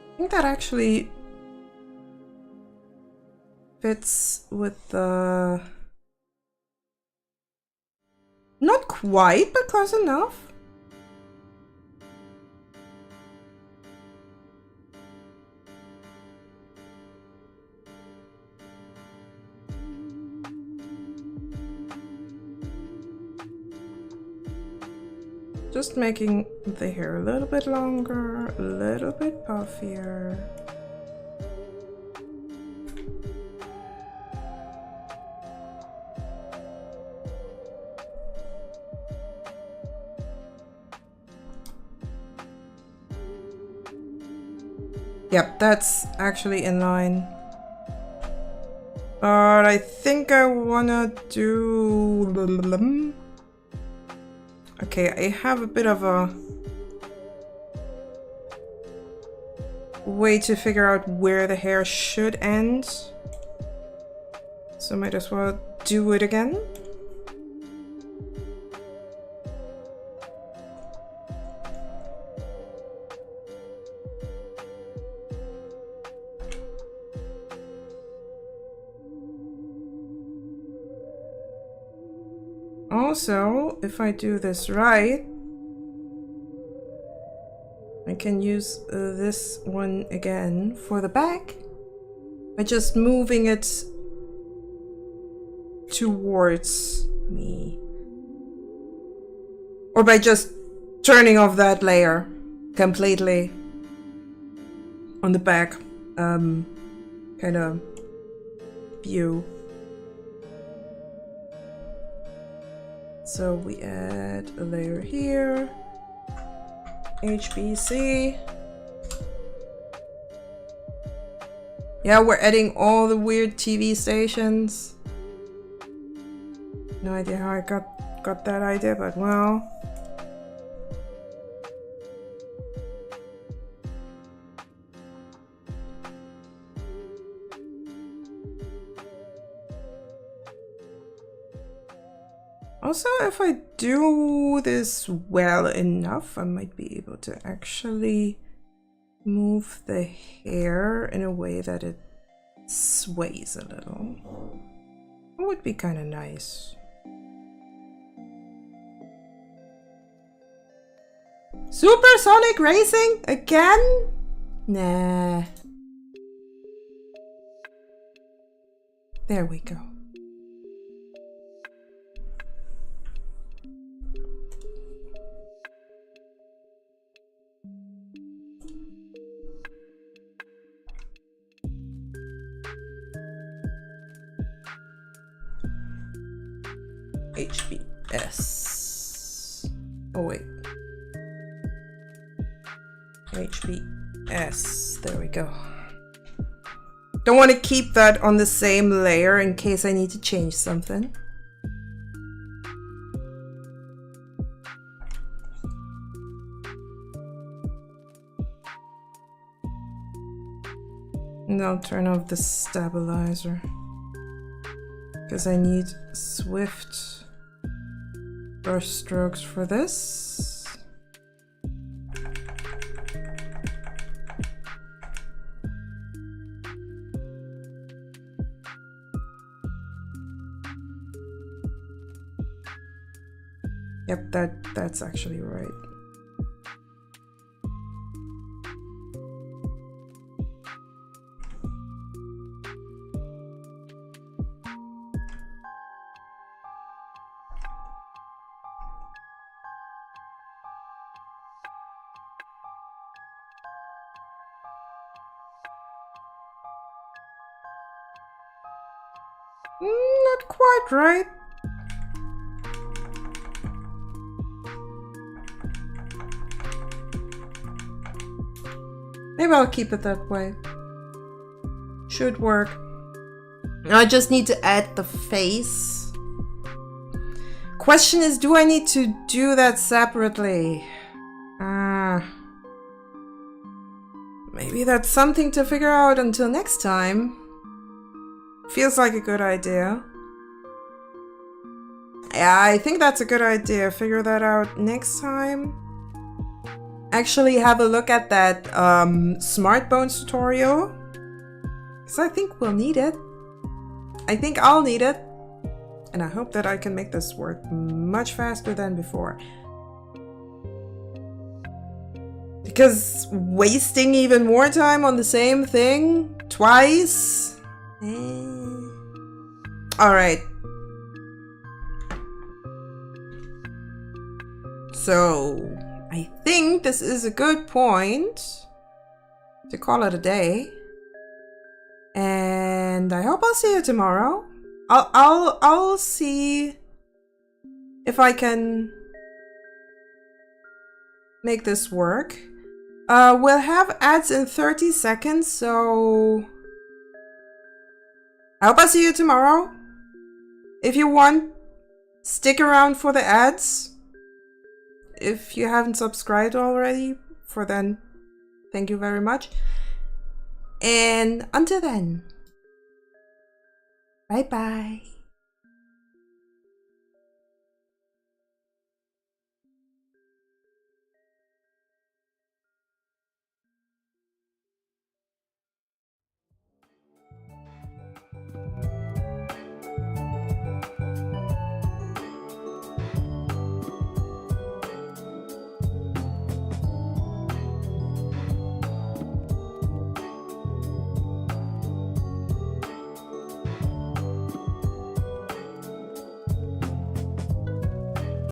I think that actually fits with the... Not quite, but close enough. Just making the hair a little bit longer, a little bit puffier. Yep, that's actually in line. But I think I wanna do... Okay, I have a bit of a way to figure out where the hair should end. So might as well do it again. Also, if I do this right, I can use this one again for the back by just moving it towards me. Or by just turning off that layer completely on the back kind of view. So we add a layer here, HBC. Yeah, we're adding all the weird TV stations. No idea how I got that idea, but well. Also, if I do this well enough, I might be able to actually move the hair in a way that it sways a little. That would be kind of nice. Supersonic racing again? Nah. There we go. HBS. Oh wait. HBS. There we go. Don't want to keep that on the same layer in case I need to change something. And I'll turn off the stabilizer because I need swift brush strokes for this. Yep, that's actually right. Not quite right. Maybe I'll keep it that way. Should work. I just need to add the face. Question is, do I need to do that separately? Maybe that's something to figure out until next time. Feels like a good idea. Yeah, I think that's a good idea. Figure that out next time. Actually have a look at that Smart Bones tutorial. Because I think we'll need it. I think I'll need it. And I hope that I can make this work much faster than before. Because wasting even more time on the same thing twice? Alright. So I think this is a good point to call it a day. And I hope I'll see you tomorrow. I'll see if I can make this work. We'll have ads in 30 seconds, so I hope I see you tomorrow. If you want, stick around for the ads. If you haven't subscribed already, for then, thank you very much. And until then, bye bye.